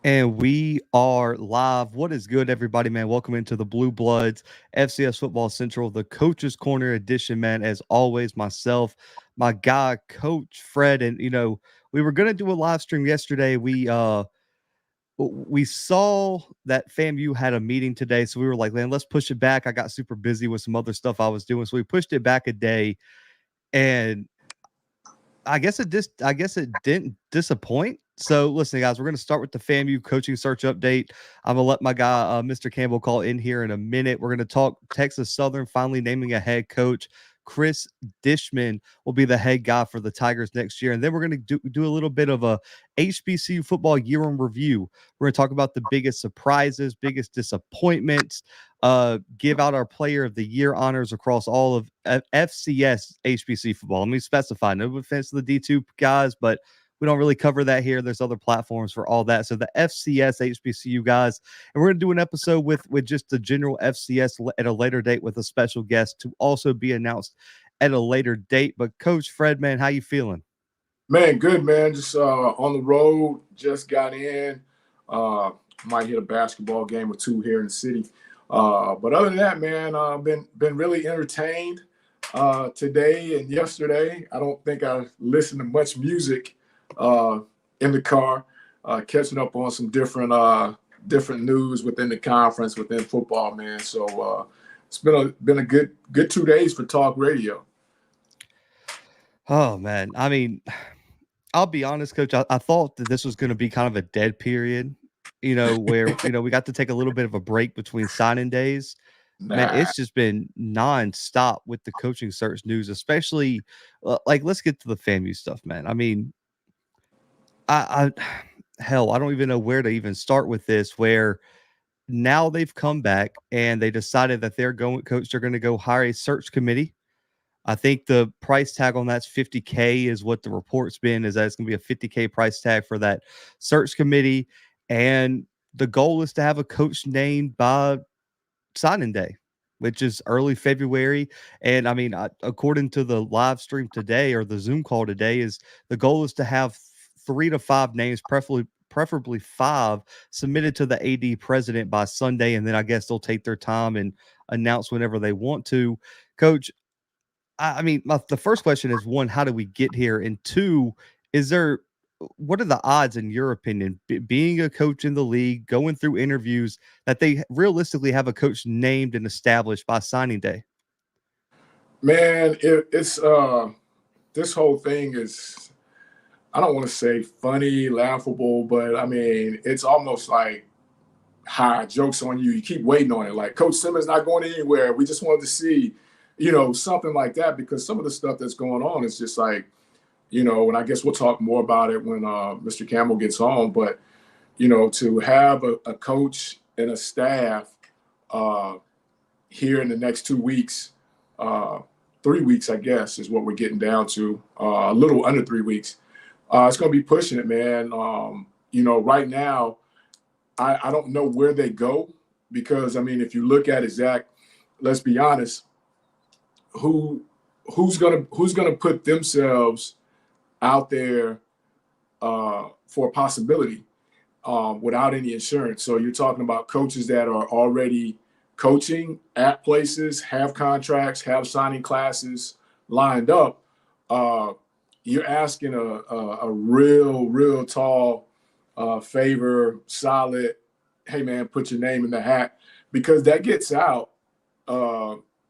And we are live. What is good, everybody, man? Welcome into the Bluebloods, FCS Football Central, the Coach's Corner edition, man. As always, myself, my guy, Coach Fred. And, we were going to do a live stream yesterday. We saw that FAMU had a meeting today. So we were like, man, let's push it back. I got super busy with some other stuff I was doing. So we pushed it back a day. And I guess it didn't disappoint. So listen, guys, we're going to start with the FAMU coaching search update. I'm going to let my guy, Mr. Campbell, call in here in a minute. We're going to talk Texas Southern finally naming a head coach. Cris Dishman will be the head guy for the Tigers next year. And then we're going to do a little bit of a HBCU football year in review. We're going to talk about the biggest surprises, biggest disappointments, give out our player of the year honors across all of FCS HBCU football. Let me specify, no offense to the D2 guys, but we don't really cover that here. There's other platforms for all that. So the FCS HBCU guys, and we're going to do an episode with just the general FCS at a later date with a special guest to also be announced at a later date. But Coach Fred, man, how you feeling? Man, good, man. Just on the road, just got in. Might hit a basketball game or two here in the city. But other than that, man, been really entertained today and yesterday. I don't think I listened to much music in the car, catching up on some different news within the conference, within football, man. So it's been a good 2 days for talk radio. Oh man, I mean, I'll be honest, Coach. I thought that this was going to be kind of a dead period, where we got to take a little bit of a break between signing days. Man, it's just been nonstop with the coaching search news, especially let's get to the FAMU stuff, man. I mean, hell, I don't even know where to even start with this, where now they've come back and they decided that they're going to go hire a search committee. I think the price tag on that's $50K is what the report's been, is that it's going to be a $50K price tag for that search committee. And the goal is to have a coach named by signing day, which is early February. And I mean, according to the live stream today or the Zoom call today, is the goal is to have 3 to 5 names, preferably 5, submitted to the AD president by Sunday. And then I guess they'll take their time and announce whenever they want to. Coach, I mean, the first question is, one, how did we get here? And two, what are the odds, in your opinion, being a coach in the league, going through interviews, that they realistically have a coach named and established by signing day? Man, it's this whole thing is, I don't want to say funny, laughable, but I mean, it's almost like, hi, joke's on you. You keep waiting on it. Like, Coach Simmons not going anywhere. We just wanted to see, something like that, because some of the stuff that's going on is just like, and I guess we'll talk more about it when Mr. Campbell gets home. But, to have a coach and a staff here in the next 2 weeks, 3 weeks, I guess, is what we're getting down to, a little under 3 weeks. It's going to be pushing it, man. Right now, I don't know where they go, because, I mean, if you look at it, Zach, let's be honest, who's gonna put themselves out there for a possibility without any insurance? So you're talking about coaches that are already coaching at places, have contracts, have signing classes lined up. You're asking a real tall favor, solid, hey man, put your name in the hat, because that gets out.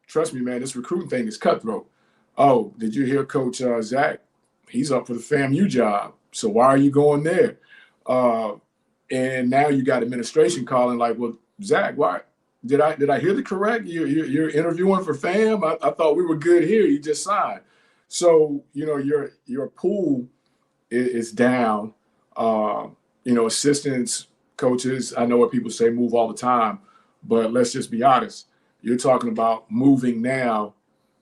Trust me, man, this recruiting thing is cutthroat. Oh, did you hear Coach Zach? He's up for the FAMU job. So why are you going there? And now you got administration calling like, well, Zach, why did I hear the correct? You're interviewing for FAM? I thought we were good here. You just signed. So, your pool is down. Assistants, coaches, I know what people say, move all the time, but let's just be honest. You're talking about moving now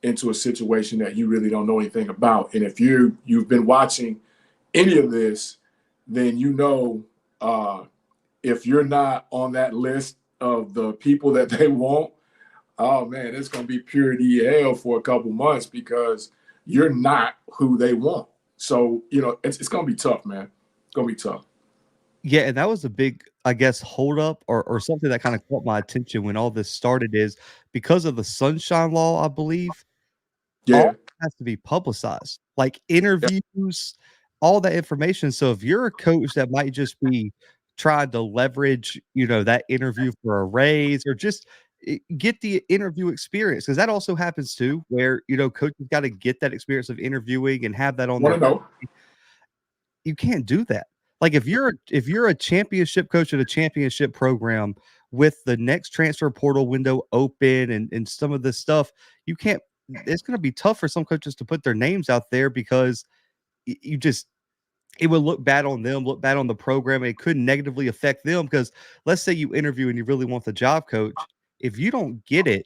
into a situation that you really don't know anything about. And if you've been watching any of this, then if you're not on that list of the people that they want, oh man, it's going to be pure hell for a couple months, because you're not who they want. So, it's going to be tough, man. It's going to be tough. Yeah, and that was a big, I guess, hold up or something that kind of caught my attention when all this started is because of the sunshine law, I believe, all Yeah. has to be publicized, like Yeah. interviews, all that information. So if you're a coach that might just be trying to leverage, that interview for a raise or just get the interview experience, because that also happens too, where coaches got to get that experience of interviewing and have that on Want their. to know? You can't do that. Like if you're a championship coach at a championship program with the next transfer portal window open and some of this stuff, you can't. It's going to be tough for some coaches to put their names out there because you just it would look bad on them, look bad on the program. And it could negatively affect them because let's say you interview and you really want the job, coach. If you don't get it,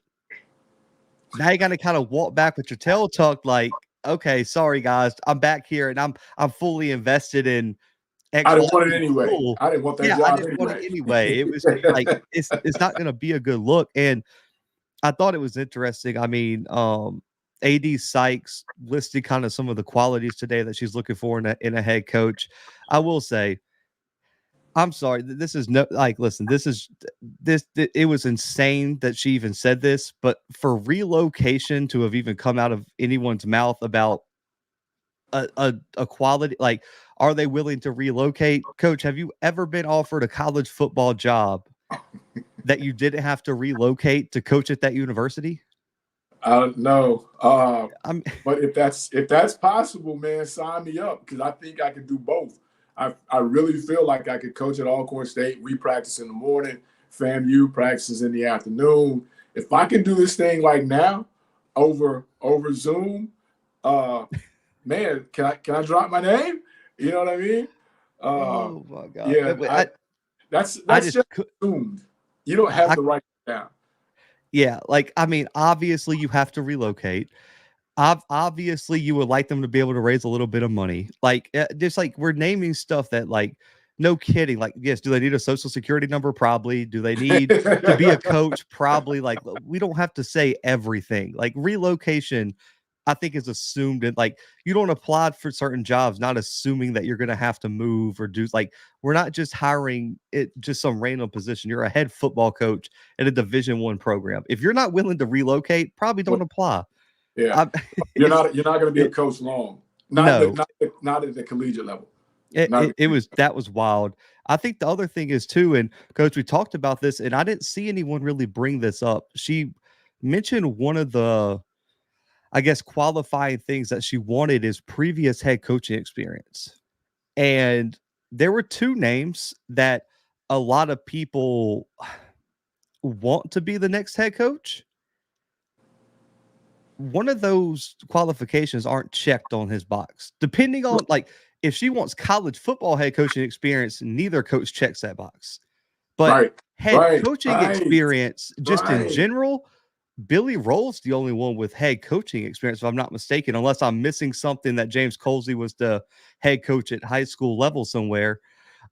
now you got to kind of walk back with your tail tucked, like, okay, sorry guys, I'm back here and I'm fully invested in I X, Y, didn't want it Z anyway. school. I didn't want that Yeah, I job didn't want it anyway. anyway. It was just like it's not gonna be a good look. And I thought it was interesting. I mean, AD Sykes listed kind of some of the qualities today that she's looking for in a head coach. I will say, I'm sorry, this is no like listen, it was insane that she even said this, but for relocation to have even come out of anyone's mouth about a quality like are they willing to relocate? Coach, have you ever been offered a college football job that you didn't have to relocate to coach at that university? No. I'm But if that's possible, man, sign me up because I think I could do both. I really feel like I could coach at Alcorn State. We practice in the morning. FAMU practices in the afternoon. If I can do this thing like now over Zoom, man, can I drop my name? You know what I mean? oh my god. Yeah, that's I just just assumed. You don't have I the right now. yeah, like I mean, obviously you have to relocate. Obviously you would like them to be able to raise a little bit of money. Like just like we're naming stuff that like no kidding. Like, yes, do they need a social security number? Probably. Do they need to be a coach? Probably. Like, we don't have to say everything. Like, relocation, I think, is assumed. And like, you don't apply for certain jobs, not assuming that you're going to have to move or do like, we're not just hiring it, just some random position. You're a head football coach at a Division I program. If you're not willing to relocate, probably don't apply. Yeah, you're not going to be a coach long. Not no. not at the collegiate level. That was wild. I think the other thing is too, and coach, we talked about this, and I didn't see anyone really bring this up. She mentioned one of the, I guess, qualifying things that she wanted is previous head coaching experience. And there were two names that a lot of people want to be the next head coach. One of those qualifications aren't checked on his box. Depending on like if she wants college football head coaching experience, neither coach checks that box. But head coaching experience, just in general, Billy Roll's the only one with head coaching experience, if I'm not mistaken, unless I'm missing something that James Colsey was the head coach at high school level somewhere.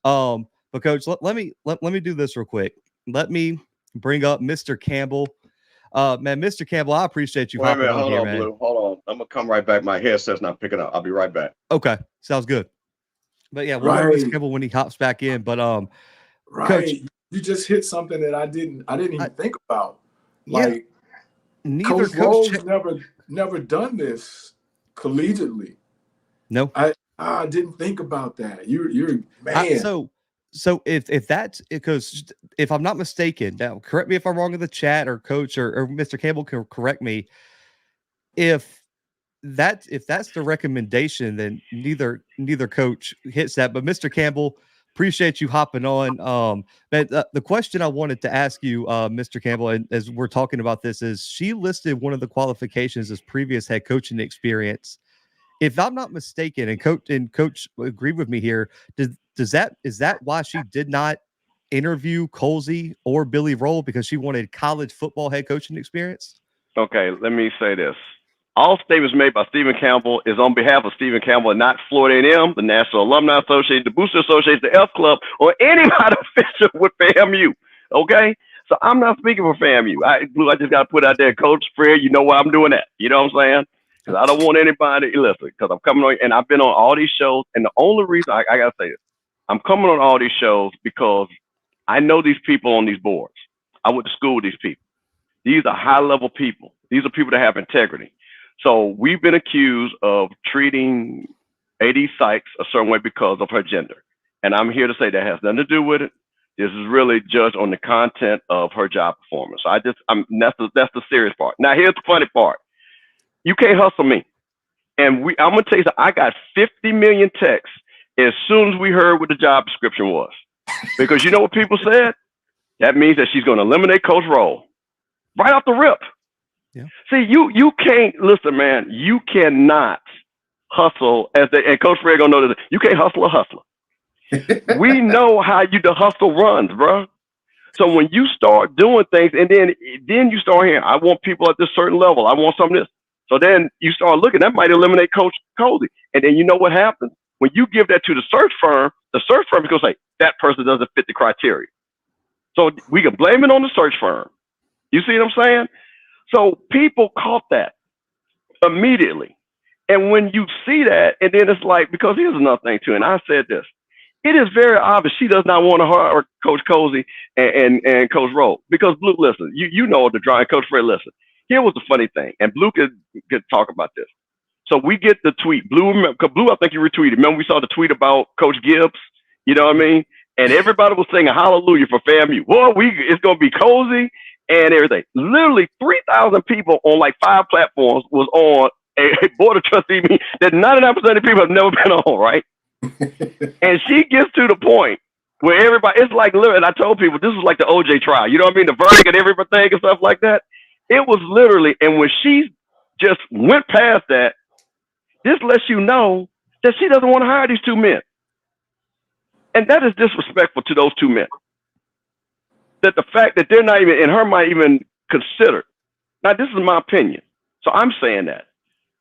But coach, let me do this real quick. Let me bring up Mr. Campbell. Man, Mr. Campbell, I appreciate you hopping on here, man. Blue. Hold on. I'm gonna come right back. My headset's not picking up. I'll be right back. Okay, sounds good. But yeah, we'll go to Mr. Campbell when he hops back in. But Coach, you just hit something that I didn't even think about. Like, neither Coach never done this collegiately. No, I didn't think about that. You're man. So if that's because if I'm not mistaken, now correct me if I'm wrong in the chat or coach or Mr. Campbell can correct me. If that's the recommendation, then neither coach hits that. But Mr. Campbell, appreciate you hopping on. But the question I wanted to ask you, Mr. Campbell, and as we're talking about this, is she listed one of the qualifications as previous head coaching experience. If I'm not mistaken, and coach agreed with me here, is that why she did not interview Colsey or Billy Roll because she wanted college football head coaching experience? Okay, let me say this. All statements made by Stephen Campbell is on behalf of Stephen Campbell and not Florida A&M, the National Alumni Association, the Booster Association, the F Club, or anybody official with FAMU. Okay? So I'm not speaking for FAMU. I just got to put out there, Coach Fred, you know why I'm doing that. You know what I'm saying? Because I don't want anybody, listen, because I'm coming on, and I've been on all these shows, and the only reason, I got to say this, I'm coming on all these shows because I know these people on these boards. I went to school with these people. These are high-level people. These are people that have integrity. So we've been accused of treating AD Sykes a certain way because of her gender. And I'm here to say that has nothing to do with it. This is really judged on the content of her job performance. So that's the serious part. Now, here's the funny part. You can't hustle me. And I'm going to tell you something. I got 50 million texts as soon as we heard what the job description was. Because you know what people said? That means that she's going to eliminate Coach Roll. Right off the rip. Yeah. See, you can't, listen, man, you cannot hustle, and Coach Fred going to know this. You can't hustle a hustler. We know how the hustle runs, bro. So when you start doing things, and then you start hearing, I want people at this certain level. I want some of this. So then you start looking, that might eliminate Coach Coley. And then you know what happens? When you give that to the search firm is going to say, that person doesn't fit the criteria. So we can blame it on the search firm. You see what I'm saying? So people caught that immediately. And when you see that, and then it's like, because here's another thing too, and I said this, it is very obvious she does not want to hire Coach Cozy and Coach Rowe. Because Blue, listen, you know the drawing, Coach Fred, listen. Here was the funny thing, and Blue could talk about this. So we get the tweet. Blue, I think you retweeted. Remember we saw the tweet about Coach Gibbs? You know what I mean? And everybody was singing hallelujah for FAMU. Well, it's going to be cozy and everything. Literally 3,000 people on like 5 platforms was on a board of trustee meeting that 99% of the people have never been on, right? And she gets to the point where everybody, it's like, and I told people, this was like the OJ trial. You know what I mean? The verdict and everything and stuff like that. It was literally, and when she just went past that, this lets you know that she doesn't want to hire these 2 men. And that is disrespectful to those 2 men. That the fact that they're not even, in her mind, even considered. Now, this is my opinion. So I'm saying that.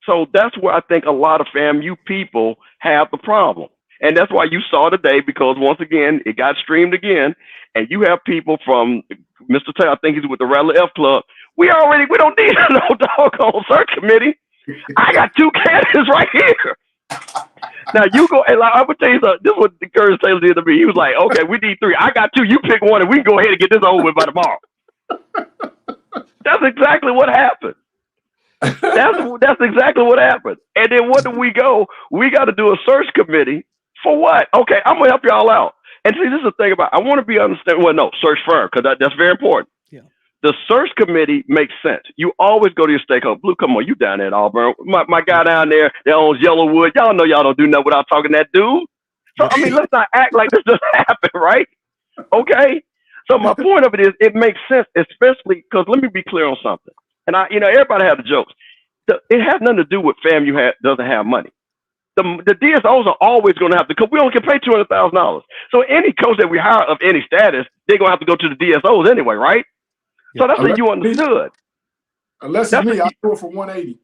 So that's where I think a lot of FAMU people have the problem. And that's why you saw today, because once again, it got streamed again. And you have people from Mr. Taylor, I think he's with the Rattler F Club. We don't need no doggone search committee. I got 2 candidates right here. Now you go, and like, I would tell you something. This is what Cris Taylor did to me. He was like, "Okay, we need 3. I got 2. You pick one, and we can go ahead and get this over with by tomorrow." That's exactly what happened. That's exactly what happened. And then what do we go? We got to do a search committee for what? Okay, I'm gonna help y'all out. And see, this is the thing about. I want to be understand. Well, no, search firm, because that's very important. Yeah. The search committee makes sense. You always go to your stakeholder. Blue, come on, you down there at Auburn. My guy down there that owns Yellowwood. Y'all know y'all don't do nothing without talking to that dude. So, I mean, let's not act like this doesn't happen, right? Okay? So my point of it is, it makes sense, especially because let me be clear on something. And everybody has the jokes. It has nothing to do with FAMU doesn't have money. The DSOs are always going to have to, because we only can pay $200,000. So any coach that we hire of any status, they're going to have to go to the DSOs anyway, right? So that's what you understood. Unless it's me, I'll do it for 180.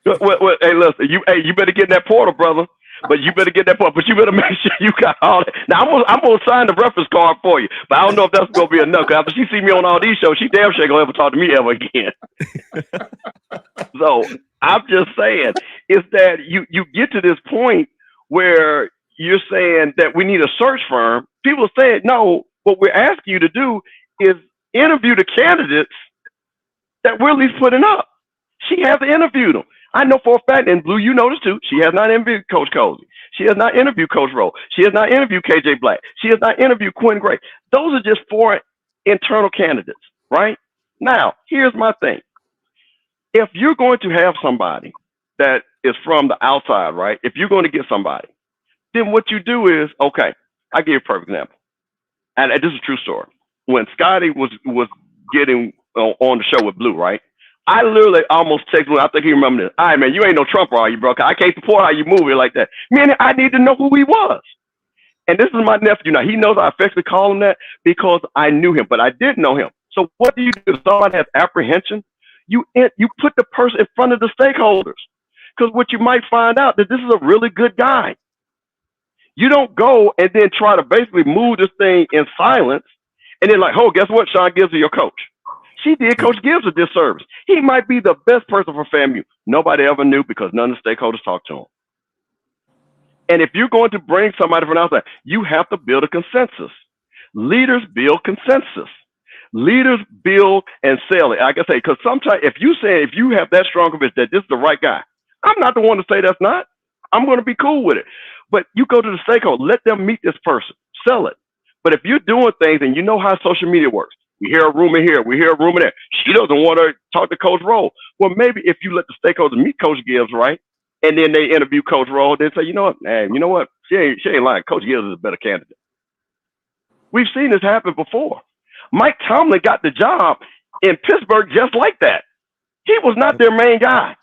Well, hey, listen, you better get in that portal, brother. But you better get that portal. But you better make sure you got all that. Now, I'm gonna sign the reference card for you, but I don't know if that's gonna be enough. Because after she see me on all these shows, she damn sure ain't gonna ever talk to me ever again. So I'm just saying, is that you get to this point where you're saying that we need a search firm. People say, no, what we're asking you to do is interview the candidates that we're at least putting up. She has interviewed them. I know for a fact, and Blue, you know this too, she has not interviewed Coach Cozy. She has not interviewed Coach Rowe. She has not interviewed KJ Black. She has not interviewed Quinn Gray. Those are just 4 internal candidates, right? Now, here's my thing. If you're going to have somebody that is from the outside, right? If you're going to get somebody, then what you do is, okay, I'll give you a perfect example. And this is a true story. When Scotty was getting on the show with Blue, right? I literally almost texted him. I think he remembered this. All right, man, you ain't no Trumper, are you, bro? I can't support how you move it like that. Man, I need to know who he was. And this is my nephew now. He knows I affectionately call him that because I knew him, but I didn't know him. So what do you do? If somebody has apprehension, you put the person in front of the stakeholders. Because what you might find out that this is a really good guy. You don't go and then try to basically move this thing in silence and then like, oh, guess what? Sean Gibbs is your coach. She did Coach Gibbs a disservice. He might be the best person for FAMU. Nobody ever knew because none of the stakeholders talked to him. And if you're going to bring somebody from outside, you have to build a consensus. Leaders build consensus. Leaders build and sell it. Like I say, because sometimes if you have that strong conviction that this is the right guy, I'm not the one to say that's not. I'm going to be cool with it. But you go to the stakeholder, let them meet this person, sell it. But if you're doing things and you know how social media works, we hear a rumor here, we hear a rumor there. She doesn't want to talk to Coach Roll. Well, maybe if you let the stakeholders meet Coach Gibbs, right, and then they interview Coach Roll, they say, you know what, man, you know what, she ain't lying. Coach Gibbs is a better candidate. We've seen this happen before. Mike Tomlin got the job in Pittsburgh just like that. He was not their main guy.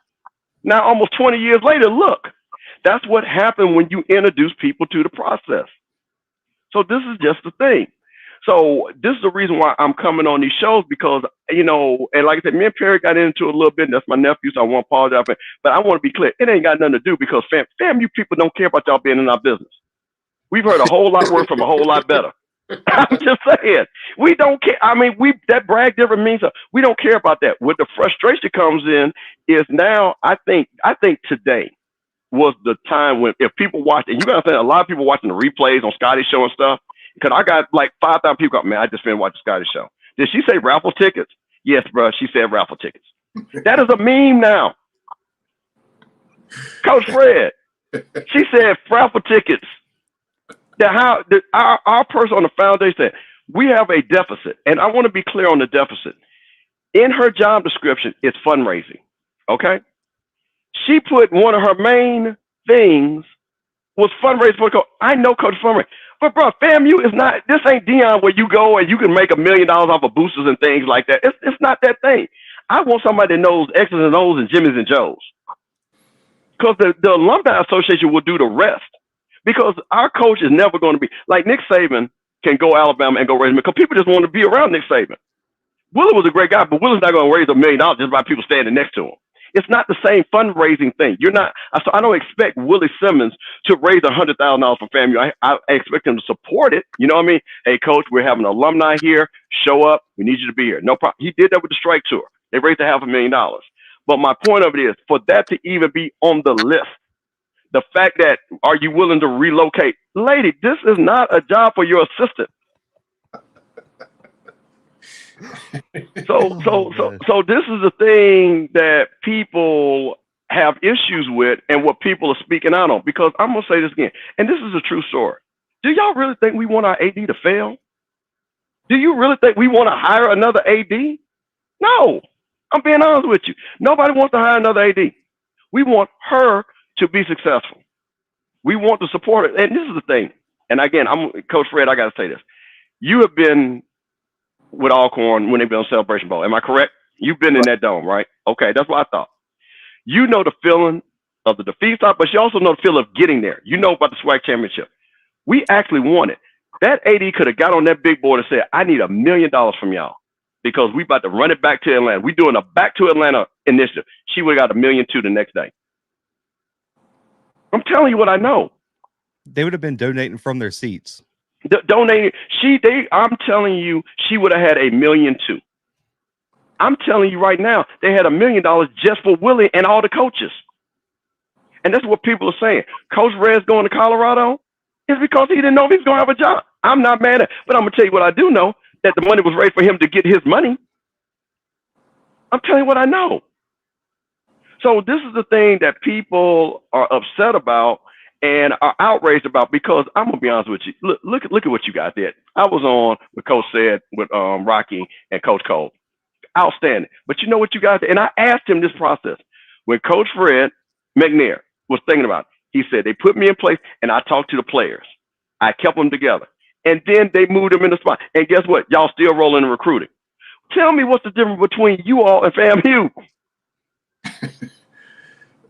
Now, almost 20 years later, look, that's what happened when you introduce people to the process. So this is just the thing. So this is the reason why I'm coming on these shows because, you know, and like I said, me and Perry got into it a little bit. And that's my nephew, so I want to apologize. But I want to be clear. It ain't got nothing to do because FAMU people don't care about y'all being in our business. We've heard a whole lot worse from a whole lot better. I'm just saying, we don't care. I mean, that brag different means we don't care about that. What the frustration comes in is now. I think today was the time when if people watch, and you gotta think a lot of people watching the replays on Scotty's show and stuff. Because I got like 5,000 people go, man, I just finished watching Scotty's show. Did she say raffle tickets? Yes, bro. She said raffle tickets. That is a meme now. Coach Fred, she said raffle tickets. Our person on the foundation said, we have a deficit. And I want to be clear on the deficit. In her job description, it's fundraising. Okay? She put one of her main things was fundraising for Coach. I know Coach fundraising. But bro, FAMU is not, this ain't Dion where you go and you can make $1 million off of boosters and things like that. It's not that thing. I want somebody that knows X's and O's and Jimmy's and Joe's. Because the Alumni Association will do the rest. Because our coach is never going to be, like Nick Saban can go Alabama and go raise him. Because people just want to be around Nick Saban. Willie was a great guy, but Willie's not going to raise $1 million just by people standing next to him. It's not the same fundraising thing. So I don't expect Willie Simmons to raise $100,000 for FAMU. I expect him to support it. You know what I mean? Hey, coach, we're having alumni here. Show up. We need you to be here. No problem. He did that with the strike tour. They raised $500,000. But my point of it is, for that to even be on the list, the fact that, are you willing to relocate? Lady, this is not a job for your assistant. So this is the thing that people have issues with and what people are speaking out on. Because I'm going to say this again, and this is a true story. Do y'all really think we want our AD to fail? Do you really think we want to hire another AD? No, I'm being honest with you. Nobody wants to hire another AD. We want her to be successful. We want to support it. And this is the thing. And again, I'm Coach Fred, I got to say this. You have been with Alcorn when they've been on Celebration Bowl. Am I correct? You've been in that dome, right? Okay, that's what I thought. You know the feeling of the defeat stop, but you also know the feeling of getting there. You know about the SWAC championship. We actually won it. That AD could have got on that big board and said, I need $1 million from y'all because we about to run it back to Atlanta. We're doing a back to Atlanta initiative. She would have got $1.2 million the next day. I'm telling you what I know. They would have been donating from their seats. Donating. I'm telling you, she would have had $1.2 million. I'm telling you right now, they had $1 million just for Willie and all the coaches. And that's what people are saying. Coach Red's going to Colorado is because he didn't know if he was going to have a job. I'm not mad at it, but I'm going to tell you what I do know, that the money was raised for him to get his money. I'm telling you what I know. So this is the thing that people are upset about and are outraged about, because I'm going to be honest with you. Look at what you guys did. I was on with Coach Said, with Rocky and Coach Cole. Outstanding. But you know what you guys did? And I asked him this process. When Coach Fred McNair was thinking about it, he said, they put me in place and I talked to the players. I kept them together. And then they moved them in the spot. And guess what? Y'all still rolling in recruiting. Tell me what's the difference between you all and FAMU.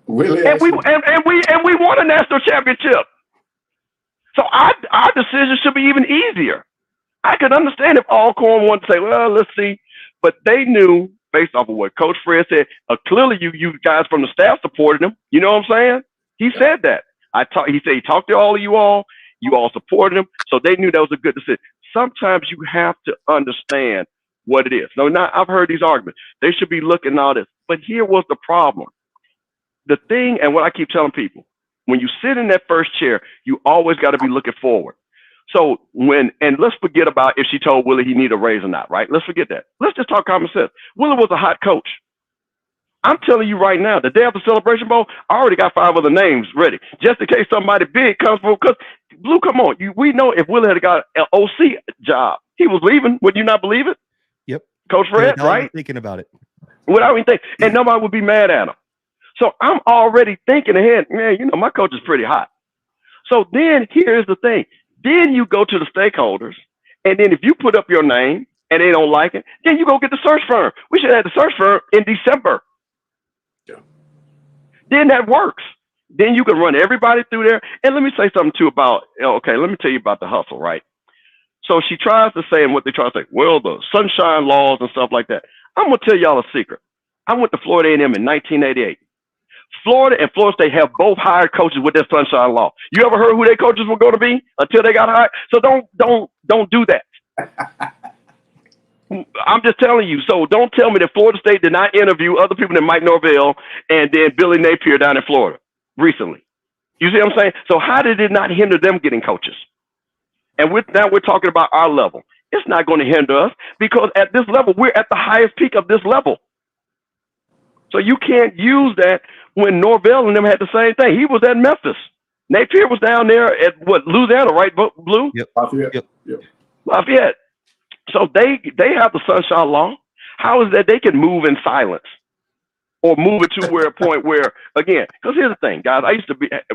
And we won a national championship. So our decision should be even easier. I could understand if Alcorn wanted to say, well, let's see. But they knew, based off of what Coach Fred said, clearly you guys from the staff supported him. You know what I'm saying? He said that. He said he talked to all of you all supported him. So they knew that was a good decision. Sometimes you have to understand what it is. Now, I've heard these arguments. They should be looking at all this. But here was the problem. The thing, and what I keep telling people, when you sit in that first chair, you always got to be looking forward. So and let's forget about if she told Willie he needed a raise or not, right? Let's forget that. Let's just talk common sense. Willie was a hot coach. I'm telling you right now, the day of the Celebration Bowl, I already got 5 other names ready, just in case somebody big comes from. Because Blue, come on, we know if Willie had got an OC job, he was leaving. Would you not believe it? Yep. Coach Fred, right? Thinking about it. Without even thinking, and nobody would be mad at him. So I'm already thinking ahead. Man, you know my coach is pretty hot. So then here's the thing. Then you go to the stakeholders, and then if you put up your name and they don't like it, then you go get the search firm. We should have the search firm in December. Yeah. Then that works. Then you can run everybody through there. And let me say something too about, okay, let me tell you about the hustle, right? So she tries to say, and what they try to say, well, the sunshine laws and stuff like that. I'm going to tell y'all a secret. I went to Florida A&M in 1988. Florida and Florida State have both hired coaches with their sunshine law. You ever heard who their coaches were going to be until they got hired? So don't do that. I'm just telling you. So don't tell me that Florida State did not interview other people than Mike Norvell and then Billy Napier down in Florida recently. You see what I'm saying? So how did it not hinder them getting coaches? And now we're talking about our level. It's not going to hinder us because at this level, we're at the highest peak of this level. So you can't use that when Norvell and them had the same thing. He was at Memphis. Napier was down there at Louisiana, right, Blue? Yep. Lafayette. Yep. Lafayette. So they have the sunshine law. How is that they can move in silence or move it to where a point where, again, because here's the thing, guys,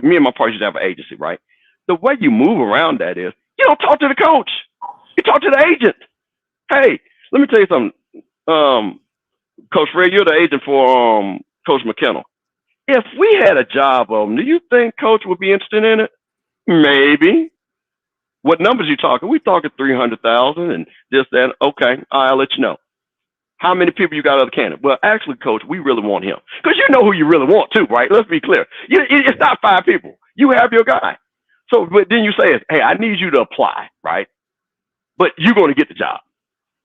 me and my partner used to have an agency, right? The way you move around that is you don't talk to the coach. You talk to the agent. Hey, let me tell you something. Coach Fred, you're the agent for Coach McKinnell. If we had a job open, do you think Coach would be interested in it? Maybe. What numbers you talking? We talking 300,000 and this, that. Okay, I'll let you know. How many people you got other candidates? Well, actually, Coach, we really want him. Because you know who you really want too, right? Let's be clear. It's not 5 people. You have your guy. So but then you say, hey, I need you to apply, right? But you're going to get the job.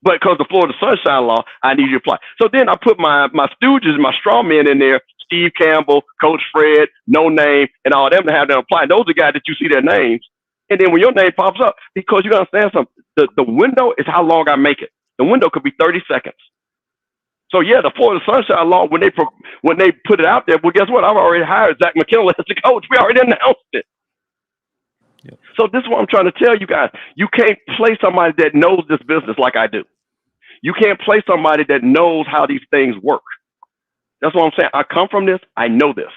But because the Florida Sunshine Law, I need you to apply. So then I put my stooges, my straw men in there, Steve Campbell, Coach Fred, No Name, and all them to have them apply. And those are guys that you see their names. And then when your name pops up, because you understand something, the window is how long I make it. The window could be 30 seconds. So yeah, the Florida Sunshine Law, when they put it out there, well, guess what? I've already hired Zach McKinnell as the coach. We already announced it. Yep. So this is what I'm trying to tell you guys. You can't play somebody that knows this business like I do. You can't play somebody that knows how these things work. That's what I'm saying. I come from this. I know this.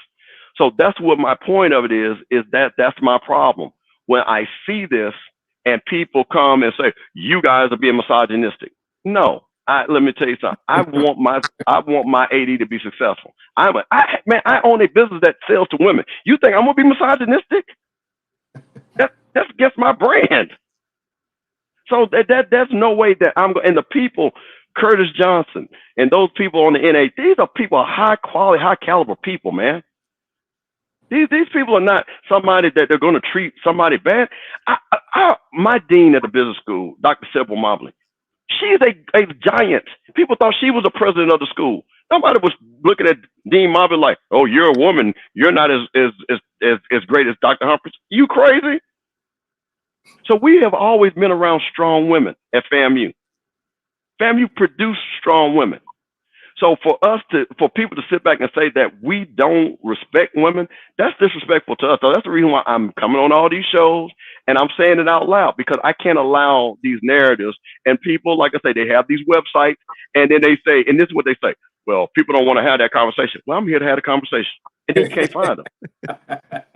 So that's what my point of it is that's my problem. When I see this and people come and say, you guys are being misogynistic. No, let me tell you something. I want my AD to be successful. I own a business that sells to women. You think I'm going to be misogynistic? That's against my brand. So that's no way that I'm going. And the people, Curtis Johnson and those people on the NA, these are people, high quality, high caliber people, man. These people are not somebody that they're going to treat somebody bad. My dean at the business school, Dr. Sybil Mobley, she's a giant. People thought she was the president of the school. Nobody was looking at Dean Mobley like, oh, you're a woman. You're not as great as Dr. Humphries. You crazy? So we have always been around strong women at FAMU. FAMU produced strong women. So for people to sit back and say that we don't respect women, that's disrespectful to us. So that's the reason why I'm coming on all these shows and I'm saying it out loud, because I can't allow these narratives. And people, like I say, they have these websites and then they say, and this is what they say, well, people don't want to have that conversation. Well, I'm here to have a conversation. And then you can't find them.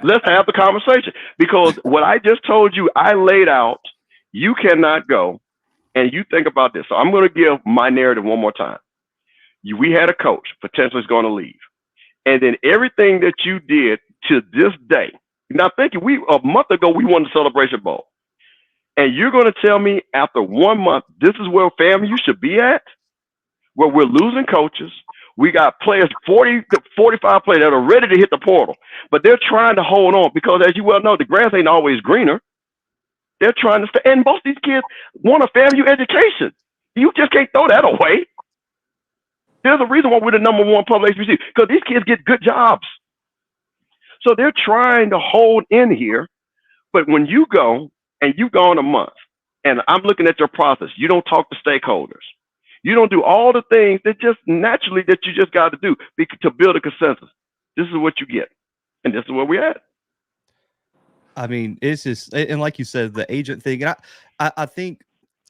Let's have the conversation, because what I just told you, I laid out, you cannot go and you think about this. So I'm going to give my narrative one more time. We had a coach potentially is going to leave. And then everything that you did to this day. Now thinking a month ago, we won the Celebration Bowl. And you're going to tell me after 1 month, this is where FAMU should be at? Where we're losing coaches. We got players, 40 to 45 players that are ready to hit the portal, but they're trying to hold on because, as you well know, the grass ain't always greener. They're trying to stay. And most of these kids want a FAMU education. You just can't throw that away. There's a reason why we're the #1 public HBCU, because these kids get good jobs. So they're trying to hold in here. But when you go and you've gone a month, and I'm looking at your process, you don't talk to stakeholders. You don't do all the things that just naturally that you just got to do to build a consensus. This is what you get. And this is where we're at. I mean, it's just, and like you said, the agent thing. And I think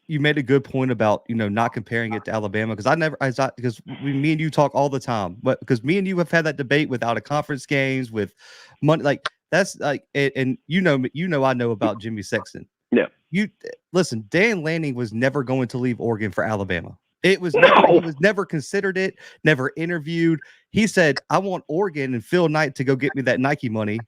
you made a good point about, not comparing it to Alabama. Because me and you talk all the time, but because me and you have had that debate with out of conference games with money, like that's like, and I know about Jimmy Sexton. Yeah. You listen, Dan Lanning was never going to leave Oregon for Alabama. He was never considered it, never interviewed. He said, I want Oregon and Phil Knight to go get me that Nike money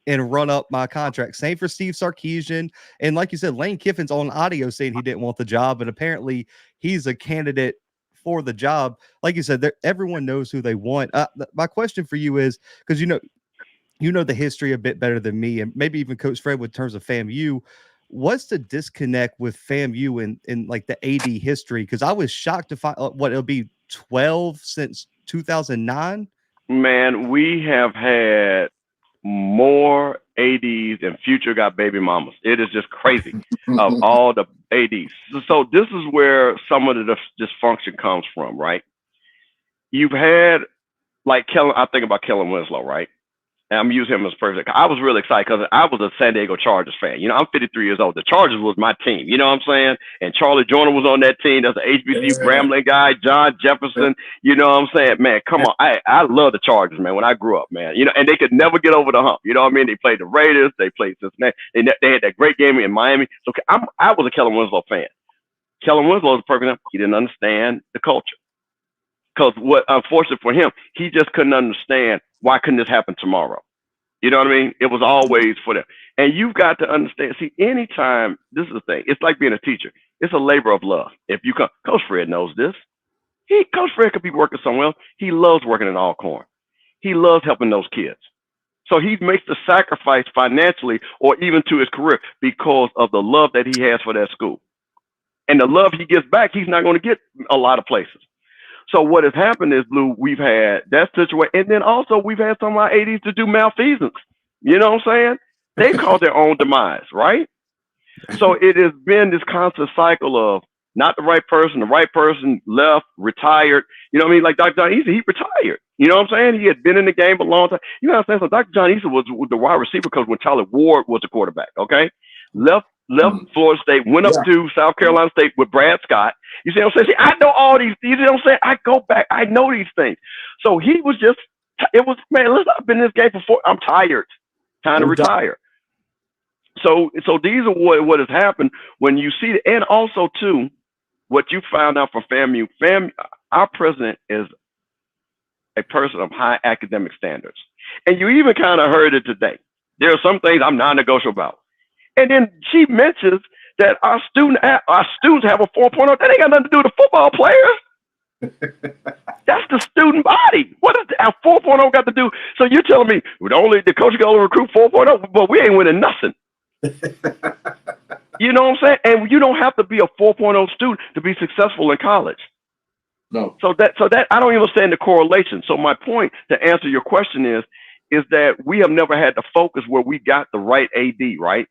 and run up my contract. Same for Steve Sarkisian. And like you said, Lane Kiffin's on audio saying he didn't want the job, and apparently he's a candidate for the job. Like you said, everyone knows who they want. My question for you is, because you know the history a bit better than me, and maybe even Coach Fred with terms of FAMU. What's the disconnect with FAMU in like the AD history? Because I was shocked to find it'll be 12 since 2009. Man, we have had more ADs than future got baby mamas. It is just crazy of all the ADs. So this is where some of the dysfunction comes from, right? You've had like Kellen. I think about Kellen Winslow, right? And I'm using him as perfect. I was really excited because I was a San Diego Chargers fan. I'm 53 years old. The Chargers was my team. You know what I'm saying? And Charlie Joyner was on that team. That's an HBCU Grambling guy, John Jefferson. You know what I'm saying? Man, come on. I love the Chargers, man, when I grew up, man. And they could never get over the hump. You know what I mean? They played the Raiders. They played Cincinnati. They had that great game in Miami. So I was a Kellen Winslow fan. Kellen Winslow was perfect. He didn't understand the culture. Because unfortunately for him, he just couldn't understand why couldn't this happen tomorrow. You know what I mean? It was always for them. And you've got to understand, see, anytime, this is the thing, it's like being a teacher. It's a labor of love. If you come, Coach Fred knows this. Coach Fred could be working somewhere else. He loves working in Alcorn. He loves helping those kids. So he makes the sacrifice financially or even to his career because of the love that he has for that school. And the love he gets back, he's not going to get a lot of places. So what has happened is, Blue, we've had that situation. And then also we've had some of our ADs to do malfeasance. You know what I'm saying? They caused their own demise, right? So it has been this constant cycle of not the right person left, retired. You know what I mean? Like Dr. John Eason, he retired. You know what I'm saying? He had been in the game a long time. You know what I'm saying? So Dr. John Eason was the wide receiver coach when Charlie Ward was the quarterback, okay? Left Florida State, went up to South Carolina State with Brad Scott. You see what I'm saying? See, I know all these. You see what I'm saying? I go back. I know these things. So he was just, man, listen, I've been in this game before. I'm tired. Time to retire. So these are what has happened when you see it. And also, too, what you found out from FAMU, our president is a person of high academic standards. And you even kind of heard it today. There are some things I'm non-negotiable about. And then she mentions that our students have a 4.0. That ain't got nothing to do with the football players. That's the student body. What does our 4.0 got to do? So you're telling me the coach can only recruit 4.0, but we ain't winning nothing. You know what I'm saying? And you don't have to be a 4.0 student to be successful in college. No. So that I don't even understand the correlation. So my point to answer your question is that we have never had the focus where we got the right AD, right?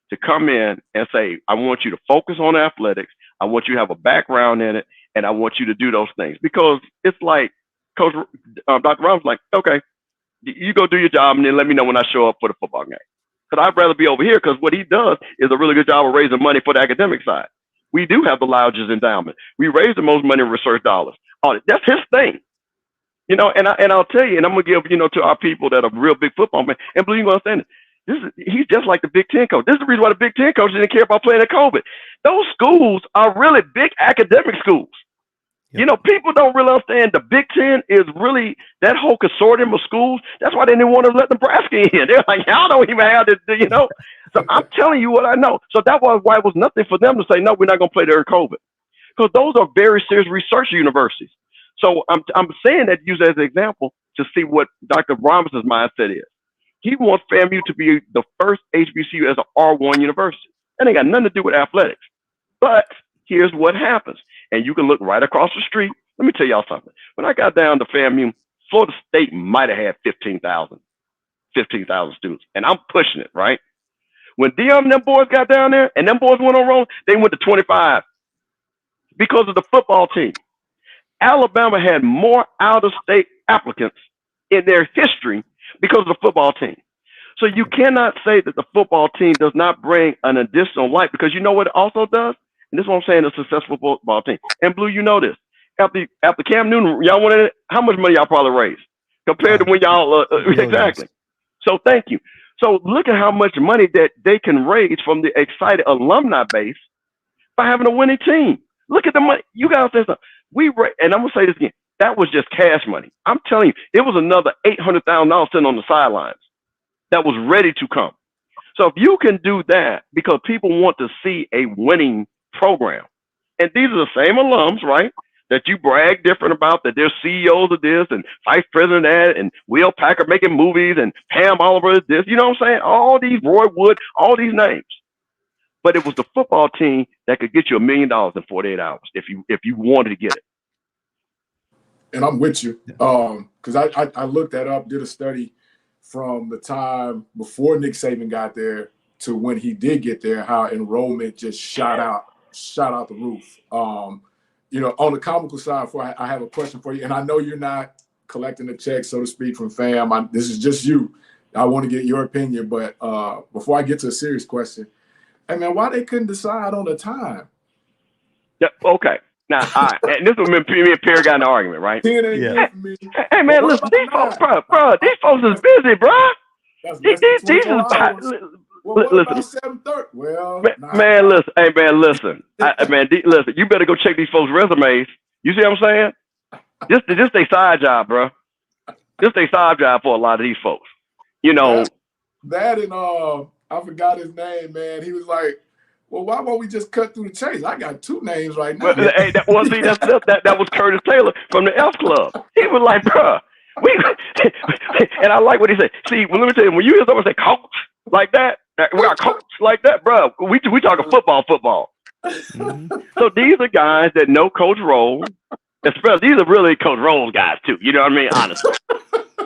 To come in and say, I want you to focus on athletics. I want you to have a background in it. And I want you to do those things. Because it's like Coach Dr. Brown's like, okay, you go do your job and then let me know when I show up for the football game. Because I'd rather be over here because what he does is a really good job of raising money for the academic side. We do have the largest endowment. We raise the most money in research dollars. That's his thing. And I'll tell you, and I'm going to give, to our people that are real big football men, and believe you understand it. He's just like the Big Ten coach. This is the reason why the Big Ten coach didn't care about playing at COVID. Those schools are really big academic schools. Yep. People don't really understand the Big Ten is really that whole consortium of schools. That's why they didn't want to let Nebraska in. They're like, y'all don't even have this, So I'm telling you what I know. So that was why it was nothing for them to say, no, we're not going to play during COVID. Because those are very serious research universities. So I'm saying that use as an example to see what Dr. Robinson's mindset is. He wants FAMU to be the first HBCU as an R1 university. That ain't got nothing to do with athletics. But here's what happens. And you can look right across the street. Let me tell y'all something. When I got down to FAMU, Florida State might have had 15,000 15,000 students, and I'm pushing it, right? When Dion and them boys got down there and them boys went on roll, they went to 25 because of the football team. Alabama had more out-of-state applicants in their history because of the football team. So you cannot say that the football team does not bring an additional light, because you know what it also does? And this is what I'm saying, a successful football team. And Blue, you know this. After Cam Newton, y'all wanted how much money y'all probably raised compared to when y'all exactly. So thank you. So look at how much money that they can raise from the excited alumni base by having a winning team. Look at the money. You guys say something. And I'm gonna say this again. That was just cash money. I'm telling you, it was another $800,000 sitting on the sidelines that was ready to come. So if you can do that, because people want to see a winning program, and these are the same alums, right, that you brag different about, that they're CEOs of this and vice president of that, and Will Packer making movies, and Pam Oliver is this, you know what I'm saying? All these, Roy Wood, all these names. But it was the football team that could get you $1 million in 48 hours if you wanted to get it. And I'm with you, because I looked that up, did a study from the time before Nick Saban got there to when he did get there, how enrollment just shot out the roof. You know, on the comical side, I have a question for you, and I know you're not collecting a check, so to speak, from FAM. This is just you. I want to get your opinion, but before I get to a serious question, hey man, why they couldn't decide on the time? Yeah, okay. Now, all right, and this was me and Pierre got in an argument, right? Yeah. Hey man, listen, these folks, bro, these folks is busy, bro. These is what about 7:30? Well, man, listen, hey man, listen, listen. You better go check these folks' resumes. You see what I'm saying? This they side job, bro. This they side job for a lot of these folks. You know that and I forgot his name, man. He was like, well, why won't we just cut through the chase? I got two names right now. That was Curtis Taylor from the F Club. He was like, bruh, and I like what he said. See, well, let me tell you, when you hear someone say coach like that, we're a coach like that, bruh, we talking football. Mm-hmm. So these are guys that know Coach Roll. Especially, these are really Coach Roll's guys too. You know what I mean? Honestly.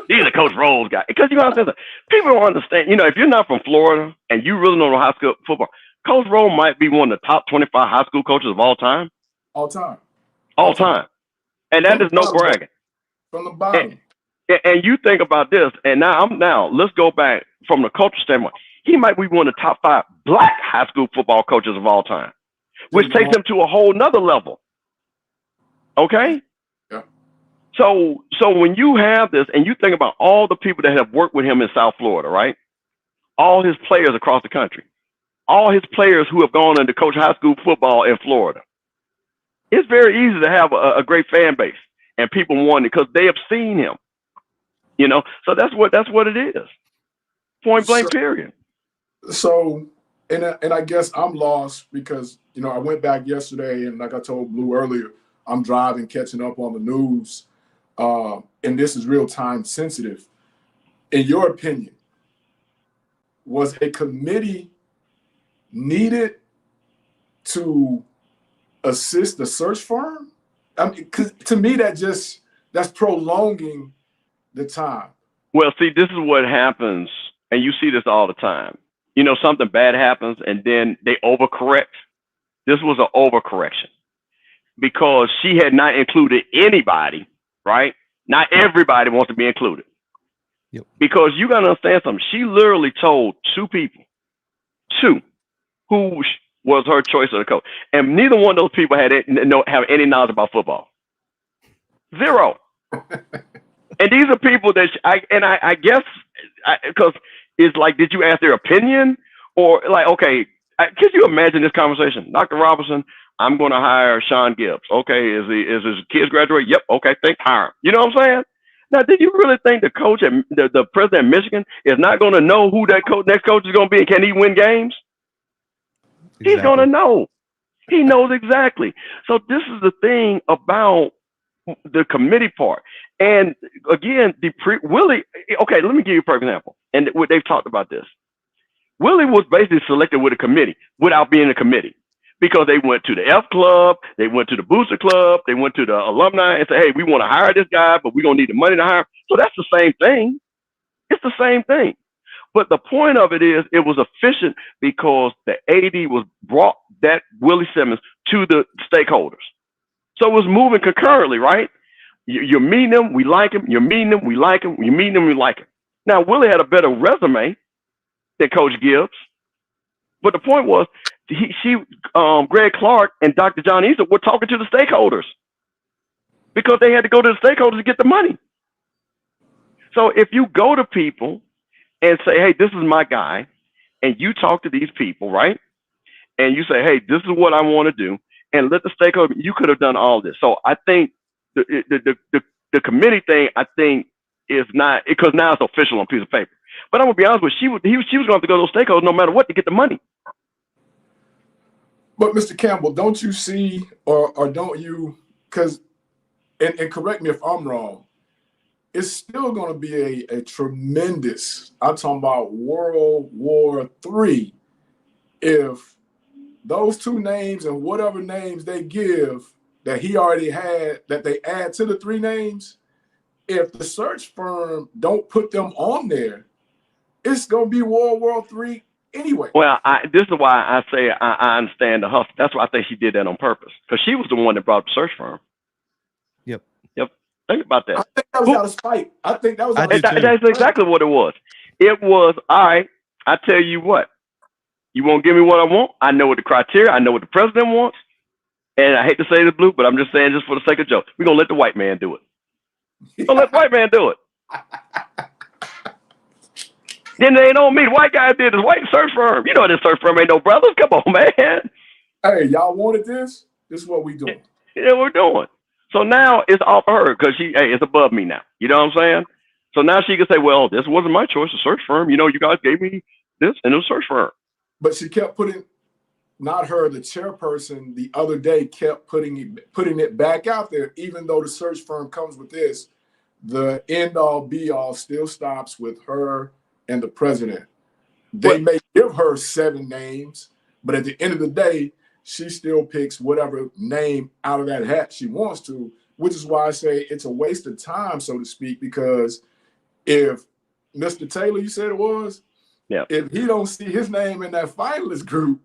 These are Coach Roll's guys. Because you know, people don't understand. You know, if you're not from Florida and you really don't know high school football, Coach Roll might be one of the top 25 high school coaches of all time. All time. And that is no bragging. From the bottom. And you think about this, and now let's go back from the cultural standpoint. He might be one of the top 5 black high school football coaches of all time, which takes him to a whole nother level. Okay? Yeah. So when you have this, and you think about all the people that have worked with him in South Florida, right? All his players across the country. All his players who have gone on to coach high school football in Florida. It's very easy to have a great fan base and people want it because they have seen him. You know, so that's what it is. Point blank, period. So, and I guess I'm lost because, you know, I went back yesterday and like I told Blue earlier, I'm driving, catching up on the news, and this is real time sensitive. In your opinion, was a committee needed to assist the search firm? I mean, 'cause to me, that's prolonging the time. Well, see, this is what happens, and you see this all the time. You know, something bad happens, and then they overcorrect. This was an overcorrection because she had not included anybody, right? Not everybody wants to be included. Yep. Because you got to understand something. She literally told 2 people, who was her choice of the coach. And neither one of those people have any knowledge about football. 0. And these are people that I guess, because it's like, did you ask their opinion? Or like, okay, could you imagine this conversation? Dr. Robinson, I'm going to hire Sean Gibbs. Okay, is his kids graduate? Yep. Okay, hire him. You know what I'm saying? Now, did you really think the coach, the president of Michigan, is not going to know who that next coach is going to be and can he win games? Exactly. He's going to know. He knows exactly. So this is the thing about the committee part. And again, Willie, okay, let me give you a perfect example. And they've talked about this. Willie was basically selected with a committee without being a committee because they went to the F Club, they went to the Booster Club, they went to the alumni and said, hey, we want to hire this guy, but we're going to need the money to hire him. So that's the same thing. It's the same thing. But the point of it is, it was efficient because the AD was brought that Willie Simmons to the stakeholders. So it was moving concurrently, right? You're meeting him, we like him. You're meeting him, we like him. You're meeting him, we like him. Now, Willie had a better resume than Coach Gibbs. But the point was, Greg Clark and Dr. John Easter were talking to the stakeholders because they had to go to the stakeholders to get the money. So if you go to people and say, hey, this is my guy, and you talk to these people, right? And you say, hey, this is what I want to do, and let the stakeholders, you could have done all this. So I think the committee thing, I think, is not, because now it's official on a piece of paper. But I'm going to be honest with you, she was going to have to go to those stakeholders no matter what to get the money. But Mr. Campbell, don't you see, or don't you, because, and correct me if I'm wrong, it's still going to be a tremendous, I'm talking about World War III, if those two names and whatever names they give that he already had, that they add to the three names, if the search firm don't put them on there, it's going to be World War III anyway. Well, this is why I say I understand the hustle. That's why I think she did that on purpose, because she was the one that brought the search firm. Yep. Think about that. I think that was out of spite. I think that was out of spite. That's exactly what it was. It was, all right, I tell you what, you won't give me what I want. I know what the criteria, I know what the president wants. And I hate to say this, Blue, but I'm just saying, just for the sake of joke, we're going to let the white man do it. We're going to let the white man do it. Then they ain't on me. The white guy did this white search firm. You know this search firm ain't no brothers. Come on, man. Hey, y'all wanted this? This is what we doing. Yeah, we're doing. So now it's off of her because it's above me now. You know what I'm saying? So now she can say, well, this wasn't my choice, a search firm. You know, you guys gave me this and it was a search firm. But she kept putting, not her, the chairperson the other day kept putting it back out there, even though the search firm comes with this, the end all be all still stops with her and the president. They may give her 7 names, but at the end of the day, she still picks whatever name out of that hat she wants to, which is why I say it's a waste of time, so to speak, because if Mr. Taylor, you said it was, if he don't see his name in that finalist group,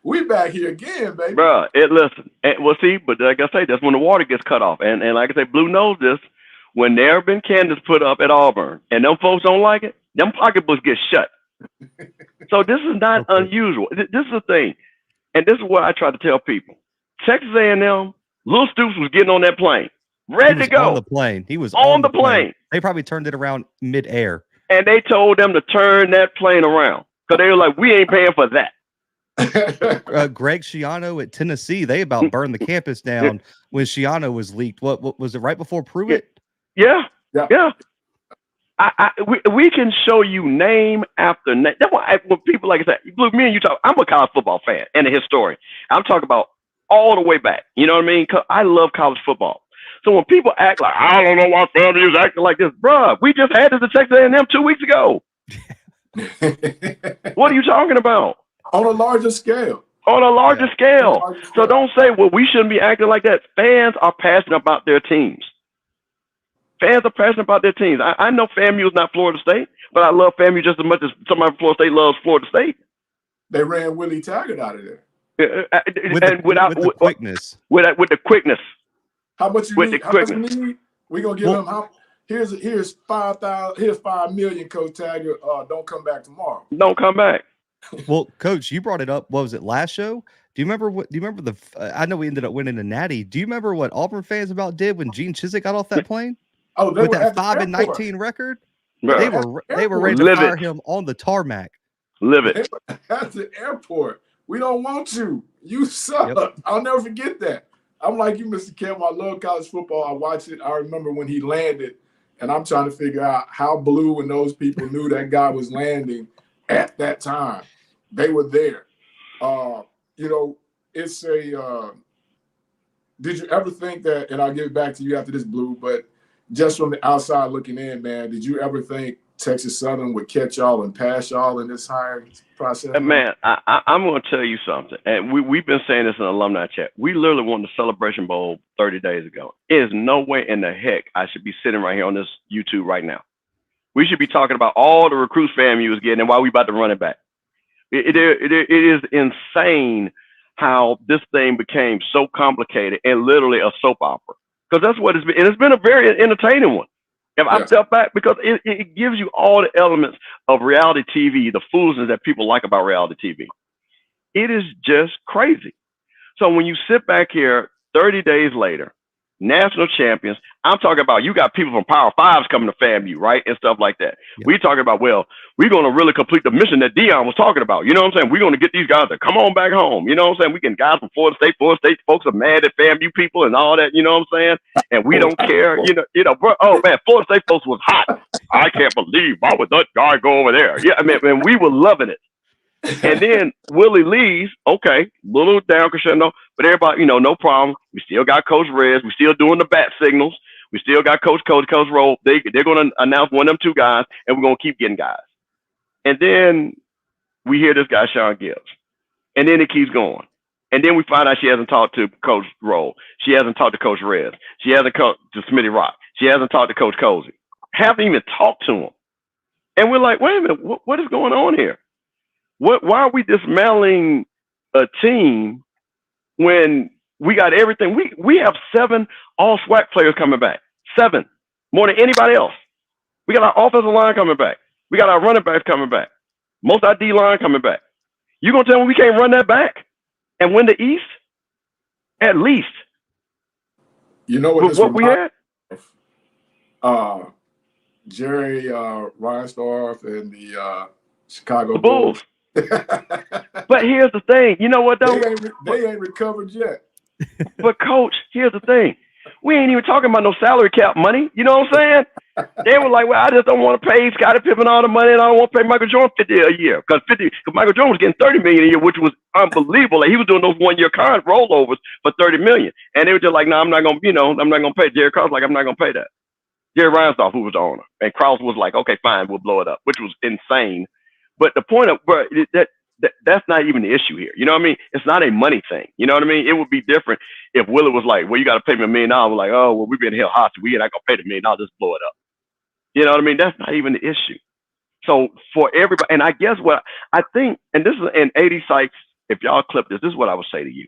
we back here again, baby. Bro, listen. Well, see, but like I say, that's when the water gets cut off. And like I say, Blue knows this. When there have been candidates put up at Auburn and them folks don't like it, them pocketbooks get shut. So this is not unusual. This is the thing. And this is what I try to tell people. Texas A&M, Lil Stoops was getting on that plane, ready to go. On the plane. He was on the plane. They probably turned it around mid-air. And they told them to turn that plane around because they were like, we ain't paying for that. Greg Schiano at Tennessee, they about burned the campus down when Schiano was leaked. What was it, right before Pruitt? Yeah. We can show you name after name. That's why when people like I said, Blue, me and you talk. I'm a college football fan and a historian. I'm talking about all the way back. You know what I mean? Cause I love college football. So when people act like I don't know why FAMU is acting like this, bruh, we just had this at Texas A&M 2 weeks ago. What are you talking about? On a larger scale. On a larger scale. So don't say, well, we shouldn't be acting like that. Fans are passionate about their teams. Fans are passionate about their teams. I know FAMU is not Florida State, but I love FAMU just as much as somebody from Florida State loves Florida State. They ran Willie Taggart out of there. With the quickness. With the quickness. How much you need? How much you need? We're gonna give him here's 5,000, here's 5 million, Coach Taggart. Don't come back tomorrow. Don't come back. Well, Coach, you brought it up. What was it, last show? Do you remember the? I know we ended up winning a natty. Do you remember what Auburn fans about did when Gene Chizik got off that plane? Oh, with that 5-19 record, they were ready to fire him on the tarmac. Live it at the airport. We don't want you. You suck. Yep. I'll never forget that. I'm like you, Mr. Campbell. I love college football. I watch it. I remember when he landed, and I'm trying to figure out how Blue and those people knew that guy was landing at that time. They were there. You know, it's a. Did you ever think that? And I'll give it back to you after this, Blue. But just from the outside looking in, man, did you ever think Texas Southern would catch y'all and pass y'all in this hiring process? Man, I'm going to tell you something. And we've been saying this in alumni chat. We literally won the Celebration Bowl 30 days ago. There's no way in the heck I should be sitting right here on this YouTube right now. We should be talking about all the recruits FAMU is getting and why we about to run it back. It is insane how this thing became so complicated and literally a soap opera. Because that's what it's been. And it's been a very entertaining one. If I step back, because it gives you all the elements of reality TV, the foolishness that people like about reality TV. It is just crazy. So when you sit back here 30 days later, national champions, I'm talking about you got people from Power Fives coming to FAMU, right? And stuff like that. Yeah. We're talking about, well, we're going to really complete the mission that Dion was talking about. You know what I'm saying? We're going to get these guys to come on back home. You know what I'm saying? We get guys from Florida State folks are mad at FAMU people and all that. You know what I'm saying? And we don't care. You know, bro, oh man, Florida State folks was hot. I can't believe why would that guy go over there? Yeah, I mean, we were loving it. And then Willie leaves, okay, little down crescendo, but everybody, you know, no problem. We still got Coach Rez. We still doing the bat signals. We still got Coach Roll. They're going to announce one of them two guys, and we're going to keep getting guys. And then we hear this guy, Sean Gibbs. And then it keeps going. And then we find out she hasn't talked to Coach Roll. She hasn't talked to Coach Rez. She hasn't talked to Smitty Rock. She hasn't talked to Coach Cozy. Haven't even talked to him. And we're like, wait a minute, what is going on here? Why are we dismantling a team when we got everything? We have 7 all SWAC players coming back. 7, more than anybody else. We got our offensive line coming back. We got our running backs coming back. Most of our D line coming back. You gonna tell me we can't run that back and win the East? At least. You know what? What we had? Jerry Reinsdorf and the Chicago Bulls. But here's the thing. You know what though? They ain't recovered yet. But coach, here's the thing. We ain't even talking about no salary cap money. You know what I'm saying? They were like, well, I just don't want to pay Scottie Pippen all the money, and I don't want to pay Michael Jordan $50 a year because Michael Jordan was getting $30 million a year, which was unbelievable. Like he was doing those 1-year contract rollovers for $30 million, and they were just like, no, I'm not gonna, I'm not gonna pay. Jerry Krause like, I'm not gonna pay that. Jerry Reinsdorf, who was the owner, and Krause was like, okay, fine, we'll blow it up, which was insane. But the point of that's not even the issue here. You know what I mean? It's not a money thing. You know what I mean? It would be different if Willie was like, well, you got to pay me $1 million. We're like, oh, well, we've been held hostage. We're not going to pay the $1 million. Just blow it up. You know what I mean? That's not even the issue. So for everybody, and I guess what I think, and this is in 80 Sykes, if y'all clip this is what I would say to you.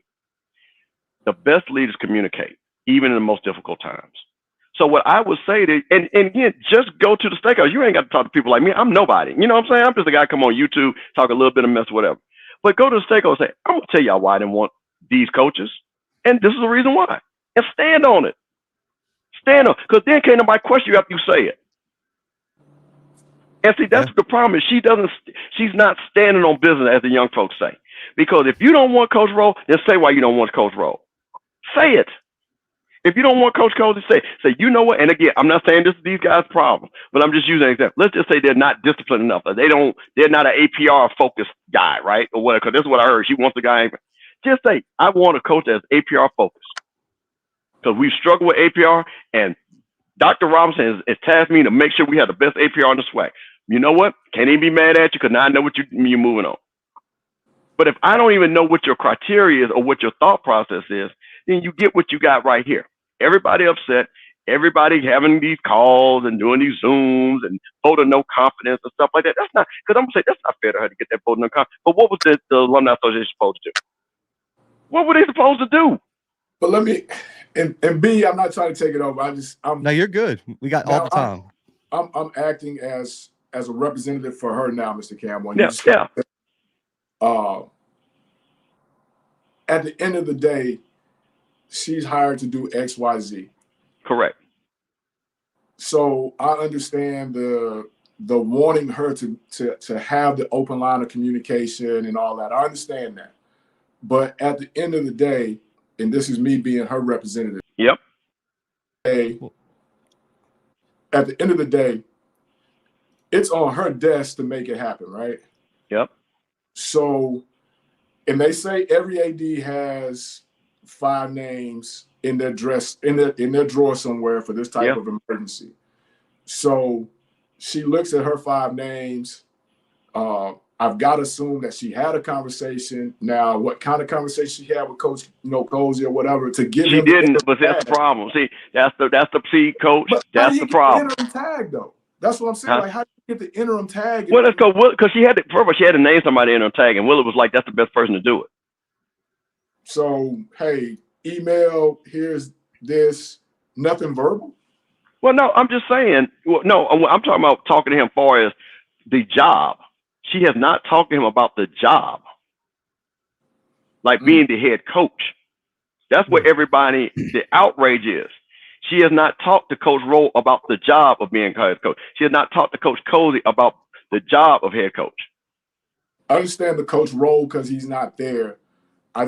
The best leaders communicate, even in the most difficult times. So what I would say to, and again, just go to the steakhouse. You ain't got to talk to people like me. I'm nobody. You know what I'm saying? I'm just a guy come on YouTube, talk a little bit of mess, whatever. But go to the steakhouse and say, I'm going to tell y'all why I didn't want these coaches. And this is the reason why. And stand on it. Stand on it. Because then can't nobody question you after you say it. And see, that's the problem. Is she's not standing on business, as the young folks say. Because if you don't want Coach Roll, then say why you don't want Coach Roll. Say it. If you don't want Coach Cozy, say, you know what? And again, I'm not saying this is these guys' problem, but I'm just using an example. Let's just say they're not disciplined enough. They're not an APR focused guy, right? Or whatever. Because this is what I heard. She wants the guy. Just say, I want a coach that's APR focused. Because we've struggled with APR, and Dr. Robinson has tasked me to make sure we have the best APR in the SWAC. You know what? Can't even be mad at you because now I know what you're moving on. But if I don't even know what your criteria is or what your thought process is, then you get what you got right here. Everybody upset, everybody having these calls and doing these Zooms and vote of no confidence and stuff like that. That's not, because I'm going to say that's not fair to her to get that vote of no confidence. But what was the Alumni Association supposed to do? What were they supposed to do? But let me, and B, I'm not trying to take it over. No, you're good. We got all the time. I'm acting as a representative for her now, Mr. Campbell. Yeah. At the end of the day, she's hired to do X, Y, Z. Correct. So I understand the wanting her to have the open line of communication and all that. I understand that. But at the end of the day, and this is me being her representative. Yep. At the end of the day, it's on her desk to make it happen, right? Yep. So, and they say every AD has 5 names in their drawer somewhere for this type of emergency. So she looks at her 5 names. I've got to assume that she had a conversation. Now, what kind of conversation she had with Coach, Cozy or whatever to give she him. She didn't, but that's the problem. See, that's the coach. But that's the problem. Tag though. That's what I'm saying. Like, how do you get the interim tag? Well, let's go because she had to name somebody interim tag, and Willie was like, "That's the best person to do it." So, hey, email. Here's this. Nothing verbal. Well, no, I'm just saying. Well, no, I'm talking about talking to him far as the job. She has not talked to him about the job, like being the head coach. That's where everybody, the outrage is. She has not talked to Coach Rowe about the job of being head coach. She has not talked to Coach Cozy about the job of head coach. I understand the coach role because he's not there. I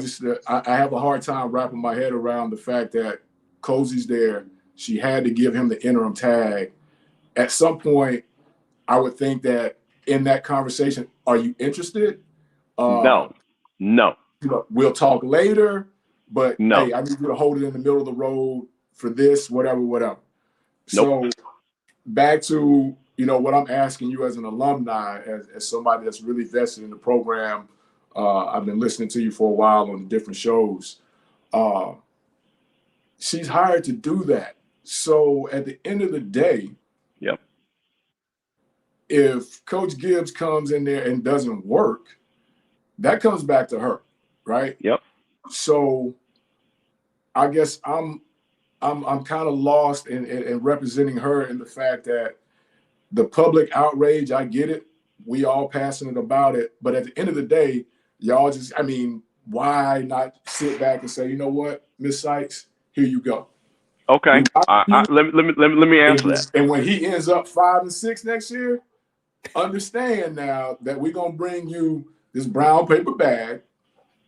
have a hard time wrapping my head around the fact that Cozy's there. She had to give him the interim tag. At some point, I would think that in that conversation, are you interested? No. We'll talk later, but no. Hey, I need you to hold it in the middle of the road for this, whatever. Nope. So back to, what I'm asking you as an alumni, as somebody that's really vested in the program. I've been listening to you for a while on the different shows. She's hired to do that. So at the end of the day, yep. If Coach Gibbs comes in there and doesn't work, that comes back to her, right? Yep. So I guess I'm kind of lost in representing her in the fact that the public outrage, I get it. We all passionate about it. But at the end of the day, y'all just, why not sit back and say, you know what, Miss Sykes, here you go. Okay. Let me answer that. And when he ends up 5-6 next year, understand now that we're going to bring you this brown paper bag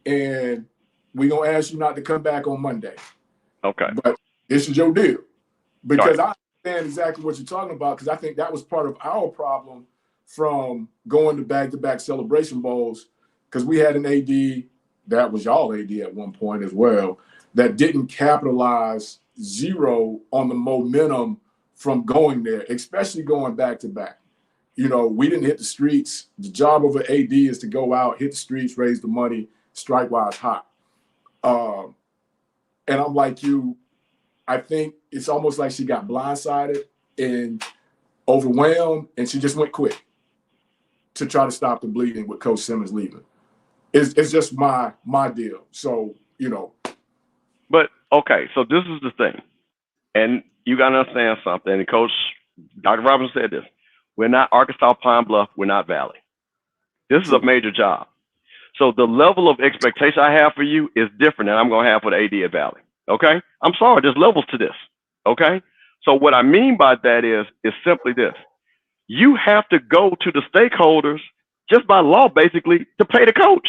and we're going to ask you not to come back on Monday. Okay. But this is your deal. Because I understand exactly what you're talking about, because I think that was part of our problem from going to back-to-back Celebration Bowls, because we had an AD, that was y'all AD at one point as well, that didn't capitalize zero on the momentum from going there, especially going back-to-back. We didn't hit the streets. The job of an AD is to go out, hit the streets, raise the money, strike while it's hot. And I'm like you, I think it's almost like she got blindsided and overwhelmed, and she just went quick to try to stop the bleeding with Coach Simmons leaving. It's just my deal. So, But, okay, so this is the thing. And you got to understand something. And Coach Dr. Robinson said this. We're not Arkansas Pine Bluff. We're not Valley. This is a major job. So the level of expectation I have for you is different than I'm going to have for the AD at Valley. Okay? I'm sorry. There's levels to this. Okay? So what I mean by that is simply this. You have to go to the stakeholders just by law, basically, to pay the coach.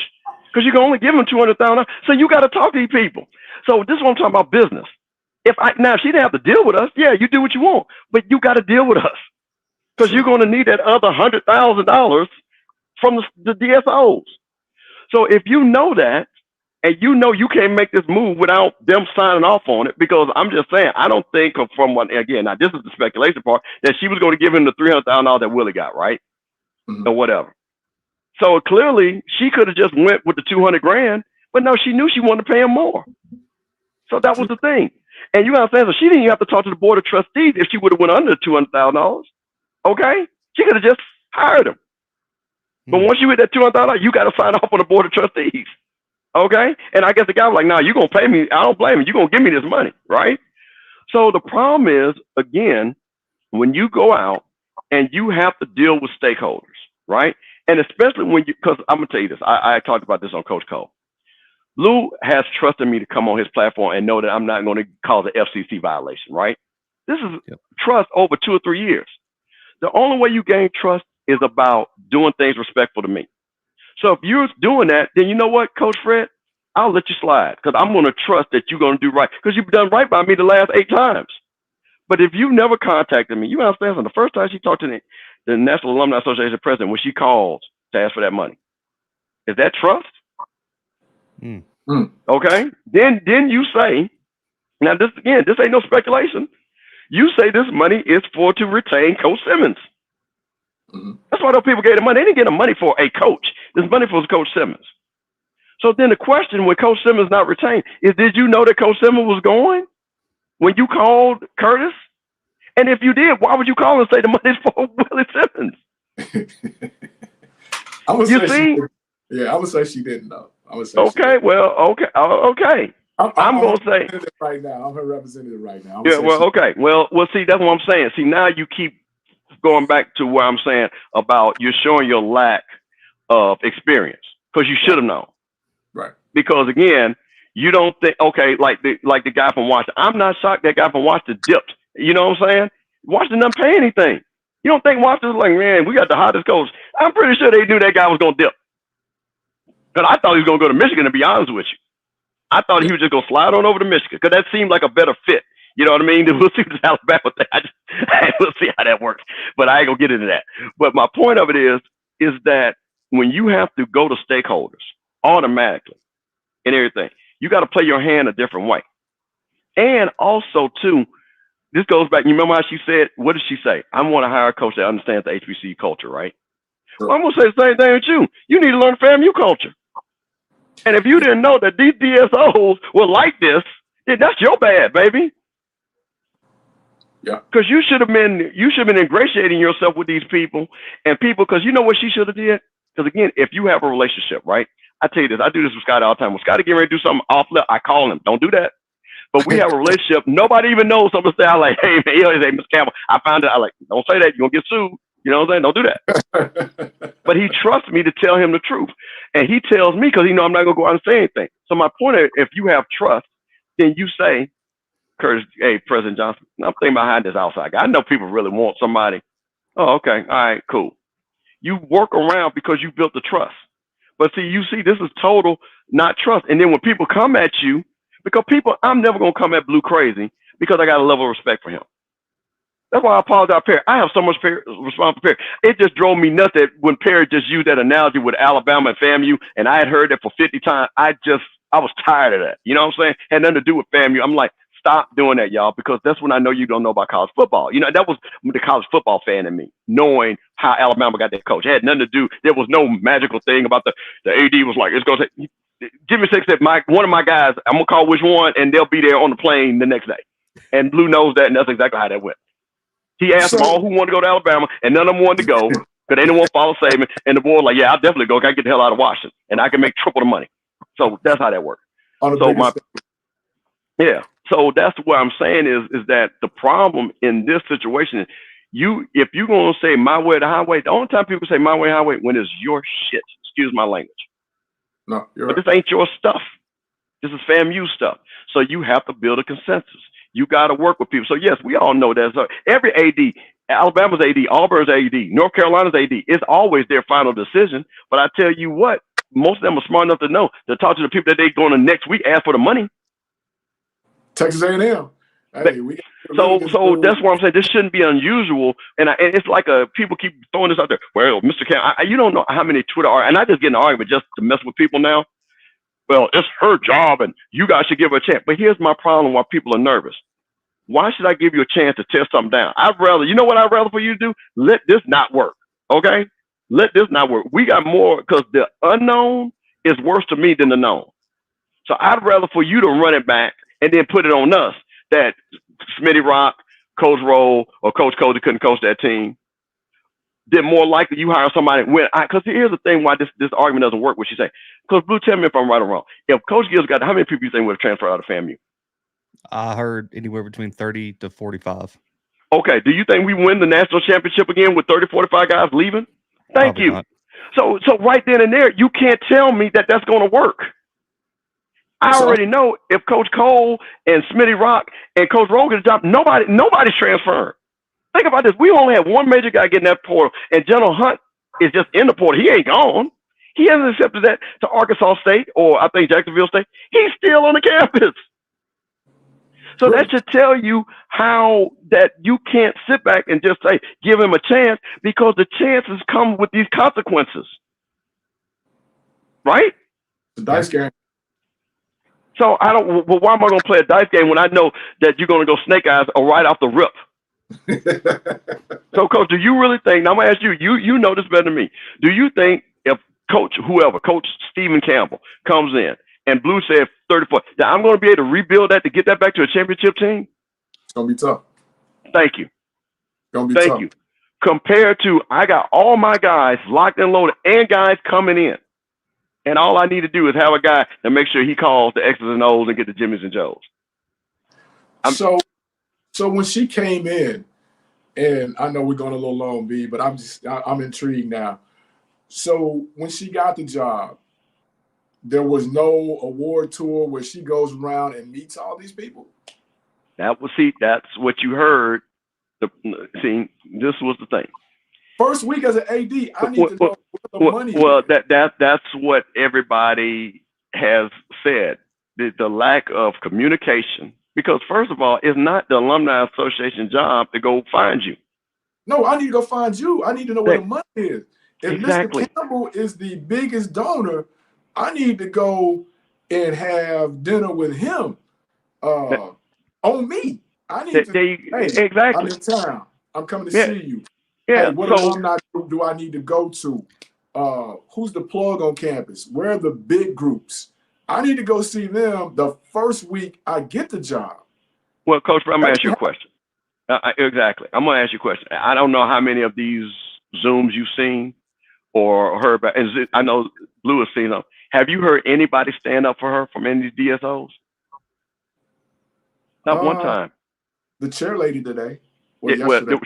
Because you can only give them $200,000. So you got to talk to these people. So this is what I'm talking about, business. If she didn't have to deal with us, yeah, you do what you want. But you got to deal with us. Because you're going to need that other $100,000 from the DSOs. So if you know that, and you know you can't make this move without them signing off on it, because I'm just saying, I don't think from what, again, now this is the speculation part, that she was going to give him the $300,000 that Willie got, right? Mm-hmm. Or whatever. So clearly she could have just went with the $200,000, but no, she knew she wanted to pay him more. So that was the thing. And you understand, so she didn't even have to talk to the board of trustees if she would have went under $200,000. Okay? She could have just hired him. Mm-hmm. But once you hit that $200,000, you got to sign off on the board of trustees. Okay? And I guess the guy was like, nah, you're going to pay me. I don't blame you. You're going to give me this money, right? So the problem is, again, when you go out and you have to deal with stakeholders, right? And especially when you, because I'm going to tell you this. I talked about this on Coach Cole. Lou has trusted me to come on his platform and know that I'm not going to cause an FCC violation, right? This is trust over 2 or 3 years. The only way you gain trust is about doing things respectful to me. So if you're doing that, then you know what, Coach Fred? I'll let you slide because I'm going to trust that you're going to do right because you've done right by me the last 8 times. But if you never contacted me, you understand, the first time she talked to the National Alumni Association president, when she calls to ask for that money, is that trust? Okay. Then you say, now this again, this ain't no speculation. You say this money is to retain Coach Simmons. Mm-hmm. That's why those people gave the money. They didn't get the money for a coach. This money for Coach Simmons. So then the question when Coach Simmons not retained is, did you know that Coach Simmons was going when you called Curtis? And if you did, why would you call and say the money's for Willie Simmons? I would You see? I would say she didn't know. I would say okay. I'm going to say right now. I'm her representative right now. Yeah. Well, okay. Well, see, that's what I'm saying. See, now you keep going back to where I'm saying about you're showing your lack of experience because you should have known. Right. Because again, you don't think like the guy from Washington. I'm not shocked that guy from Washington dipped. You know what I'm saying? Washington doesn't pay anything. You don't think Washington's like, man, we got the hottest coach. I'm pretty sure they knew that guy was going to dip. Because I thought he was going to go to Michigan, to be honest with you. I thought he was just going to slide on over to Michigan because that seemed like a better fit. You know what I mean? We'll see what Alabama thing. We'll see how that works. But I ain't going to get into that. But my point of it is that when you have to go to stakeholders automatically and everything, you got to play your hand a different way. And also, too, this goes back. You remember how she said, what did she say? I want to hire a coach that understands the HBCU culture, right? Well, I'm going to say the same thing with you. You need to learn FAMU culture. And if you didn't know that these DSOs were like this, then that's your bad, baby. Yeah. Because you should have been ingratiating yourself with these people because you know what she should have did? Because again, if you have a relationship, right? I tell you this, I do this with Scotty all the time. When Scotty getting ready to do something off left, I call him. Don't do that. But we have a relationship. Nobody even knows something. Say, I'm like, hey, man, hey, Mr. Campbell, I found it. I like, don't say that. You're going to get sued. You know what I'm saying? Don't do that. But he trusts me to tell him the truth. And he tells me because he knows I'm not going to go out and say anything. So my point is, if you have trust, then you say, Curtis, hey, President Johnson, I'm thinking behind this outside guy. I know people really want somebody. Oh, okay. All right, cool. You work around because you built the trust. But see, this is total not trust. And then when people come at you, because I'm never going to come at Blue crazy because I got a level of respect for him. That's why I apologize, Perry. I have so much response for Perry. It just drove me nuts that when Perry just used that analogy with Alabama and FAMU, and I had heard that for 50 times, I was tired of that. You know what I'm saying? Had nothing to do with FAMU. I'm like, stop doing that, y'all, because that's when I know you don't know about college football. You know, that was the college football fan in me, knowing how Alabama got their coach. It had nothing to do. There was no magical thing about the AD was like, it's going to take. Jimmy Six said, one of my guys, I'm going to call which one, and they'll be there on the plane the next day. And Blue knows that, and that's exactly how that went. He asked them all who wanted to go to Alabama, and none of them wanted to go because they didn't want to follow Saban. And the boy was like, yeah, I'll definitely go. I can get the hell out of Washington, and I can make triple the money. So that's how that worked. So that's what I'm saying is that the problem in this situation is if you're going to say my way or the highway, the only time people say my way or highway when it's your shit. Excuse my language. No, but this ain't your stuff. This is FAMU stuff. So you have to build a consensus. You got to work with people. So yes, we all know that. So every AD, Alabama's AD, Auburn's AD, North Carolina's AD, it's always their final decision. But I tell you what, most of them are smart enough to know to talk to the people that they're going to next week ask for the money. Texas A&M. Hey, so that's why I'm saying this shouldn't be unusual. And it's like people keep throwing this out there. Well, Mr. Campbell, you don't know how many Twitter are, and I just get in an argument just to mess with people now. Well, it's her job, and you guys should give her a chance. But here's my problem why people are nervous. Why should I give you a chance to tear something down? You know what I'd rather for you to do? Let this not work, okay? Let this not work. We got more because the unknown is worse to me than the known. So I'd rather for you to run it back and then put it on us that Smitty Rock, Coach Roll, or Coach Cody couldn't coach that team. Then more likely you hire somebody because here's the thing why this argument doesn't work, what you say. Because Blue, tell me if I'm right or wrong. If Coach Gill's got how many people you think would have transferred out of FAMU? I heard anywhere between 30 to 45. Okay. Do you think we win the national championship again with 30, 45 guys leaving? Thank Probably you. Not. So right then and there, you can't tell me that that's going to work. I already know if Coach Cole and Smitty Rock and Coach Roll get a job, nobody's transferring. Think about this. We only have one major guy getting that portal, and General Hunt is just in the portal. He ain't gone. He hasn't accepted that to Arkansas State or I think Jacksonville State. He's still on the campus. So that should tell you how that you can't sit back and just say, give him a chance, because the chances come with these consequences. Right? The dice game. So why am I going to play a dice game when I know that you're going to go snake eyes or right off the rip? So, Coach, do you really think, now I'm going to ask you, you know this better than me. Do you think if Coach Stephen Campbell comes in and Blue said 34, that I'm going to be able to rebuild that to get that back to a championship team? It's going to be tough. Thank you. Gonna be Thank tough. you. Compared to, I got all my guys locked and loaded and guys coming in. And all I need to do is have a guy and make sure he calls the X's and O's and get the Jimmys and Joes. So when she came in, and I know we're going a little long, B, but I'm intrigued now. So when she got the job, there was no award tour where she goes around and meets all these people? That's what you heard. See, this was the thing. First week as an AD, I need to know where the money Well, is. that's what everybody has said. The lack of communication. Because first of all, it's not the Alumni Association job to go find you. No, I need to go find you. I need to know where the money is. If Exactly. Mr. Campbell is the biggest donor, I need to go and have dinner with him on me. I need to. Hey, exactly. I'm in town. I'm coming to see you. Yeah. Hey, what alumni group do I need to go to? Who's the plug on campus? Where are the big groups? I need to go see them the first week I get the job. Well, Coach, I'm going to ask you a question. Exactly. I'm going to ask you a question. I don't know how many of these Zooms you've seen or heard about. I know Blue has seen them. Have you heard anybody stand up for her from any of these DSOs? Not one time. The chair lady today. Well,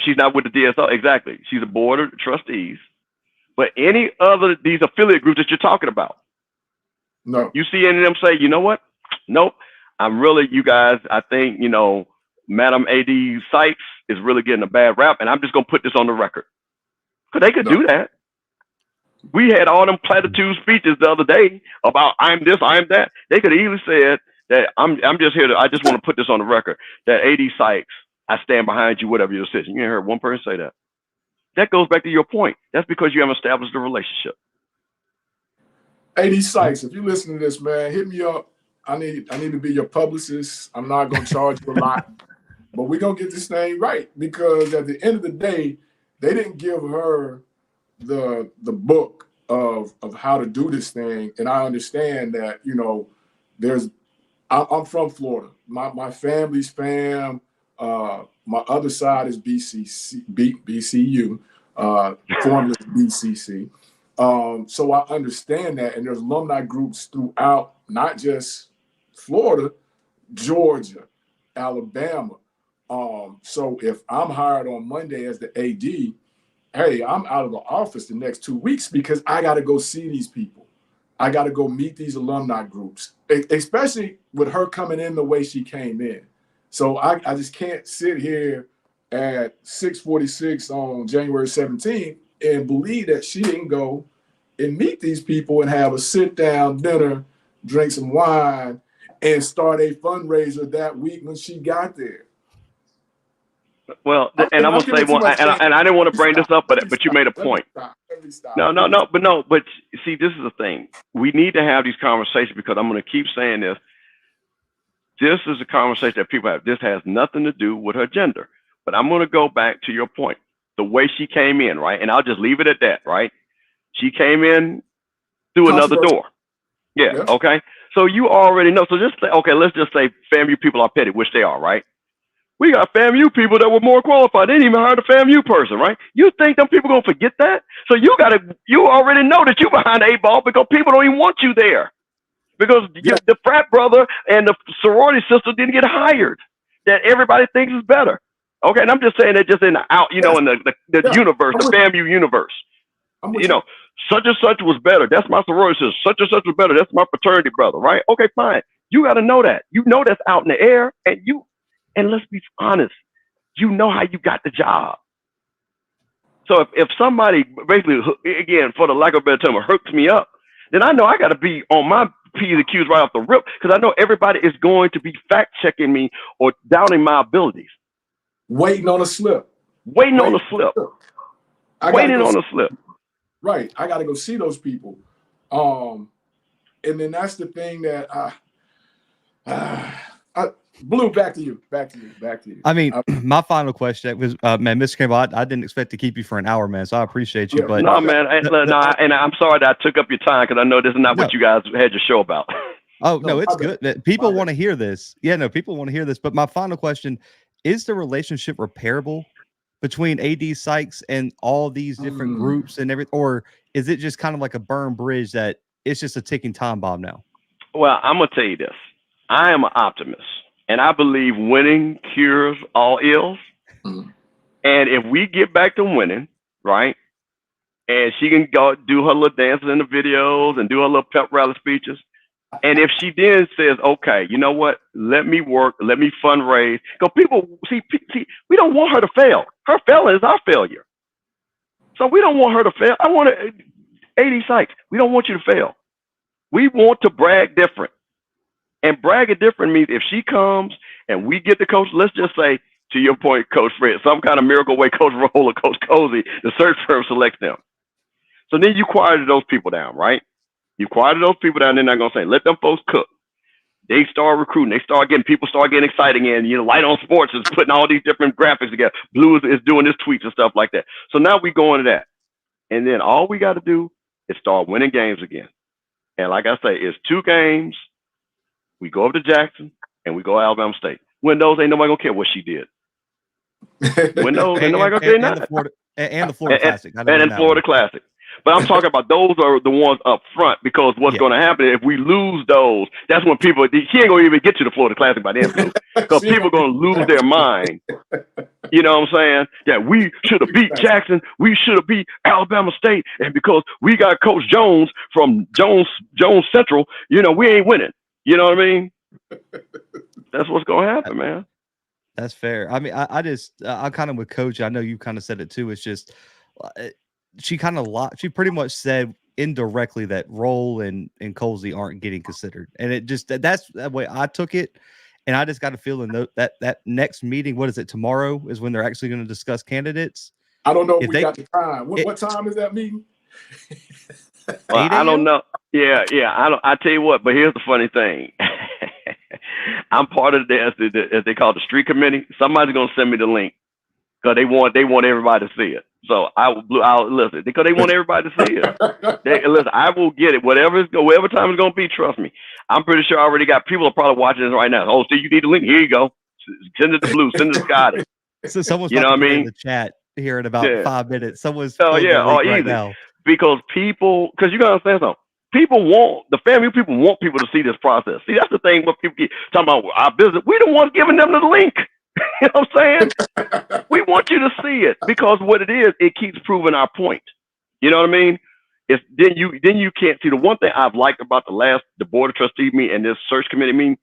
she's not with the DSO. Exactly. She's a board of trustees. But any other these affiliate groups that you're talking about? No. You see any of them say, you know what? Nope. I'm really, you guys, I think, Madam AD Sykes is really getting a bad rap, and I'm just going to put this on the record. Because they could do that. We had all them platitude speeches the other day about I'm this, I'm that. They could have easily said that I'm just here I just want to put this on the record, that AD Sykes, I stand behind you, whatever your decision. You ain't heard one person say that. That goes back to your point. That's because you haven't established a relationship. AD Sykes, if you listen to this, man, hit me up. I need to be your publicist. I'm not going to charge you a lot, but we're going to get this thing right, because at the end of the day, they didn't give her the book of how to do this thing. And I understand that, I'm from Florida. My family's fam, my other side is BCU, formerly BCC. So I understand that. And there's alumni groups throughout, not just Florida, Georgia, Alabama. So if I'm hired on Monday as the AD, hey, I'm out of the office the next 2 weeks because I got to go see these people. I got to go meet these alumni groups, especially with her coming in the way she came in. So I just can't sit here at 6:46 on January 17th and believe that she didn't go and meet these people and have a sit-down dinner, drink some wine, and start a fundraiser that week when she got there. Well, and I'm gonna say one, and I didn't want to bring this up, but you made a point. But see, this is the thing. We need to have these conversations, because I'm going to keep saying this. This is a conversation that people have. This has nothing to do with her gender. But I'm going to go back to your point. The way she came in, right? And I'll just leave it at that, right? She came in through another door. Yeah. Okay. So you already know. So just say, okay, let's just say FAMU people are petty, which they are, right? We got FAMU people that were more qualified. They didn't even hire the FAMU person, right? You think them people gonna forget that? So you already know that you're behind the 8 ball, because people don't even want you there. Because the frat brother and the sorority sister didn't get hired. That everybody thinks is better. Okay, and I'm just saying that just in the in the universe, the FAMU universe. Such and such was better. That's my sorority sister. Such and such was better. That's my fraternity brother, right? Okay, fine. You got to know that. You know that's out in the air, and let's be honest, you know how you got the job. So if somebody basically, again, for the lack of a better term, hooks me up, then I know I got to be on my P's and Q's right off the rip, because I know everybody is going to be fact checking me or doubting my abilities. Waiting on a slip. Waiting on a slip. Right. I got to go see those people. And then that's the thing that Blue, back to you. I mean, my final question was, man, Mr. Campbell, I didn't expect to keep you for an hour, man. So I appreciate you. Yeah, but no, man, and I'm sorry that I took up your time, because I know this is not what you guys had your show about. Oh, no, it's good. People want to hear this. Yeah, no, people want to hear this. But my final question, is the relationship repairable between AD Sykes and all these different groups and everything, or is it just kind of like a burned bridge that it's just a ticking time bomb now? Well, I'm gonna tell you this. I am an optimist, and I believe winning cures all ills. And if we get back to winning, right, and she can go do her little dances in the videos and do her little pep rally speeches, and if she then says, okay, you know what, let me work, let me fundraise, because people see, we don't want her to fail. Her failure is our failure. So we don't want her to fail. I want to, AD Sykes, we don't want you to fail. We want to brag different. And bragging different means if she comes and we get the coach, let's just say, to your point, Coach Fred, some kind of miracle way Coach Roll or Coach Cozy, the search firm selects them. So then you quieted those people down, right? You quieted those people down, they're not going to say, let them folks cook. They start recruiting. They start getting, people start getting excited again. You know, Light on Sports is putting all these different graphics together. Blue is doing his tweets and stuff like that. So now we go into that. And then all we got to do is start winning games again. And like I say, it's 2 games. We go up to Jackson and we go to Alabama State. Win those, ain't nobody going to care what she did. Win those, ain't nobody going to care nothing. And the Florida Classic. And the Florida Classic. But I'm talking about those are the ones up front, because what's going to happen if we lose those, that's when people, she ain't going to even get to the Florida Classic by then, because people are going to lose their mind. You know what I'm saying? That we should have beat Jackson. We should have beat Alabama State. And because we got Coach Jones from Jones Central, you know, we ain't winning. You know what I mean? That's what's going to happen, man. That's fair. I mean, I kind of with Coach, I know you kind of said it too. It's just, she pretty much said indirectly that Roll and Colsey aren't getting considered. And it just, that's the way I took it. And I just got a feeling that next meeting, what is it, tomorrow is when they're actually going to discuss candidates. I don't know if we got the time. What time is that meeting? Well, I don't know. Yeah. I tell you what, but here's the funny thing. I'm part of as they call the street committee. Somebody's going to send me the link because they want everybody to see it. So I'll listen because they want everybody to see it. Listen, I will get it. Whatever time it's going to be, trust me. I'm pretty sure I already got people are probably watching this right now. Oh, so you need the link? Here you go. Send it to Blue. Send it to Scotty. So someone's in the chat here in about 5 minutes. Someone's easy. Right now. Because you gotta understand something. The FAMU people want people to see this process. See, that's the thing. What people keep talking about our business. We don't want giving them the link. You know what I'm saying? We want you to see it because what it is, it keeps proving our point. You know what I mean? It's then you can't see the one thing I've liked about the board of trustees meeting and this search committee meeting.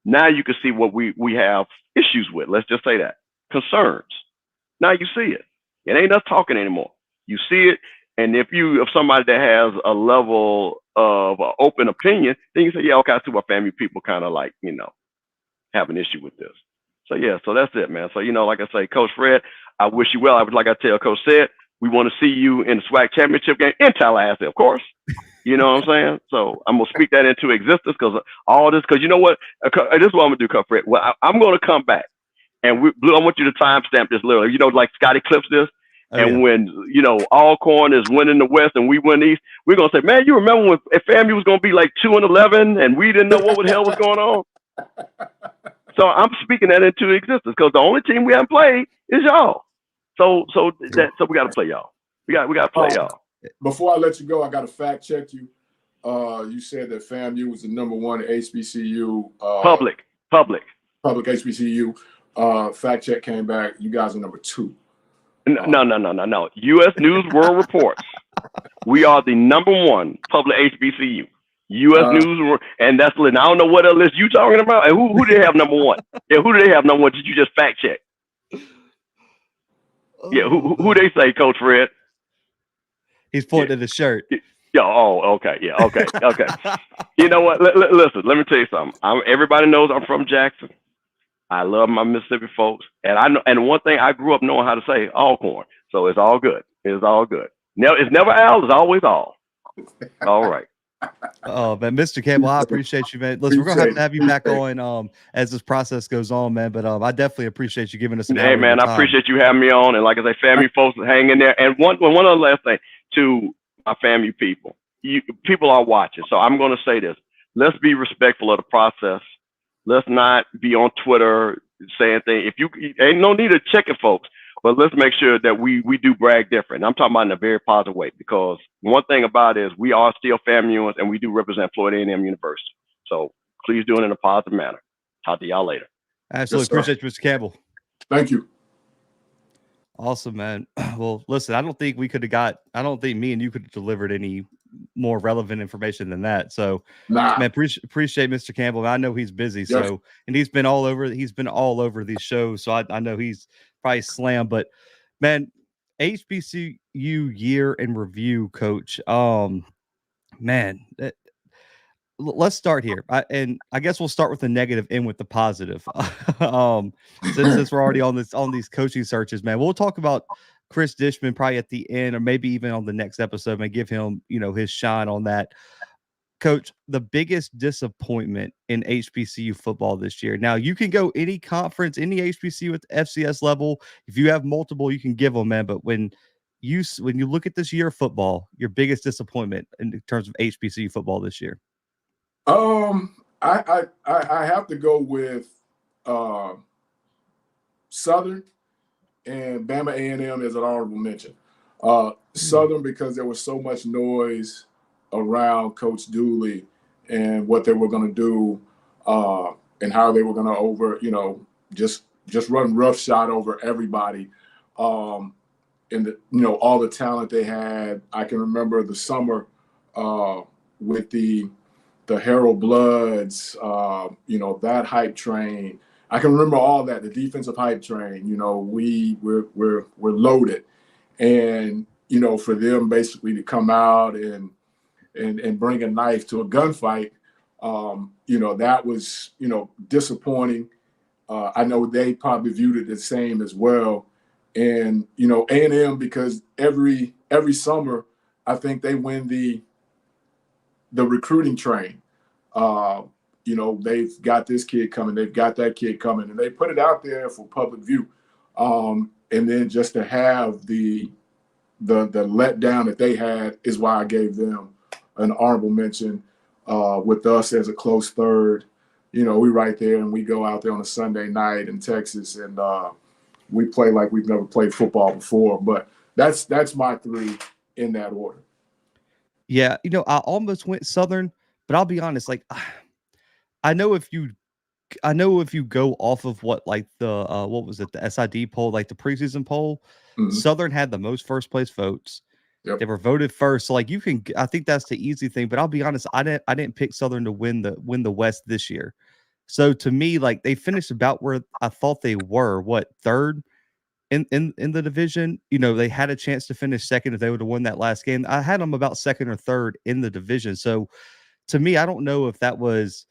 Now you can see what we have issues with. Let's just say that concerns. Now you see it. It ain't us talking anymore. You see it, and if somebody that has a level of open opinion, then you say, yeah, okay, I see what family people kind of like, have an issue with this. So yeah, so that's it, man. So like I say, Coach Fred, I wish you well. Like I tell Coach said, we want to see you in the SWAC championship game in Tallahassee, of course. You know what I'm saying? So I'm gonna speak that into existence because all this. Because you know what? This is what I'm gonna do, Coach Fred. Well, I'm gonna come back, and Blue, I want you to timestamp this literally. Like Scotty clips this. And when, Alcorn is winning the West and we win the East, we're going to say, man, you remember when FAMU was going to be like 2-11 and we didn't know what the hell was going on? So I'm speaking that into existence because the only team we haven't played is y'all. So we got to play y'all. We got to play y'all. Before I let you go, I got to fact check you. You said that FAMU was the #1 HBCU. Public HBCU. Fact check came back. You guys are #2. No. U.S. News World Reports. We are the #1 public HBCU. U.S. News, and that's lit. I don't know what list you talking about. And who do they have #1? Yeah, who do they have #1? Did you just fact check? Yeah, who they say, Coach Fred? He's pointing to the shirt. Yeah. Oh, okay. Yeah. Okay. You know what? Listen. Let me tell you something. Everybody knows I'm from Jackson. I love my Mississippi folks, and I know. And one thing I grew up knowing how to say Alcorn, so it's all good. It's all good. Now it's never Al. It's always all. All right. Oh man, Mr. Campbell, I appreciate you, man. Listen, we're gonna have to have you back on as this process goes on, man. But I definitely appreciate you giving us an hour. Hey man, I appreciate you having me on, and like I say, family folks hang in there. And one other last thing to my family people, people are watching, so I'm gonna say this: let's be respectful of the process. Let's not be on Twitter saying things. If you ain't no need of checking folks. but let's make sure that we do brag different. I'm talking about in a very positive way, because one thing about it is we are still FAMUans and we do represent Florida A&M University. So please do it in a positive manner. Talk to y'all later. Absolutely. Appreciate you, Mr. Campbell. Thank you. Awesome, man. Well, listen, I don't think me and you could have delivered any more relevant information than that. So, man, appreciate Mr. Campbell. I know he's busy, yes. So, and he's been all over these shows. So I know he's probably slammed, but man, HBCU year in review, Coach. Man, let's start here. And I guess we'll start with the negative, end with the positive. Since we're already on these coaching searches, man, we'll talk about Cris Dishman probably at the end, or maybe even on the next episode, and give him, his shine on that. Coach, the biggest disappointment in HBCU football this year. Now, you can go any conference, any HBCU at the FCS level. If you have multiple, you can give them, man. But when you look at this year of football, your biggest disappointment in terms of HBCU football this year. I have to go with Southern and Bama A&M as an honorable mention. Southern, because there was so much noise around Coach Dooley and what they were going to do, and how they were going to just run roughshod over everybody. And all the talent they had. I can remember the summer with the Harold Bloods, that hype train. I can remember all that, the defensive hype train. We're loaded, and for them basically to come out and bring a knife to a gunfight, that was disappointing. I know they probably viewed it the same as well, and A&M, because every summer I think they win the recruiting train. They've got this kid coming, they've got that kid coming, and they put it out there for public view. And then just to have the letdown that they had is why I gave them an honorable mention. With us as a close third, we right there, and we go out there on a Sunday night in Texas, and we play like we've never played football before. But that's my three in that order. Yeah, I almost went Southern, but I'll be honest, like I know if you go off of what, like, the what was it, the SID poll, like the preseason poll, Southern had the most first place votes. Yep. They were voted first. So, like, I think that's the easy thing, but I'll be honest, I didn't pick Southern to win the West this year. So to me, like, they finished about where I thought they were, third in the division. They had a chance to finish second if they would have won that last game. I had them about second or third in the division. So to me, I don't know if that was,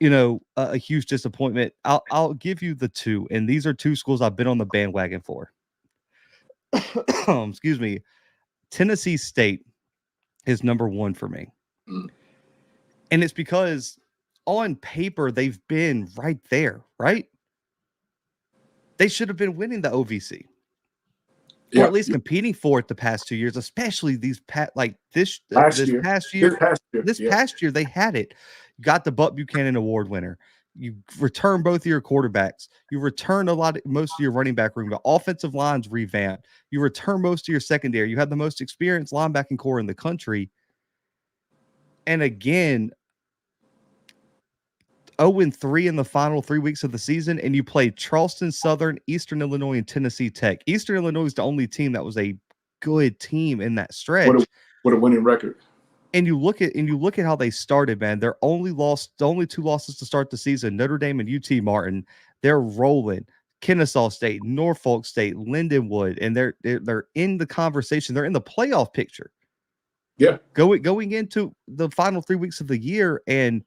a huge disappointment. I'll give you the two, and these are two schools I've been on the bandwagon for. Excuse me. Tennessee State is number one for me. And it's because on paper, they've been right there, right? They should have been winning the OVC. Or at least competing for it the past 2 years, especially this past year, they had it. You got the Buck Buchanan Award winner. You return both of your quarterbacks. You return most of your running back room. The offensive line's revamped. You return most of your secondary. You have the most experienced linebacking core in the country. And again, 0-3 in the final 3 weeks of the season, and you played Charleston Southern, Eastern Illinois, and Tennessee Tech. Eastern Illinois is the only team that was a good team in that stretch. What a winning record. And you look at how they started, man. They're the only two losses to start the season, Notre Dame and UT Martin. They're rolling. Kennesaw State, Norfolk State, Lindenwood, and they're in the conversation. They're in the playoff picture. Yeah. Going into the final 3 weeks of the year, and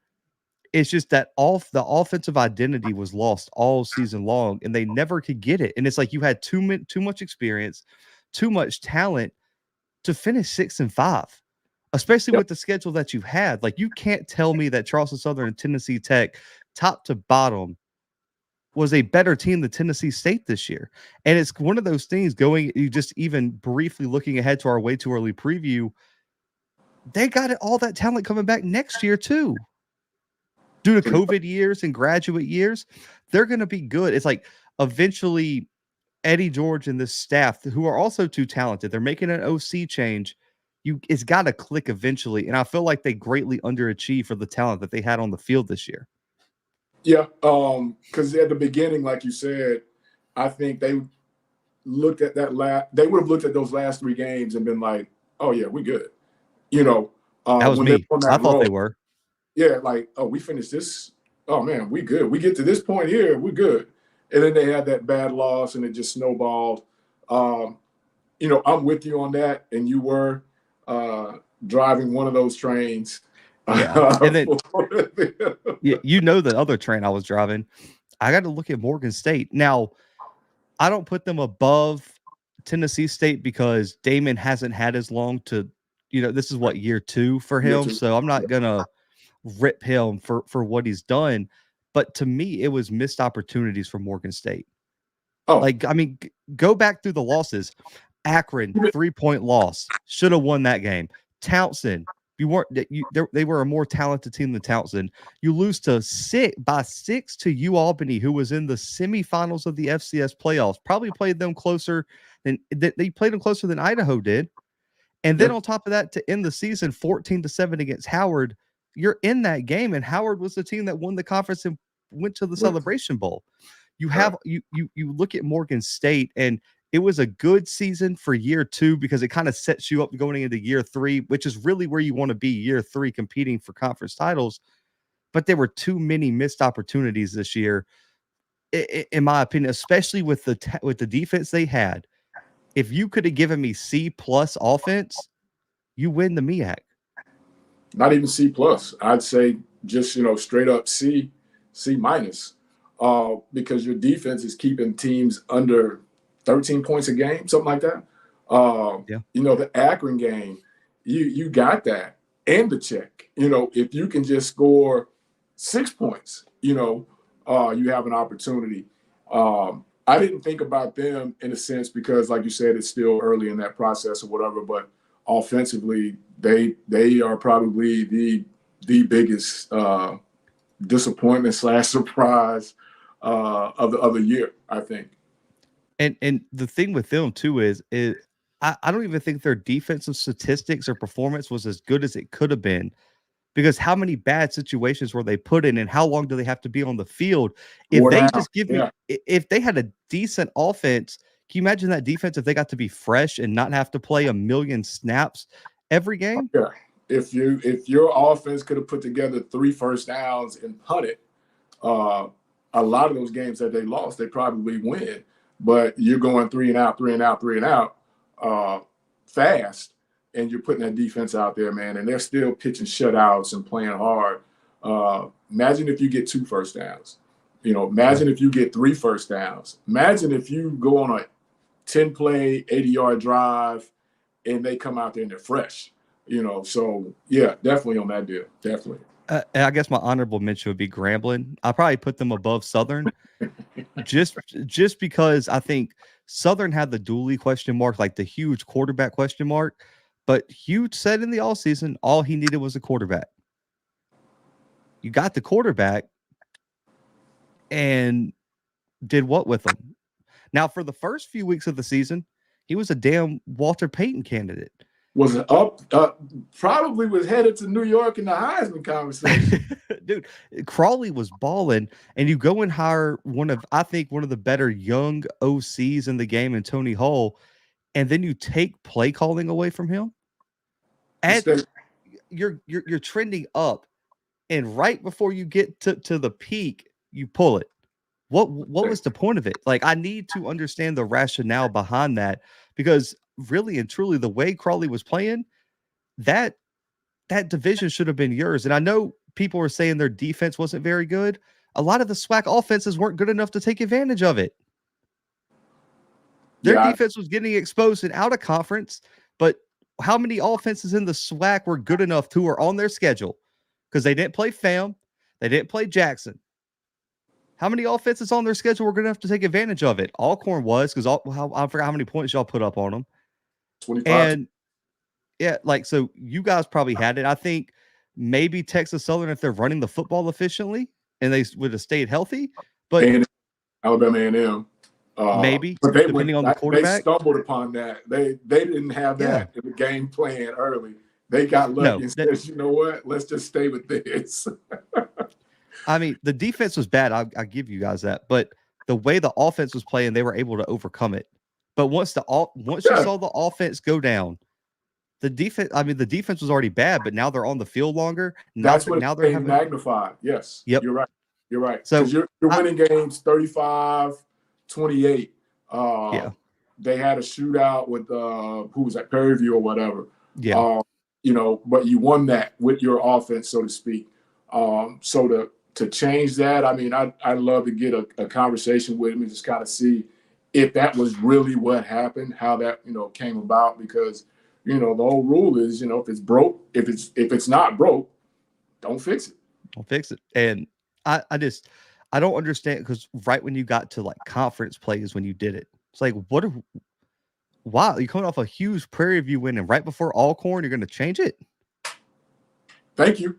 it's just that the offensive identity was lost all season long, and they never could get it. And it's like you had too much experience, too much talent to finish 6-5, especially with the schedule that you had. Like, you can't tell me that Charleston Southern and Tennessee Tech, top to bottom, was a better team than Tennessee State this year. And it's one of those things you just even briefly looking ahead to our way too early preview, they got all that talent coming back next year too. Due to COVID years and graduate years, they're going to be good. It's like eventually Eddie George and this staff who are also too talented. They're making an OC change. It's got to click eventually. And I feel like they greatly underachieved for the talent that they had on the field this year. Yeah. Because at the beginning, like you said, I think they looked at they would have looked at those last 3 games and been like, oh yeah, we good. That was when me. I thought they were. Yeah. Like, oh, we finished this. Oh man, we good. We get to this point here, we're good. And then they had that bad loss and it just snowballed. I'm with you on that. And you were driving one of those trains. Yeah. And then the other train I was driving. I got to look at Morgan State. Now, I don't put them above Tennessee State because Damon hasn't had as long to, this is what, year 2 for him. So I'm not going to rip him for what he's done. But to me, it was missed opportunities for Morgan State. Oh, like, I mean, go back through the losses. Akron, 3-point loss. Should have won that game. Townsend, they were a more talented team than Townsend. You lose by 6 to UAlbany, who was in the semifinals of the FCS playoffs. Probably played them closer than Idaho did. And then on top of that, to end the season 14-7 against Howard, you're in that game, and Howard was the team that won the conference and went to the Celebration Bowl. You look at Morgan State, and it was a good season for year 2 because it kind of sets you up going into year 3, which is really where you want to be, year 3, competing for conference titles. But there were too many missed opportunities this year, in my opinion, especially with the defense they had. If you could have given me C+ offense, you win the MEAC. Not even C+. I'd say just, straight up C-, because your defense is keeping teams under 13 points a game, something like that. The Akron game, you got that and the check. If you can just score 6 points, you have an opportunity. I didn't think about them in a sense because, like you said, it's still early in that process or whatever. But offensively, they are probably the biggest disappointment / surprise of the year, I think. And the thing with them too is I don't even think their defensive statistics or performance was as good as it could have been, because how many bad situations were they put in, and how long do they have to be on the field? If they had a decent offense, can you imagine that defense if they got to be fresh and not have to play a million snaps every game? Yeah. If your offense could have put together 3 first downs and punted, a lot of those games that they lost, they probably win. But you're going 3 and out, 3 and out, 3 and out fast, and you're putting that defense out there, man, and they're still pitching shutouts and playing hard. Imagine if you get 2 first downs. Imagine if you get 3 first downs. Imagine if you go on a 10-play, 80-yard drive, and they come out there and they're fresh. So yeah, definitely on that deal, definitely. I guess my honorable mention would be Grambling. I probably put them above Southern, just because I think Southern had the Dooley question mark, like the huge quarterback question mark. But Hugh said in the offseason, all he needed was a quarterback. You got the quarterback and did what with him? Now, for the first few weeks of the season, he was a damn Walter Payton candidate. Was probably was headed to New York in the Heisman conversation. Dude, Crawley was balling, and you go and hire one of the better young OCs in the game in Tony Hall, and then you take play calling away from him. And you're trending up, and right before you get to the peak, you pull it. What was the point of it? Like, I need to understand the rationale behind that, because really and truly, the way Crawley was playing, that division should have been yours. And I know people were saying their defense wasn't very good. A lot of the SWAC offenses weren't good enough to take advantage of it. Their defense was getting exposed and out of conference, but how many offenses in the SWAC were good enough who were on their schedule? Because they didn't play FAM, they didn't play Jackson. How many offenses on their schedule were good enough to take advantage of it? Alcorn was, because I forgot how many points y'all put up on them. 25. And yeah, so you guys probably had it. I think maybe Texas Southern, if they're running the football efficiently and they would have stayed healthy. But Alabama A&M. Maybe, but they depending on the they quarterback. stumbled upon that. They didn't have that in the game plan early. They got lucky and said, you know what? Let's just stay with this. I mean, the defense was bad. I'll give you guys that. But the way the offense was playing, they were able to overcome it. But once you saw the offense go down, the defense was already bad, but now they're on the field longer. That's what they're having magnified. Yes. Yep. You're right. You're right. So because you're winning games 35-28. They had a shootout with who was that, Prairie View or whatever. Yeah. But you won that with your offense, so to speak. So to change that, I mean, I'd love to get a conversation with him and just kind of see if that was really what happened, how that came about, because the whole rule is if it's broke, if it's not broke, don't fix it. Don't fix it. And I don't understand, because right when you got to like conference play is when you did it. It's like, wow, you're coming off a huge Prairie View win, and right before Alcorn, you're going to change it. Thank you.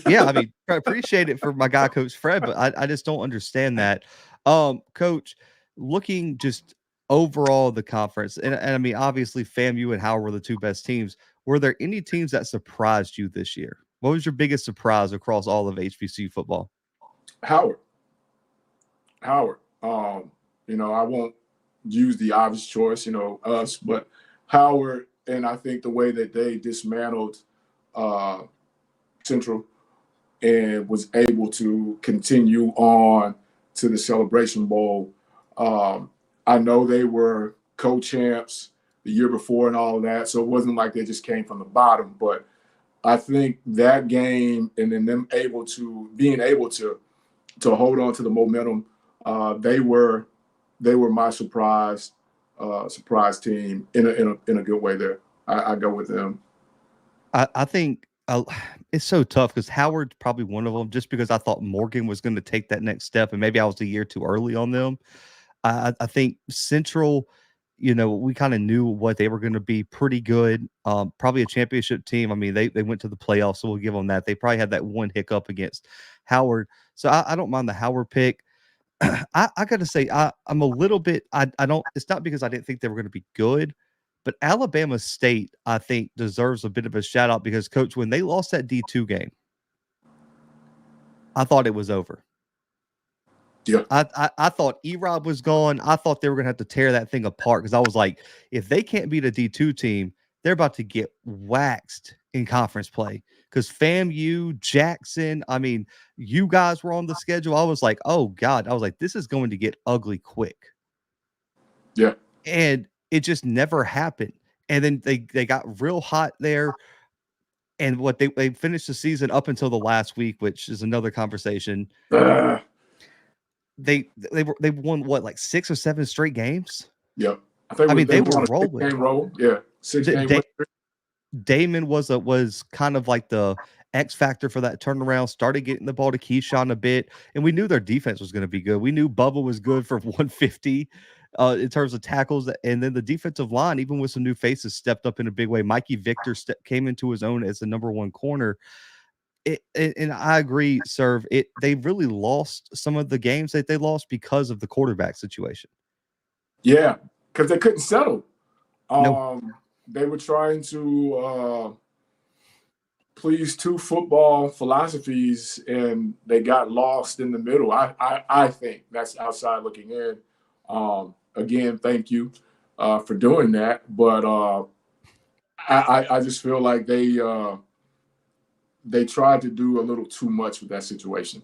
Yeah, I mean, I appreciate it for my guy, Coach Fred, but I just don't understand that. Coach, looking just overall the conference, and I mean, obviously FAMU and Howard were the two best teams. Were there any teams that surprised you this year? What was your biggest surprise across all of HBCU football? Howard. I won't use the obvious choice, us, but Howard, and I think the way that they dismantled Central and was able to continue on to the Celebration Bowl. I know they were co-champs the year before and all of that, so it wasn't like they just came from the bottom. But I think that game, and then them being able to hold on to the momentum, they were my surprise team in a good way there. I go with them. I think it's so tough because Howard's probably one of them, just because I thought Morgan was going to take that next step, and maybe I was a year too early on them. I think Central, we kind of knew what they were going to be, pretty good, probably a championship team. I mean, they went to the playoffs, so we'll give them that. They probably had that one hiccup against Howard, so I don't mind the Howard pick. I got to say, I'm a little bit, I don't, it's not because I didn't think they were going to be good, but Alabama State, I think, deserves a bit of a shout out, because, Coach, when they lost that D2 game, I thought it was over. Yeah. I thought E-Rob was gone. I thought they were going to have to tear that thing apart, because I was like, if they can't beat a D2 team, they're about to get waxed in conference play, because FAMU, Jackson, I mean, you guys were on the schedule. I was like, oh, God. I was like, this is going to get ugly quick. Yeah. And it just never happened. And then they got real hot there. And what they finished the season up until the last week, which is another conversation. They won what, like 6 or 7 straight games? Yep. I mean, they were rolling. 6-game roll. Yeah. 6-game. Damon was kind of like the X factor for that turnaround, started getting the ball to Keyshawn a bit, and we knew their defense was going to be good. We knew Bubba was good for 150 in terms of tackles, and then the defensive line, even with some new faces, stepped up in a big way. Mikey Victor came into his own as the number 1 corner. And I agree, Serve. They really lost some of the games that they lost because of the quarterback situation. Yeah, because they couldn't settle. No. They were trying to please 2 football philosophies, and they got lost in the middle. I think that's outside looking in. Again, thank you for doing that. But I just feel like they tried to do a little too much with that situation.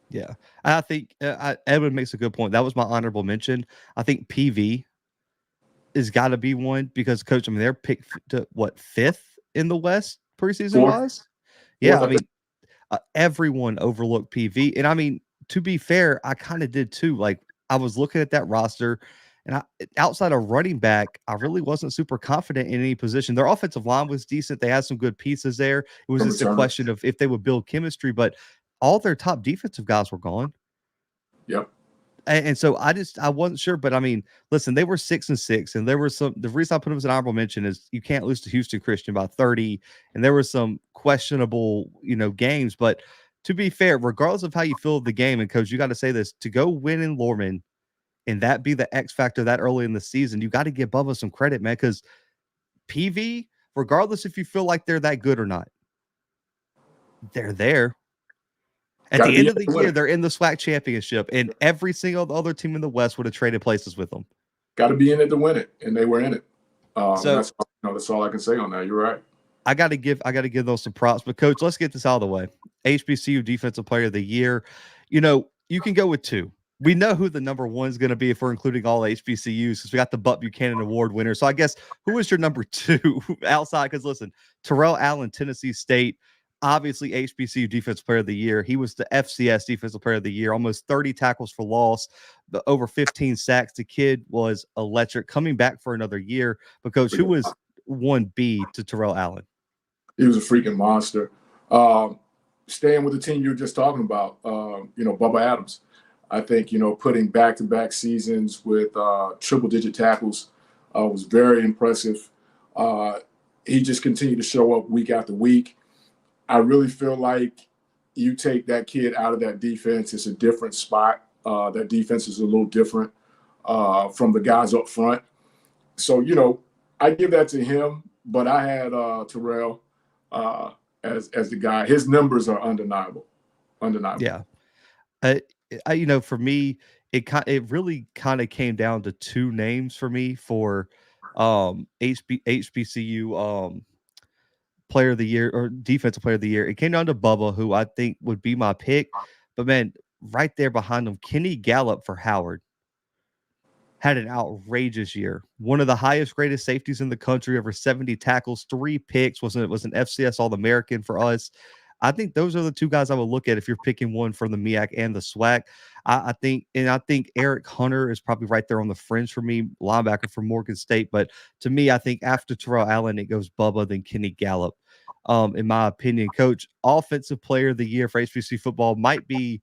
Yeah, I think Edwin makes a good point. That was my honorable mention. I think PV has got to be one, because, Coach, I mean, they're picked to what, 5th in the West preseason wise? Yeah, I mean, everyone overlooked PV, and I mean, to be fair, I kind of did too. Like, I was looking at that roster, and outside of running back, I really wasn't super confident in any position. Their offensive line was decent. They had some good pieces there. It was just a question of if they would build chemistry, but all their top defensive guys were gone. Yep. And so I wasn't sure, but I mean, listen, they were 6-6, and there were the reason I put them as an honorable mention is you can't lose to Houston Christian by 30, and there were some questionable, games, but to be fair, regardless of how you feel of the game, and, Coach, you got to say this, to go win in Lorman and that be the X factor that early in the season, you got to give Bubba some credit, man, because PV, regardless if you feel like they're that good or not, they're there. At the end of the year, they're in the SWAC championship, and every single other team in the West would have traded places with them. Got to be in it to win it, and they were in it. So that's all I can say on that. You're right. I got to give those some props. But Coach, let's get this out of the way. HBCU Defensive Player of the Year. You can go with two. We know who the number one is going to be if we're including all HBCUs, because we got the Buck Buchanan Award winner. So I guess who is your number two outside? Because listen, Terrell Allen, Tennessee State, obviously HBCU Defensive Player of the Year. He was the FCS Defensive Player of the Year, almost 30 tackles for loss, over 15 sacks. The kid was electric, coming back for another year. But Coach, who was 1B to Terrell Allen? He was a freaking monster. Staying with the team you were just talking about, Bubba Adams. I think, putting back-to-back seasons with triple-digit tackles was very impressive. He just continued to show up week after week. I really feel like you take that kid out of that defense, it's a different spot. That defense is a little different from the guys up front. So, I give that to him, but I had Terrell as the guy. His numbers are undeniable. Yeah. For me, it really kind of came down to two names for me for HBCU Player of the Year or Defensive Player of the Year. It came down to Bubba, who I think would be my pick. But man, right there behind him, Kenny Gallup for Howard had an outrageous year. One of the highest graded safeties in the country, over 70 tackles, 3 picks. Was an FCS All-American for us. I think those are the two guys I would look at if you're picking one from the MEAC and the SWAC. I think Eric Hunter is probably right there on the fringe for me, linebacker from Morgan State. But to me, I think after Terrell Allen, it goes Bubba, then Kenny Gallup. In my opinion, Coach, Offensive Player of the Year for HBCU football might be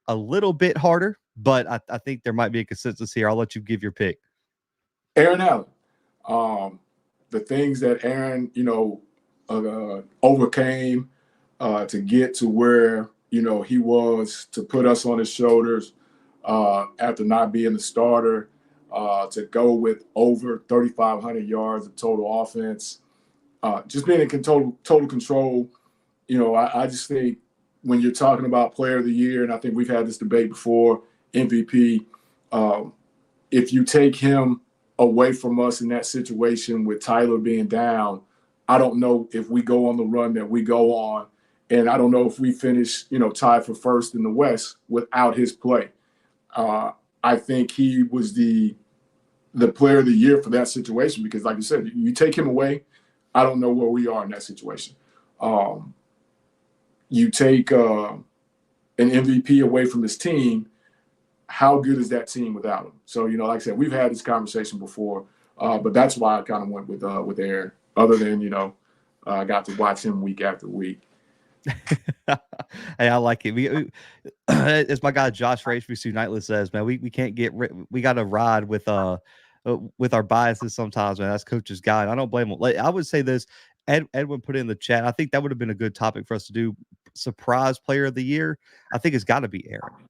a little bit harder, but I think there might be a consensus here. I'll let you give your pick. Aaron Allen. The things that Aaron, overcame to get to where, he was, to put us on his shoulders after not being the starter, to go with over 3,500 yards of total offense, just being in total control. I just think when you're talking about Player of the Year, and I think we've had this debate before, MVP, if you take him away from us in that situation with Tyler being down, I don't know if we go on the run that we go on. And I don't know if we finish, tied for first in the West without his play. I think he was the Player of the Year for that situation because, like you said, you take him away, I don't know where we are in that situation. You take an MVP away from his team, how good is that team without him? So, like I said, we've had this conversation before, but that's why I kind of went with Aaron, other than, I got to watch him week after week. Hey, I like it. We as my guy Josh for HBCU Nightly says, man, we can't we got to ride with our biases sometimes, man. That's Coach's guide. I don't blame him. I would say this. Edwin put it in the chat. I think that would have been a good topic for us to do. Surprise Player of the Year. I think it's got to be Aaron.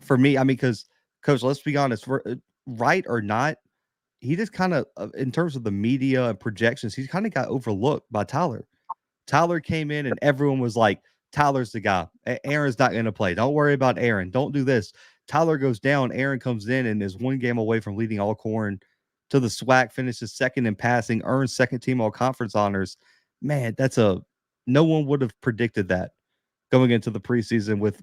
For me, because Coach, let's be honest, right or not, he just kind of, in terms of the media and projections, he's kind of got overlooked by Tyler. Tyler came in and everyone was like, Tyler's the guy. Aaron's not going to play. Don't worry about Aaron. Don't do this. Tyler goes down. Aaron comes in and is one game away from leading Alcorn to the SWAC, finishes second in passing, earns second team all conference honors. Man, no one would have predicted that going into the preseason with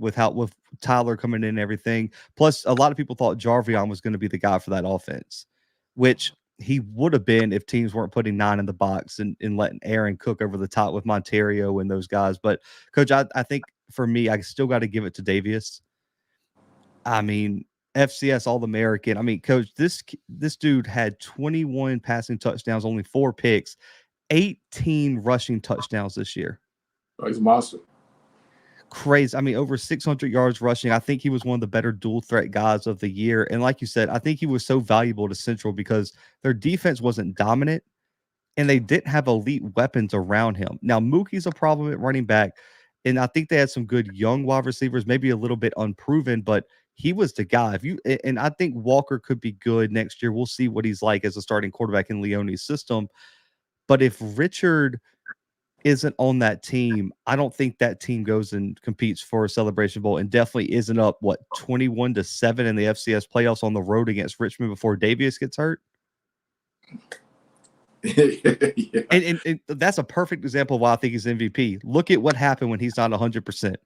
Tyler coming in and everything. Plus, a lot of people thought Jarvion was going to be the guy for that offense, which he would have been if teams weren't putting 9 in the box and letting Aaron cook over the top with Monterio and those guys. But Coach, I think for me, I still got to give it to Davius. FCS All-American. Coach, this dude had 21 passing touchdowns, only 4 picks, 18 rushing touchdowns this year. Oh, he's a monster. Crazy. Over 600 yards rushing. I think he was one of the better dual threat guys of the year. And like you said, I think he was so valuable to Central because their defense wasn't dominant and they didn't have elite weapons around him. Now, Mookie's a problem at running back, and I think they had some good young wide receivers, maybe a little bit unproven, but he was the guy. And I think Walker could be good next year. We'll see what he's like as a starting quarterback in Leone's system. But if Richard isn't on that team, I don't think that team goes and competes for a Celebration Bowl, and definitely isn't up 21-7 in the FCS playoffs on the road against Richmond before Davius gets hurt. Yeah. And that's a perfect example of why I think he's MVP. Look at what happened when he's not 100%.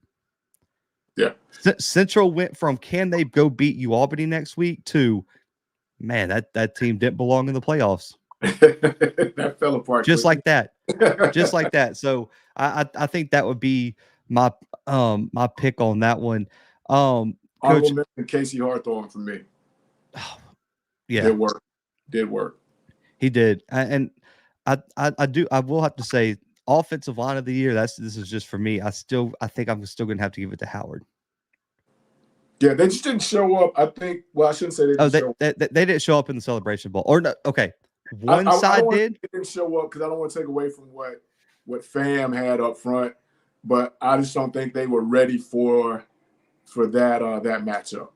Yeah. Central went from can they go beat Albany next week to, man, that team didn't belong in the playoffs. That fell apart just quickly. like that. Just like that. So I think that would be my my pick on that one. Coach, Casey Hawthorne for me. Yeah, did work. He did, and I will have to say, offensive line of the year. This is just for me. I think I'm still gonna have to give it to Howard. Yeah, they just didn't show up. I think. Well, I shouldn't say they didn't show up. They didn't show up in the Celebration Bowl, or no? Okay, one side did. They didn't show up because I don't want to take away from what FAM had up front, but I just don't think they were ready for that matchup.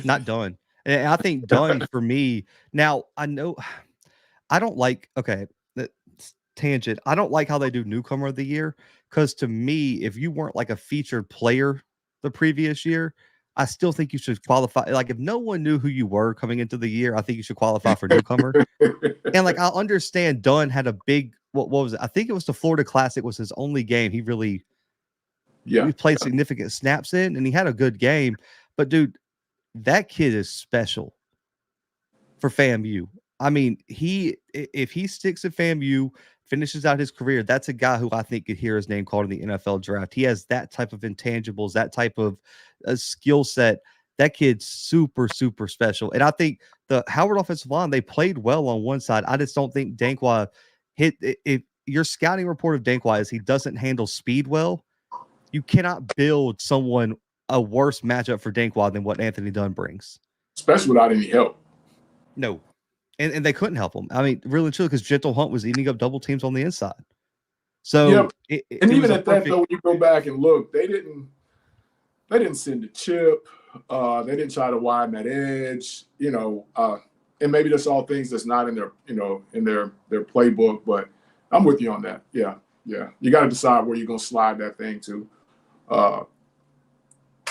Not done. And I think done for me. Now I know I don't like. Okay, tangent. I don't like how they do newcomer of the year, because to me, if you weren't like a featured player the previous year, I still think you should qualify. Like, if no one knew who you were coming into the year, I think you should qualify for newcomer. And like, I understand Dunn had a big, what was it? I think it was the Florida Classic was his only game. He really, he played significant snaps in, and he had a good game. But dude, that kid is special for FAMU. I mean, if he sticks at FAMU, finishes out his career, that's a guy who I think could hear his name called in the NFL draft. He has that type of intangibles, that type of skill set. That kid's super, super special. And I think the Howard offensive line, they played well on one side. I just don't think Dankwa hit. If your scouting report of Dankwa is he doesn't handle speed well, you cannot build someone a worse matchup for Dankwa than what Anthony Dunn brings. Especially without any help. No. And they couldn't help him. I mean, really, truly, because Gentle Hunt was eating up double teams on the inside. So, even at that, though, when you go back and look, they didn't send a chip. They didn't try to widen that edge, and maybe that's all things that's not in their, in their playbook. But I'm with you on that. Yeah. You got to decide where you're going to slide that thing to.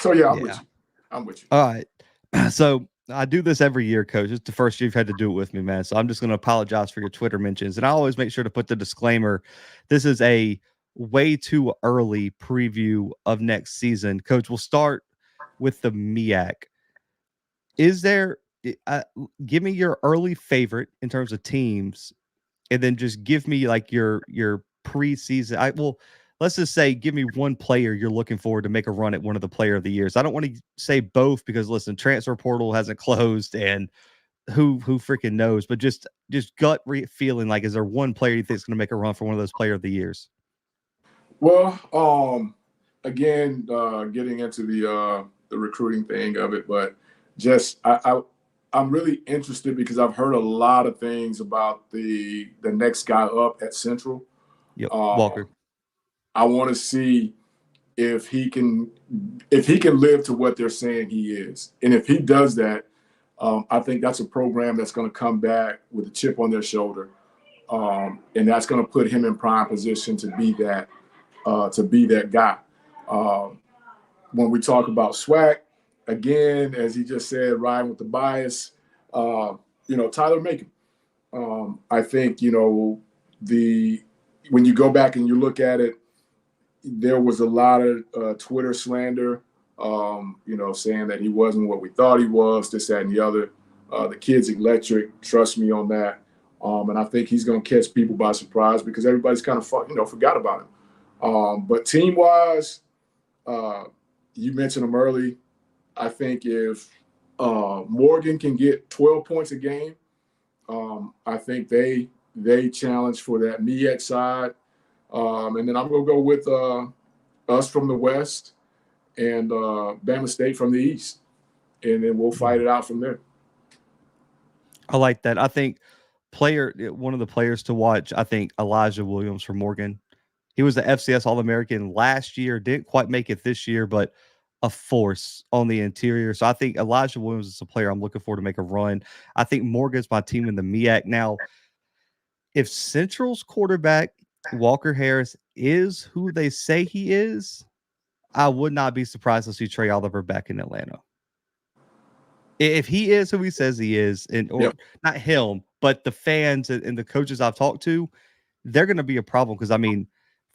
So yeah, I'm with you. All right. So I do this every year, Coach. It's the first year you've had to do it with me, man. So I'm just going to apologize for your Twitter mentions. And I always make sure to put the disclaimer. This is a way too early preview of next season. Coach, we'll start with the MEAC. Is there, give me your early favorite in terms of teams, and then just give me like your preseason. Let's just say, give me one player you're looking forward to make a run at one of the player of the years. I don't want to say both because listen, transfer portal hasn't closed and who freaking knows, but just gut feeling like, is there one player you think is going to make a run for one of those player of the years? Well, again, getting into the recruiting thing of it, but just, I'm really interested because I've heard a lot of things about the next guy up at Central. Yep, Walker. I want to see if he can live to what they're saying he is. And if he does that, I think that's a program that's going to come back with a chip on their shoulder. And that's going to put him in prime position to be that guy. When we talk about SWAC, again, as he just said, riding with the bias, Tyler Macon. I think, when you go back and you look at it, there was a lot of Twitter slander, saying that he wasn't what we thought he was, this, that, and the other. The kid's electric. Trust me on that. And I think he's going to catch people by surprise because everybody's kind of forgot about him. But team-wise, you mentioned him early. I think if Morgan can get 12 points a game, I think they challenge for that MEAC side. And then I'm going to go with us from the West and Bama State from the East. And then we'll fight it out from there. I like that. I think one of the players to watch, I think Elijah Williams from Morgan. He was the FCS All-American last year, didn't quite make it this year, but a force on the interior. So I think Elijah Williams is a player I'm looking for to make a run. I think Morgan's my team in the MEAC. Now, if Central's quarterback, Walker Harris, is who they say he is, I would not be surprised to see Trey Oliver back in Atlanta. If he is who he says he is, or not him, but the fans and the coaches I've talked to, they're going to be a problem. Because I mean,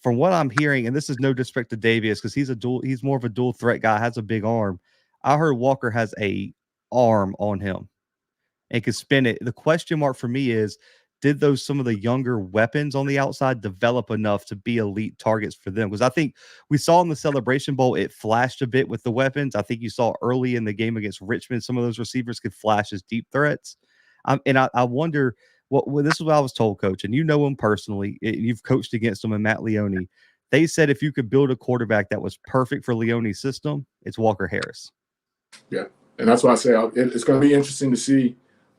from what I'm hearing, and this is no disrespect to Davius, because he's more of a dual threat guy, has a big arm. I heard Walker has a arm on him and can spin it. The question mark for me is, did some of the younger weapons on the outside develop enough to be elite targets for them? Because I think we saw in the Celebration Bowl, it flashed a bit with the weapons. I think you saw early in the game against Richmond, some of those receivers could flash as deep threats. And I wonder, this is what I was told, Coach, and you know him personally. You've coached against him and Matt Leone. They said if you could build a quarterback that was perfect for Leone's system, it's Walker Harris. Yeah, and that's why I say it's going to be interesting to see.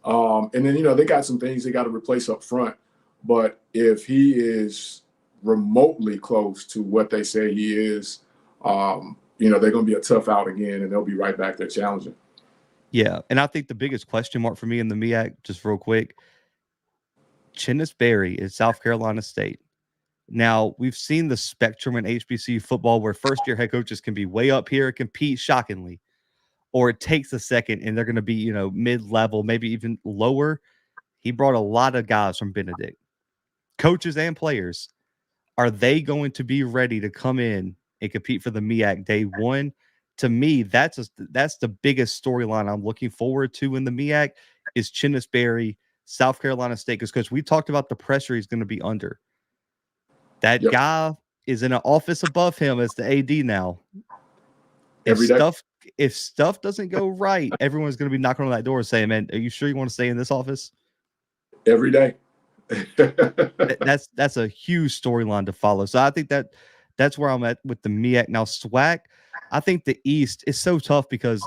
And then, they got some things they got to replace up front. But if he is remotely close to what they say he is, they're going to be a tough out again, and they'll be right back there challenging. Yeah, and I think the biggest question mark for me in the MEAC, just real quick, Chennis Berry is South Carolina State. Now, we've seen the spectrum in HBCU football where first-year head coaches can be way up here, compete shockingly, or it takes a second and they're going to be, mid-level, maybe even lower. He brought a lot of guys from Benedict, coaches and players. Are they going to be ready to come in and compete for the MEAC day one? To me, that's the biggest storyline I'm looking forward to in the MEAC is Chennis Berry, South Carolina State. Because we talked about the pressure he's going to be under. That guy is in an office above him as the AD now. If stuff doesn't go right, everyone's going to be knocking on that door saying, "Man, are you sure you want to stay in this office?" Every day. That's a huge storyline to follow. So I think that's where I'm at with the MEAC. Now, SWAC, I think the East is so tough because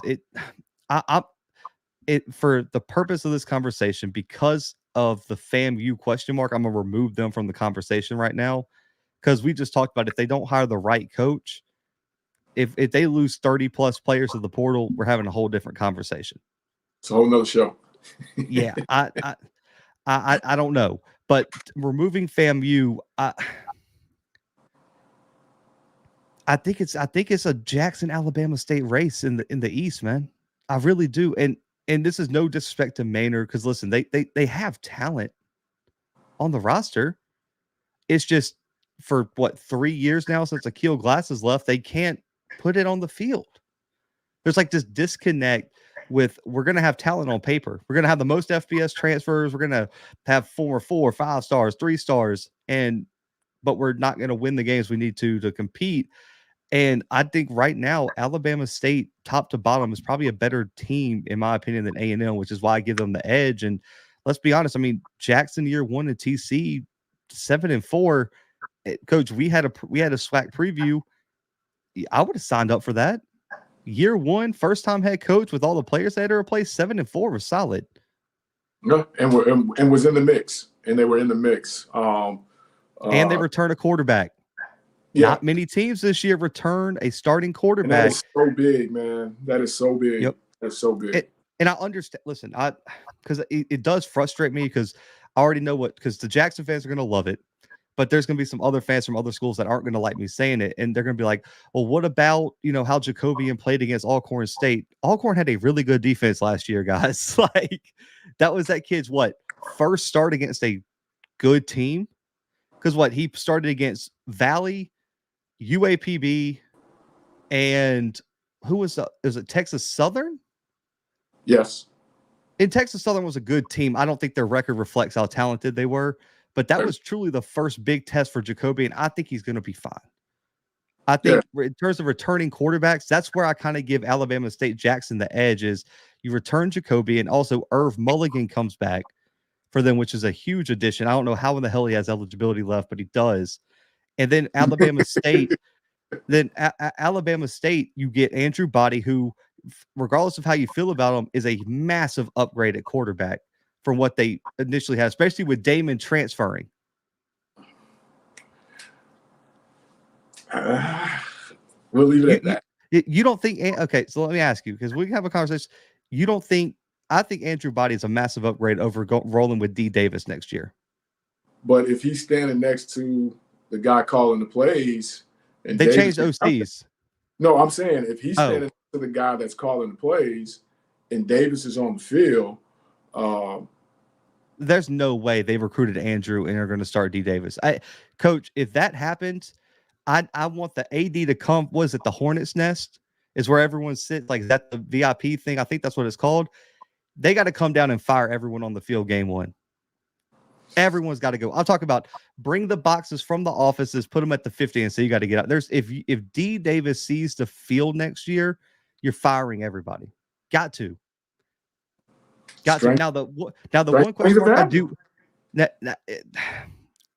for the purpose of this conversation, because of the FAMU question mark, I'm gonna remove them from the conversation right now because we just talked about if they don't hire the right coach. If they lose 30 plus players to the portal, we're having a whole different conversation. It's a whole nother show. Yeah, I don't know, but removing FAMU, I think it's a Jackson Alabama State race in the East, man. I really do, and this is no disrespect to Maynard because listen, they have talent on the roster. It's just for 3 years now since Akil Glass has left, they can't put it on the field. There's like this disconnect with we're going to have talent on paper. We're going to have the most FBS transfers. We're going to have 4, 5 stars, 3 stars, but we're not going to win the games we need to compete. And I think right now, Alabama State, top to bottom, is probably a better team, in my opinion, than A&M, which is why I give them the edge. And let's be honest, I mean, Jackson year 1 and TC 7-4. Coach, we had a SWAC preview. I would have signed up for that. Year 1, first time head coach with all the players they had to replace. 7-4 was solid. No, and was in the mix, and they were in the mix. And they return a quarterback. Yeah. Not many teams this year return a starting quarterback. And that is so big, man. That is so big. Yep. That's so big. And I understand. Listen, because it does frustrate me because I already know because the Jackson fans are going to love it. But there's going to be some other fans from other schools that aren't going to like me saying it. And they're going to be like, well, what about, how Jacobian played against Alcorn State? Alcorn had a really good defense last year, guys. Like, that was that kid's first start against a good team? Because he started against Valley, UAPB, and who was it Texas Southern? Yes. And Texas Southern was a good team. I don't think their record reflects how talented they were. But that was truly the first big test for Jacoby, and I think he's going to be fine. I think in terms of returning quarterbacks, that's where I kind of give Alabama State Jackson the edge is you return Jacoby, and also Irv Mulligan comes back for them, which is a huge addition. I don't know how in the hell he has eligibility left, but he does. And then Alabama State, Alabama State, you get Andrew Body, who, regardless of how you feel about him, is a massive upgrade at quarterback from what they initially had, especially with Damon transferring. We'll leave it at that. You don't think? Okay, so let me ask you, because we can have a conversation. You don't think? I think Andrew Body is a massive upgrade over rolling with D Davis next year. But if he's standing next to the guy calling the plays, and they Davis changed OCs. No, I'm saying if he's standing next to the guy that's calling the plays, and Davis is on the field, there's no way they recruited Andrew and are going to start D Davis. Coach, if that happens, I want the AD to come. Was it the Hornet's Nest? Is where everyone sits. Like, is that the VIP thing? I think that's what it's called. They got to come down and fire everyone on the field game one. Everyone's got to go. I'm talking about bring the boxes from the offices, put them at the 50, and so you got to get out. If D Davis sees the field next year, you're firing everybody. Got to. Now the one question mark I do.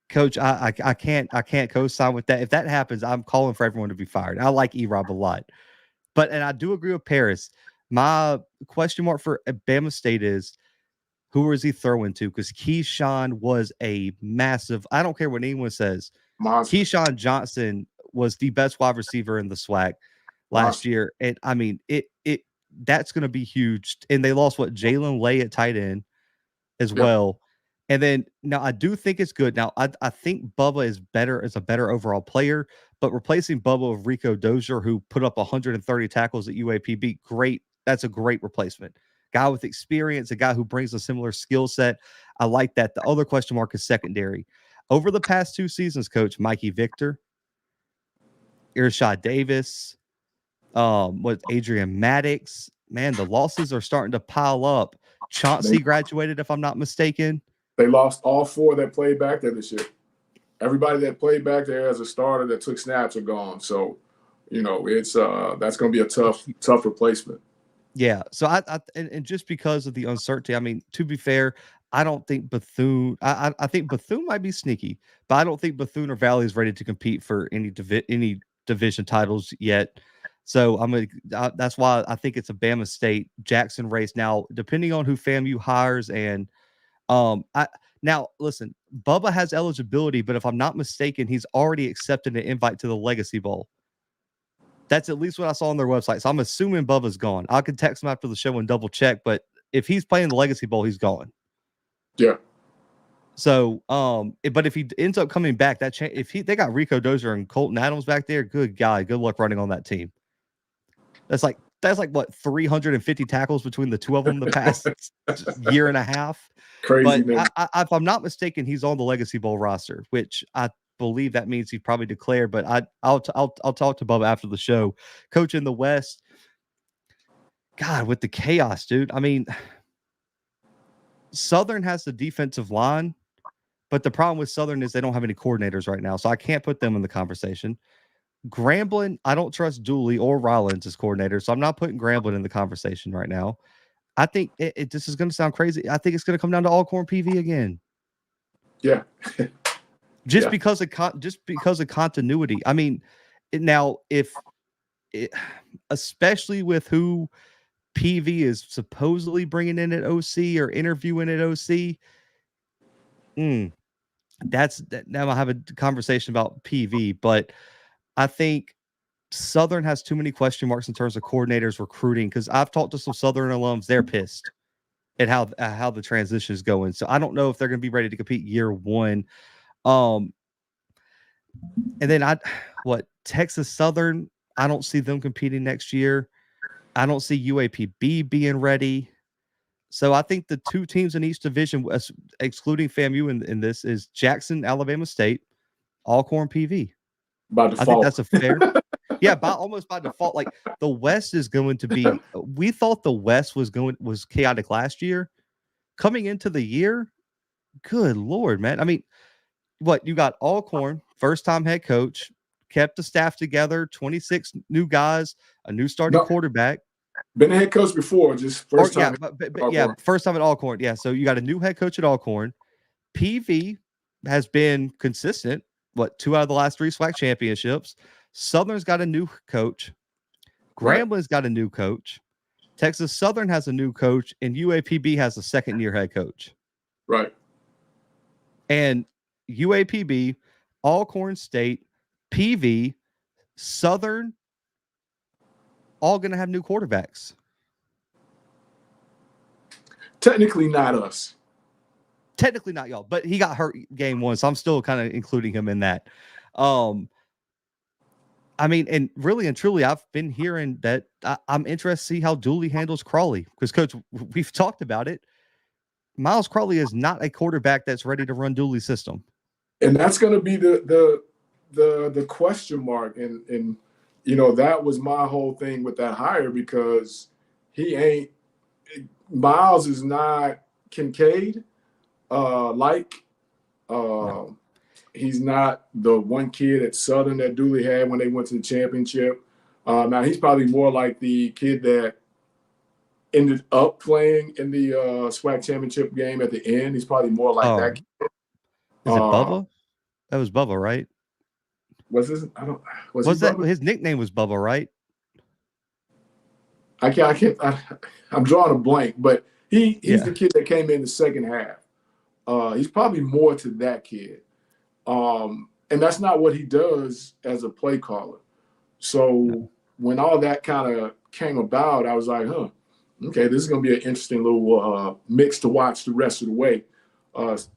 Coach, I can't co-sign with that. If that happens, I'm calling for everyone to be fired. I like E-Rob a lot, and I do agree with Paris. My question mark for Bama State is, who is he throwing to? Because Keyshawn was a massive. I don't care what anyone says. Monster. Keyshawn Johnson was the best wide receiver in the SWAC last year, and I mean that's going to be huge. And they lost Jalen Lay at tight end as well. And then now I do think it's good. Now I think Bubba is a better overall player, but replacing Bubba with Rico Dozier, who put up 130 tackles at UAPB, great. That's a great replacement. Guy with experience, a guy who brings a similar skill set. I like that. The other question mark is secondary. Over the past 2 seasons, Coach, Mikey Victor, Irshad Davis, Adrian Maddox. Man, the losses are starting to pile up. Chauncey graduated, if I'm not mistaken. They lost all 4 that played back there this year. Everybody that played back there as a starter that took snaps are gone. So, it's that's going to be a tough replacement. Yeah. So and just because of the uncertainty, I mean, to be fair, I don't think Bethune. I think Bethune might be sneaky, but I don't think Bethune or Valley is ready to compete for any division titles yet. So that's why I think it's a Bama State Jackson race. Now, depending on who FAMU hires, and now listen, Bubba has eligibility, but if I'm not mistaken, he's already accepted an invite to the Legacy Bowl. That's at least what I saw on their website. So I'm assuming Bubba's gone. I could text him after the show and double check, but if he's playing the Legacy Bowl, he's gone. Yeah. So, but if he ends up coming back, they got Rico Dozier and Colton Adams back there, good guy. Good luck running on that team. That's like what, 350 tackles between the two of them the past year and a half. Crazy, but man. If I'm not mistaken, he's on the Legacy Bowl roster, which I believe that means he's probably declared. But I'll talk to Bubba after the show. Coach, in the West, God, with the chaos, dude. I mean, Southern has the defensive line, but the problem with Southern is they don't have any coordinators right now, so I can't put them in the conversation. Grambling, I don't trust Dooley or Rollins as coordinators, so I'm not putting Grambling in the conversation right now. I think this is going to sound crazy. I think it's going to come down to Alcorn PV again. Yeah. Just because of continuity. I mean, now especially with who PV is supposedly bringing in at OC or interviewing at OC. Now I'll have a conversation about PV, but I think Southern has too many question marks in terms of coordinators recruiting, because I've talked to some Southern alums. They're pissed at how the transition is going. So I don't know if they're going to be ready to compete year one. And then Texas Southern, I don't see them competing next year. I don't see UAPB being ready. So I think the 2 teams in each division, excluding FAMU in this, is Jackson, Alabama State, Alcorn, PV. By default. I think that's a fair. Yeah, almost by default. Like, the West is going to be. We thought the West was chaotic last year. Coming into the year, good Lord, man. I mean, you got Alcorn, first-time head coach, kept the staff together, 26 new guys, a new starting quarterback. Been a head coach before, just first time. Yeah, first time at Alcorn. Yeah, so you got a new head coach at Alcorn. PV has been consistent. 2 out of the last 3 SWAC championships. Southern's got a new coach. Grambling's got a new coach. Texas Southern has a new coach, and UAPB has a second-year head coach. Right. And UAPB, Alcorn State, PV, Southern, all going to have new quarterbacks. Technically not us. Technically not y'all, but he got hurt game one, so I'm still kind of including him in that. I mean, and really and truly, I've been hearing that I'm interested to see how Dooley handles Crawley, because, Coach, we've talked about it. Miles Crawley is not a quarterback that's ready to run Dooley's system, and that's going to be the question mark. And you know, that was my whole thing with that hire, because Miles is not Kincaid. He's not the one kid at Southern that Dooley had when they went to the championship. Now he's probably more like the kid that ended up playing in the SWAC championship game at the end. He's probably more like that kid. Is it Bubba? That was Bubba, right? Was his? His nickname was Bubba, right? I'm drawing a blank, but he's the kid that came in the second half. He's probably more to that kid. And that's not what he does as a play caller. So when all that kind of came about, I was like, okay, this is going to be an interesting little mix to watch the rest of the way,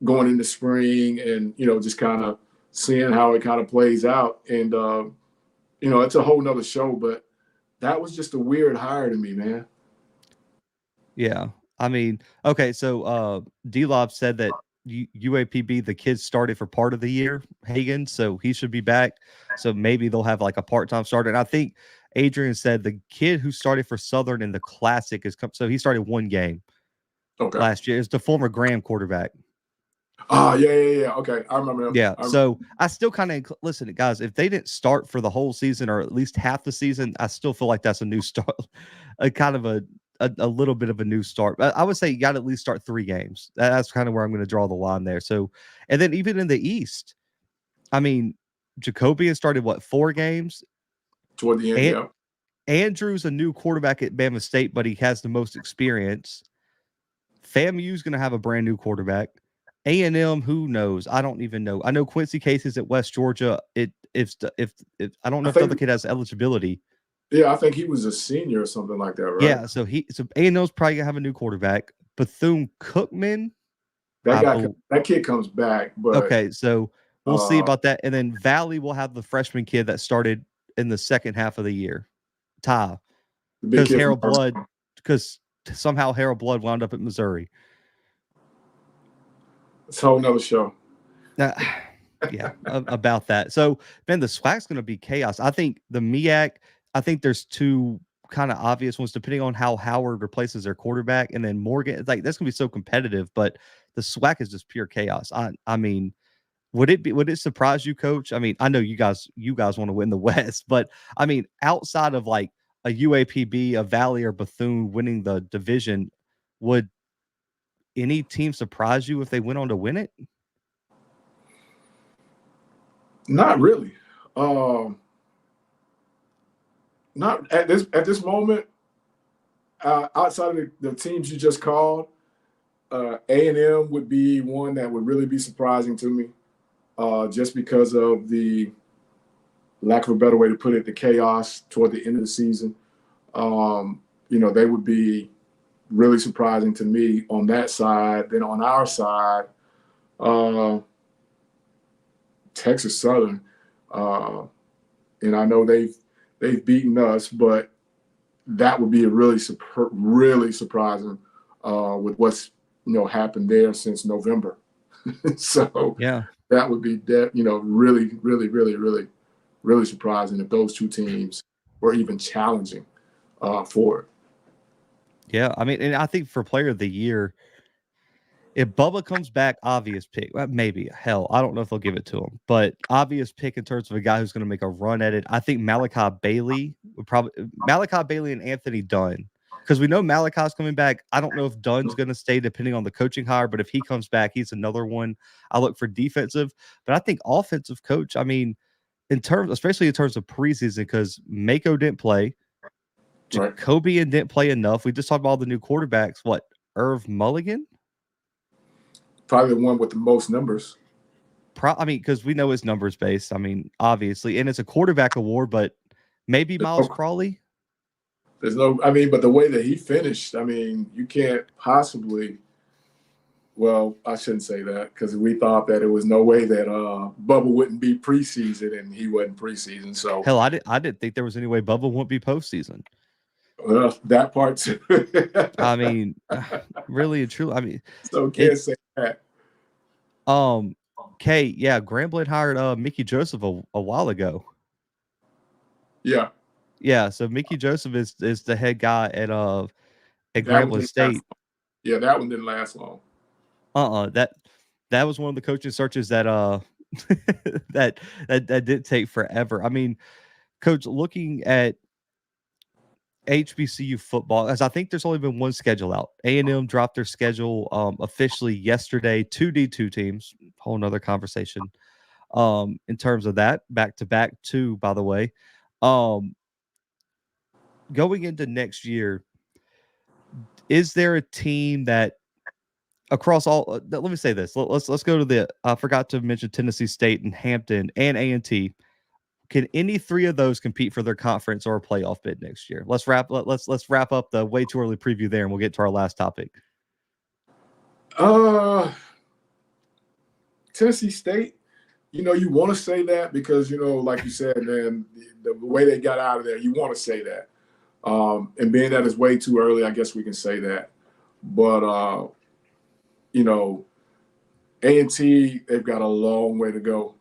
going into spring, and, you know, just kind of seeing how it kind of plays out. And, you know, it's a whole nother show, but that was just a weird hire to me, man. Yeah. I mean, okay, so D-Lob said that UAPB, the kids started for part of the year, Hagan, so he should be back. So maybe they'll have like a part-time starter. And I think Adrian said the kid who started for Southern in the Classic so he started one game last year. It's the former Graham quarterback. Yeah. Okay, I remember him. Yeah, so I still kind of listen, guys. If they didn't start for the whole season or at least half the season, I still feel like that's a new start, a kind of a little bit of a new start. I would say you got to at least start 3 games. That's kind of where I'm going to draw the line there. So, and then even in the East, I mean, Jacobian started 4 games toward the end. Andrew's a new quarterback at Bama State, but he has the most experience. FAMU is going to have a brand new quarterback. A&M, who knows? I don't even know. I know Quincy Casey's at West Georgia. If I don't know if the other kid has eligibility. Yeah, I think he was a senior or something like that, right? Yeah, so A&M's probably gonna have a new quarterback. Bethune-Cookman, that kid comes back, but okay, so we'll see about that. And then Valley will have the freshman kid that started in the second half of the year, Ty, because somehow Harold Blood wound up at Missouri. It's a whole nother show. Yeah, about that. So, man, the SWAC's going to be chaos. I think the MEAC, I think there's 2 kind of obvious ones, depending on how Howard replaces their quarterback. And then Morgan, like, that's going to be so competitive, but the SWAC is just pure chaos. I mean, would it surprise you, Coach? I mean, I know you guys want to win the West, but I mean, outside of like a UAPB, a Valley, or Bethune winning the division, would any team surprise you if they went on to win it? Not really. Not at this moment. Outside of the teams you just called, A&M would be one that would really be surprising to me, just because of the lack of a better way to put it, the chaos toward the end of the season. You know, they would be really surprising to me on that side. Then on our side, Texas Southern, and I know they've beaten us, but that would be a really surprising with what's happened there since November. So yeah, that would be really surprising if those 2 teams were even challenging for it. Yeah, I mean, and I think for Player of the Year, if Bubba comes back, obvious pick. Maybe. Hell, I don't know if they'll give it to him. But obvious pick in terms of a guy who's going to make a run at it. I think Malachi Bailey and Anthony Dunn. Because we know Malachi's coming back. I don't know if Dunn's going to stay depending on the coaching hire. But if he comes back, he's another one. I look for defensive. But I think offensive coach, I mean, especially in terms of preseason, because Mako didn't play. Jacobian didn't play enough. We just talked about all the new quarterbacks. What? Irv Mulligan? Probably the one with the most numbers. I mean, because we know it's numbers based. I mean, obviously, and it's a quarterback award, but maybe Miles Crawley. There's no, I mean, but the way that he finished, I mean, you can't possibly. Well, I shouldn't say that because we thought that it was no way that Bubba wouldn't be preseason, and he wasn't preseason. So hell, I didn't think there was any way Bubba won't be postseason. That part too. I mean, really and truly. I mean, so can't say that. Kate, yeah, Grambling hired Mickey Joseph a while ago. Yeah. Yeah, so Mickey Joseph is the head guy at Grambling State. Yeah, that one didn't last long. That was one of the coaching searches that that didn't take forever. I mean, Coach, looking at HBCU football, as I think there's only been one schedule out. A&M dropped their schedule officially yesterday. 2 D2 teams, whole nother conversation. In terms of that, back-to-back 2, by the way. Going into next year, is there a team that across all, let me say this. Let's go to I forgot to mention Tennessee State and Hampton and A&T. Can any 3 of those compete for their conference or a playoff bid next year? Let's wrap up the way too early preview there, and we'll get to our last topic. Tennessee State, you want to say that because, like you said, man, the way they got out of there, you want to say that. And being that it's way too early, I guess we can say that. But, A&T, they've got a long way to go.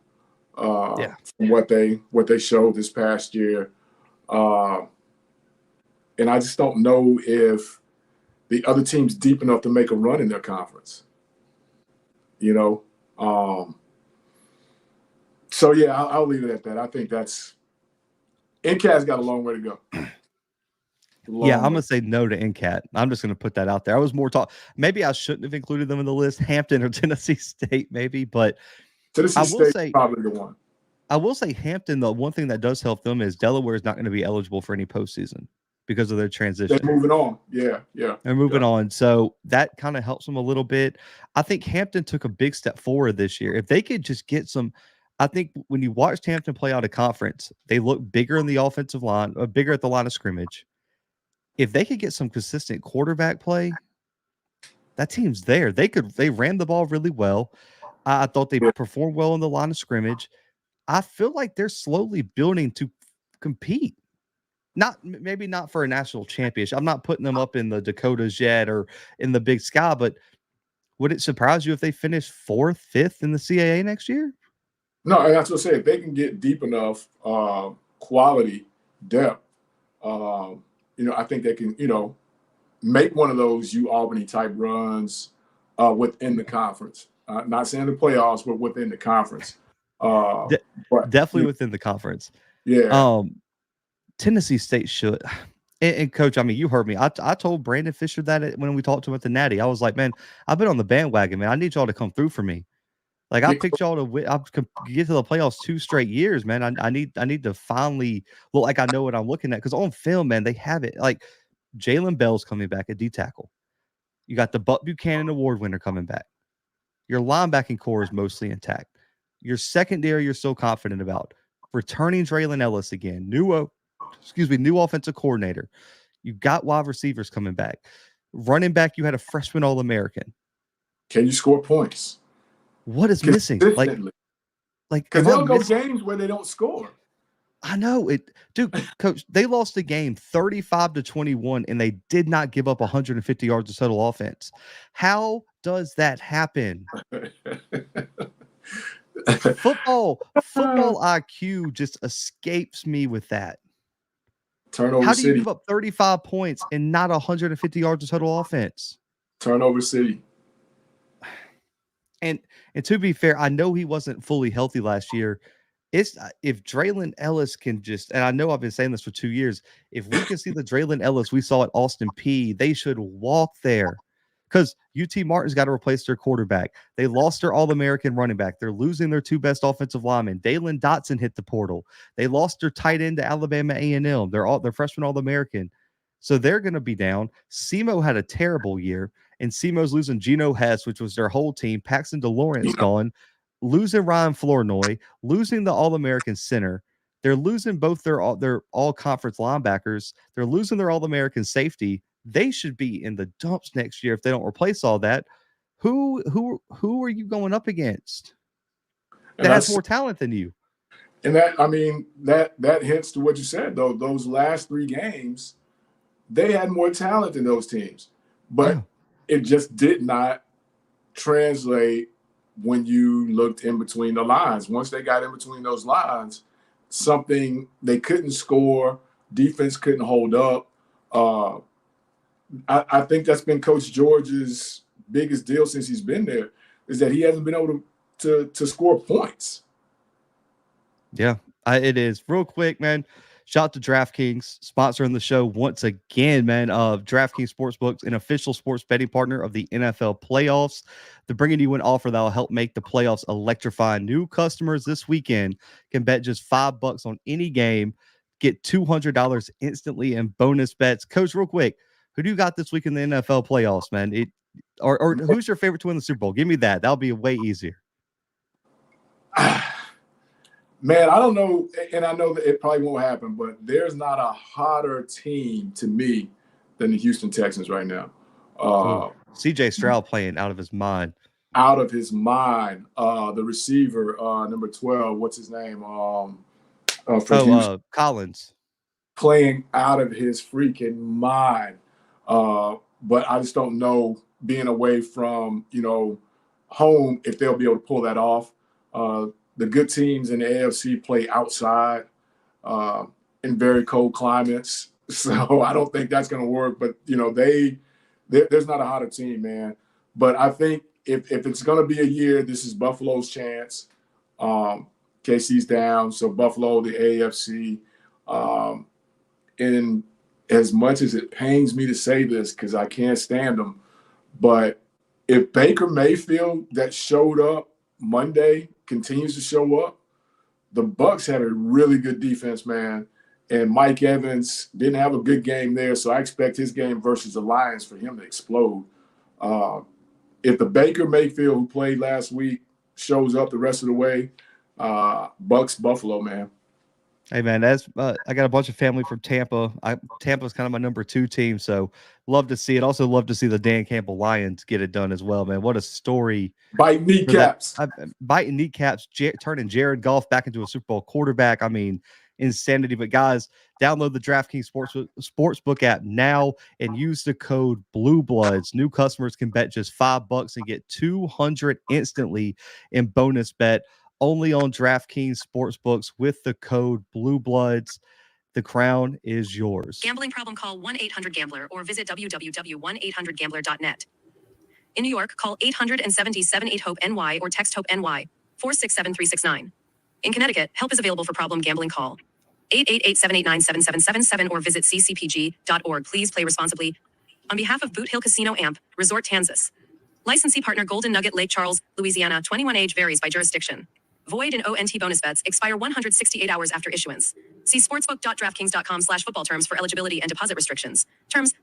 From what they showed this past year. And I just don't know if the other team's deep enough to make a run in their conference. So yeah, I'll leave it at that. I think NCAT's got a long way to go. I'm gonna say no to NCAT. I'm just gonna put that out there. I was more maybe I shouldn't have included them in the list, Hampton or Tennessee State, maybe, but Tennessee State probably the one. I will say Hampton, the one thing that does help them is Delaware is not going to be eligible for any postseason because of their transition. They're moving on. Yeah. They're moving on. So that kind of helps them a little bit. I think Hampton took a big step forward this year. If they could just get some, I think when you watched Hampton play out of conference, they look bigger in the offensive line, bigger at the line of scrimmage. If they could get some consistent quarterback play, that team's there. They ran the ball really well. I thought they performed well in the line of scrimmage. I feel like they're slowly building to compete. Maybe not for a national championship. I'm not putting them up in the Dakotas yet or in the Big Sky, but would it surprise you if they finish 4th, 5th in the CAA next year? No, that's what I say. If they can get deep enough quality depth, I think they can, make one of those UAlbany type runs within the conference. Not saying the playoffs, but within the conference. Definitely within the conference. Yeah. Tennessee State should. And Coach, I mean, you heard me. I told Brandon Fisher that when we talked to him at the Natty, I was like, man, I've been on the bandwagon, man. I need y'all to come through for me. Like I picked y'all to win. I get to the playoffs 2 straight years, man. I need to finally look like I know what I'm looking at because on film, man, they have it. Like Jalen Bell's coming back at D tackle. You got the Buck Buchanan Award winner coming back. Your linebacking core is mostly intact. Your secondary, you're so confident about. Returning Draylon Ellis again. New offensive coordinator. You've got wide receivers coming back. Running back, you had a freshman All-American. Can you score points? What is missing? Like because they'll go games where they don't score. I know it, dude. Coach, they lost the game 35-21, and they did not give up 150 yards of total offense. How does that happen? Football IQ just escapes me with that. Turnover How do you City. give up 35 points and not 150 yards of total offense? Turnover City. And to be fair, I know he wasn't fully healthy last year. If Draylon Ellis can just, and I know I've been saying this for 2 years, if we can see the Draylon Ellis we saw at Austin Peay, they should walk there. Because UT Martin's got to replace their quarterback. They lost their All-American running back. They're losing their 2 best offensive linemen. Dalen Dotson hit the portal. They lost their tight end to Alabama A&M. They're freshman All-American. So they're going to be down. SEMO had a terrible year, and SEMO's losing Geno Hess, which was their whole team. Paxton DeLawrence gone. Losing Ryan Flournoy. Losing the All-American center. They're losing both their all conference linebackers. They're losing their All-American safety. They should be in the dumps next year if they don't replace all that. Who are you going up against that has more talent than you? And that hints to what you said, though. Those last 3 games, they had more talent than those teams, but it just did not translate when you looked in between the lines. Once they got in between those lines, they couldn't score. Defense couldn't hold up. I think that's been Coach George's biggest deal since he's been there, is that he hasn't been able to score points. Yeah, it is. Real quick, man. Shout out to DraftKings sponsoring the show once again, man. DraftKings Sportsbooks, an official sports betting partner of the NFL playoffs. They're bringing you an offer that will help make the playoffs electrifying. New customers this weekend can bet just $5 on any game, get $200 instantly in bonus bets. Coach, real quick, who do you got this week in the NFL playoffs, man? Or who's your favorite to win the Super Bowl? Give me that. That'll be way easier. Man, I don't know, and I know that it probably won't happen, but there's not a hotter team to me than the Houston Texans right now. CJ Stroud playing out of his mind. Out of his mind. The receiver, number 12, what's his name? Collins. Playing out of his freaking mind. But I just don't know, being away from, home, if they'll be able to pull that off. The good teams in the AFC play outside in very cold climates. So I don't think that's going to work. But, there's not a hotter team, man. But I think if it's going to be a year, this is Buffalo's chance. KC's down, so Buffalo, the AFC. And as much as it pains me to say this because I can't stand them, but if Baker Mayfield that showed up Monday continues to show up, the Bucs have a really good defense, man. And Mike Evans didn't have a good game there, so I expect his game versus the Lions for him to explode. If the Baker Mayfield who played last week shows up the rest of the way, Bucs Buffalo, man. Hey, man, I got a bunch of family from Tampa. Tampa's kind of my number 2 team, so love to see it. Also love to see the Dan Campbell Lions get it done as well, man. What a story. Biting kneecaps. Biting kneecaps, turning Jared Goff back into a Super Bowl quarterback. I mean, insanity. But, guys, download the DraftKings Sportsbook app now and use the code Bluebloods. New customers can bet just $5 and get $200 instantly in bonus bet. Only on DraftKings Sportsbooks with the code Bluebloods. The crown is yours. Gambling problem? Call 1-800-GAMBLER or visit www.1800gambler.net. In New York, call 877-8-HOPE-NY or text HOPE-NY 467-369. In Connecticut, help is available for problem gambling. Call 888-789-7777 or visit ccpg.org. Please play responsibly. On behalf of Boot Hill Casino Amp, Resort Kansas. Licensee partner Golden Nugget Lake Charles, Louisiana. 21 age varies by jurisdiction. Void and ONT bonus bets expire 168 hours after issuance. See sportsbook.draftkings.com/football terms for eligibility and deposit restrictions. Terms.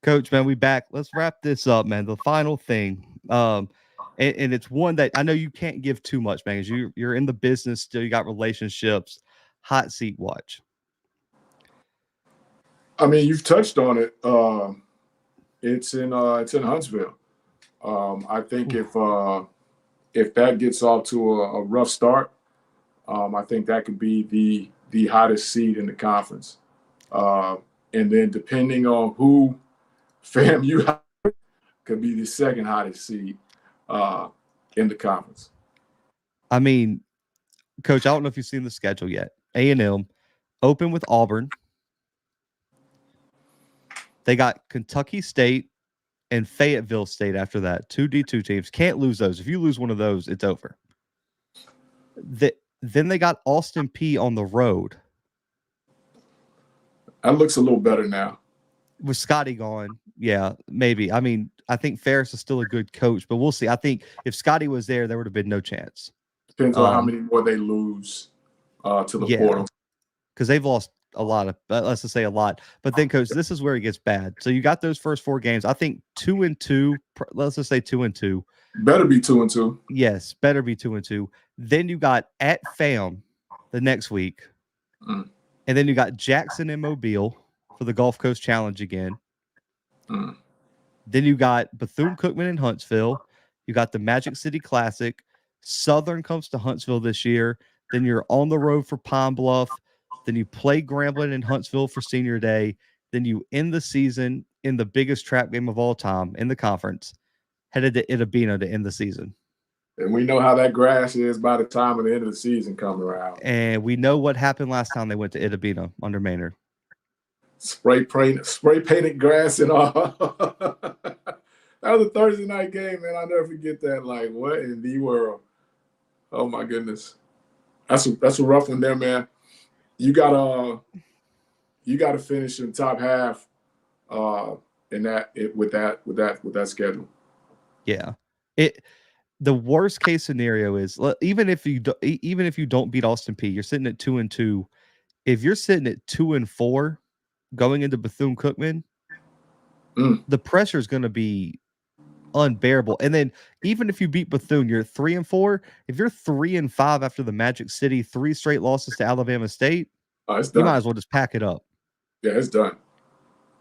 Coach, man, we back. Let's wrap this up, man. The final thing, and it's one that I know you can't give too much, man, because you're in the business still. You got relationships. Hot seat watch. I mean, you've touched on it. It's in Huntsville. I think if that gets off to a rough start, I think that could be the hottest seed in the conference. And then depending on who FAMU could be the second hottest seed in the conference. I mean, Coach, I don't know if you've seen the schedule yet. A&M open with Auburn. They got Kentucky State and Fayetteville State after that. 2 D2 teams. Can't lose those. If you lose one of those, it's over. Then they got Austin Peay on the road. That looks a little better now. With Scotty gone, yeah, maybe. I mean, I think Ferris is still a good coach, but we'll see. I think if Scotty was there would have been no chance. Depends on how many more they lose to the portal. Because they've lost a lot of, let's just say a lot. But then, Coach, this is where it gets bad. So you got those first 4 games. I think 2-2. Let's just say 2-2. Better be 2-2. Yes, better be 2-2. Then you got at FAM, the next week. Mm. And then you got Jackson and Mobile for the Gulf Coast Challenge again. Mm. Then you got Bethune-Cookman and Huntsville. You got the Magic City Classic. Southern comes to Huntsville this year. Then you're on the road for Pine Bluff. Then you play Grambling and Huntsville for Senior Day. Then you end the season in the biggest trap game of all time in the conference, headed to Itabena to end the season. And we know how that grass is by the time of the end of the season coming around. And we know what happened last time they went to Itabena under Maynard. Spray painted grass and all. That was a Thursday night game, man. I'll never forget that. Like, what in the world? Oh my goodness. That's a rough one there, man. You gotta finish in the top half with that schedule. Yeah. The worst case scenario is even if you don't beat Austin Peay, you're sitting at 2-2. If you're sitting at 2-4 going into Bethune-Cookman, the pressure is going to be unbearable. And then even if you beat Bethune, you're 3-4. If you're 3-5 after the Magic City 3 straight losses to Alabama State, you might as well just pack it up. Yeah, it's done.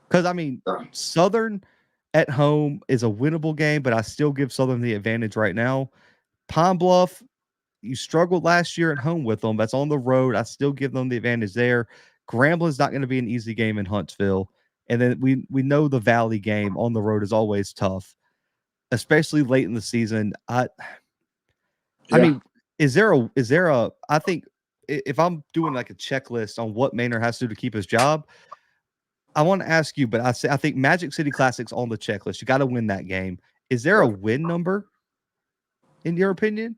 Because I mean, Southern at home is a winnable game, but I still give Southern the advantage right now. Pine Bluff, you struggled last year at home with them. That's on the road. I still give them the advantage there. Grambling's not going to be an easy game in Huntsville. And then we know the Valley game on the road is always tough, especially late in the season. I mean, is there a I think if I'm doing like a checklist on what Maynard has to do to keep his job, I want to ask you, but I think Magic City Classic's on the checklist. You got to win that game. Is there a win number in your opinion?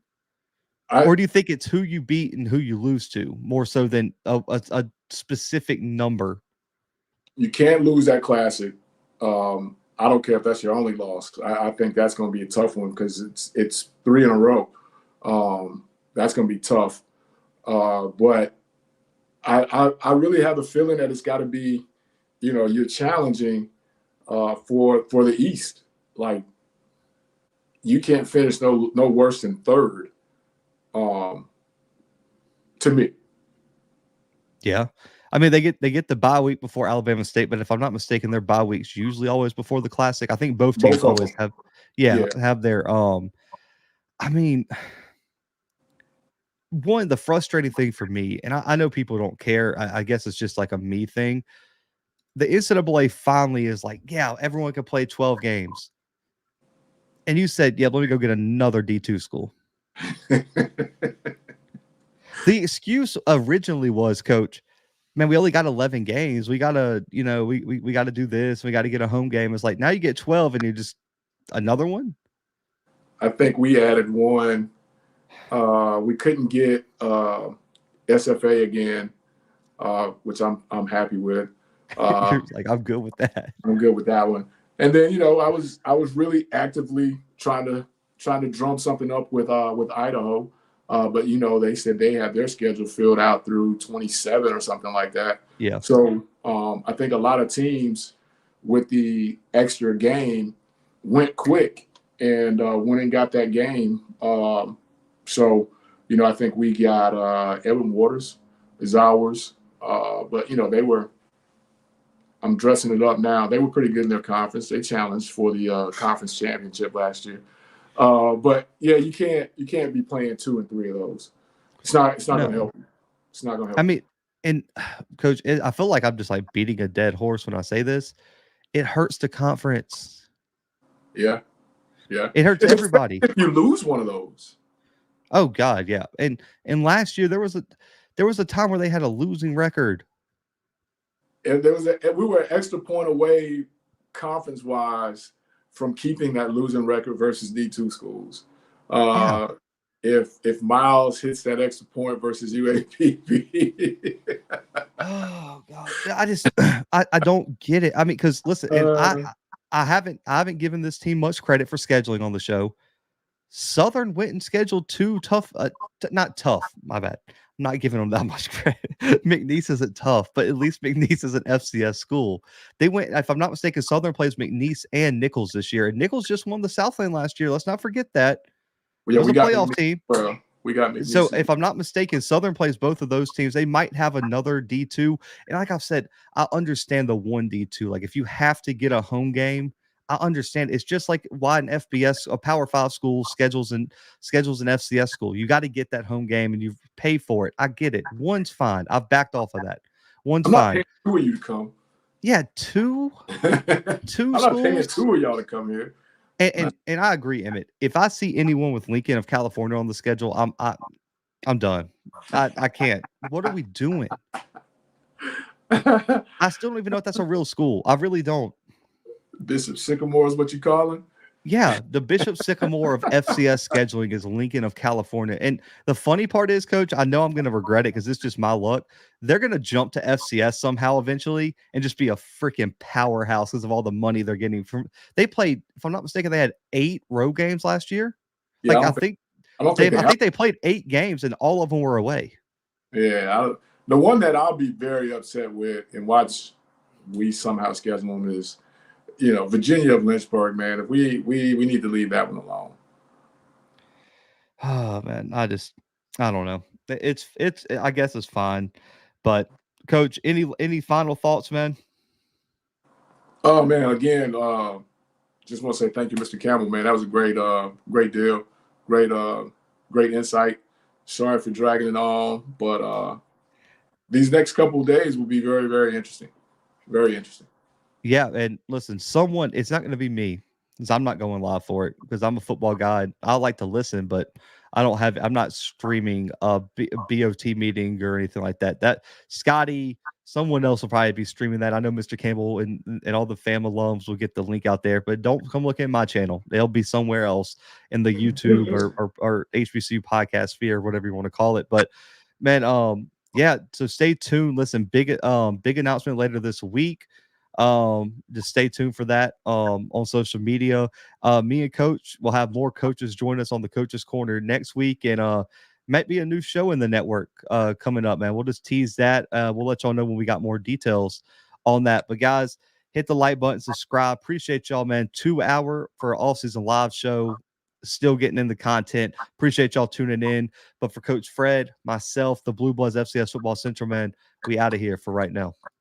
Or do you think it's who you beat and who you lose to more so than a specific number? You can't lose that Classic. I don't care if that's your only loss. I think that's going to be a tough one because it's 3 in a row. That's going to be tough. But I really have the feeling that it's got to be, you're challenging for the East. Like, you can't finish no worse than 3rd. To me. Yeah. I mean, they get the bye week before Alabama State, but if I'm not mistaken, their bye week's usually always before the Classic. I think both teams always have their I mean, one, the frustrating thing for me, and I know people don't care. I guess it's just like a me thing. The NCAA finally is like, yeah, everyone can play 12 games. And you said, yeah, let me go get another D2 school. The excuse originally was, Coach, man, we only got 11 games. We gotta, we gotta do this. We got to get a home game. It's like now you get 12 and you just another one. I think we added one. We couldn't get SFA again, which I'm happy with. Like, I'm good with that. I'm good with that one. And then I was really actively trying to drum something up with Idaho. But they said they have their schedule filled out through 27 or something like that. Yeah. So I think a lot of teams with the extra game went quick and went and got that game. So I think we got Edwin Waters is ours. But they were. I'm dressing it up now. They were pretty good in their conference. They challenged for the conference championship last year. But yeah, you can't be playing 2 and 3 of those. It's not going to help you. It's not going to help. I mean, and Coach, I feel like I'm just like beating a dead horse when I say this. It hurts the conference. Yeah. It hurts everybody. If you lose one of those. Oh God, yeah. And last year there was a time where they had a losing record. And we were an extra point away conference wise from keeping that losing record versus D2 schools. If Miles hits that extra point versus UAPB. Oh God. I don't get it. I mean, because listen, and I haven't given this team much credit for scheduling on the show. Southern went and scheduled 2 tough, not tough, my bad. I'm not giving them that much credit. McNeese isn't tough, but at least McNeese is an FCS school. They went, if I'm not mistaken, Southern plays McNeese and Nichols this year. And Nichols just won the Southland last year. Let's not forget that. Well, yeah, it was a playoff team. We got McNeese. So if I'm not mistaken, Southern plays both of those teams. They might have another D2. And like I've said, I understand the one D2. Like if you have to get a home game, I understand. It's just like why an FBS, a Power 5 school schedules an FCS school. You got to get that home game and you pay for it. I get it. One's fine. I've backed off of that. One's I'm not fine. paying two of you to come. Yeah, two I'm schools. not paying two of y'all to come here. And I agree, Emmett. If I see anyone with Lincoln of California on the schedule, I'm done. I can't. What are we doing? I still don't even know if that's a real school. I really don't. Bishop Sycamore is what you calling? Yeah, the Bishop Sycamore of FCS scheduling is Lincoln of California. And the funny part is, Coach, I know I'm going to regret it because it's just my luck. They're going to jump to FCS somehow eventually and just be a freaking powerhouse because of all the money they're getting from. They played, if I'm not mistaken, they had 8 road games last year. Yeah, I think they played 8 games and all of them were away. Yeah, the one that I'll be very upset with and watch we somehow schedule them is, Virginia of Lynchburg, man. If we need to leave that one alone. Oh man, I don't know. It's I guess it's fine. But Coach, any final thoughts, man? Oh man, again, just want to say thank you, Mr. Campbell, man. That was a great deal. Great insight. Sorry for dragging it on, but these next couple of days will be very, very interesting. Very interesting. Yeah, and listen, it's not going to be me because I'm not going live for it because I'm a football guy. I like to listen, but I'm not streaming a BOT meeting or anything like that. That Scotty, someone else will probably be streaming that. I know Mr. Campbell and all the FAM alums will get the link out there, but don't come look at my channel. They'll be somewhere else in the YouTube or HBCU podcast sphere, whatever you want to call it. But man, yeah, so stay tuned. Listen, big announcement later this week. Just stay tuned for that on social media. Me and Coach will have more coaches join us on the Coaches Corner next week, and might be a new show in the network coming up, man. We'll just tease that. We'll let y'all know when we got more details on that. But guys, hit the like button, subscribe. Appreciate y'all, man. 2-hour for all season live show. Still getting in the content. Appreciate y'all tuning in. But for Coach Fred, myself, the Bluebloods FCS Football Central, man, we out of here for right now.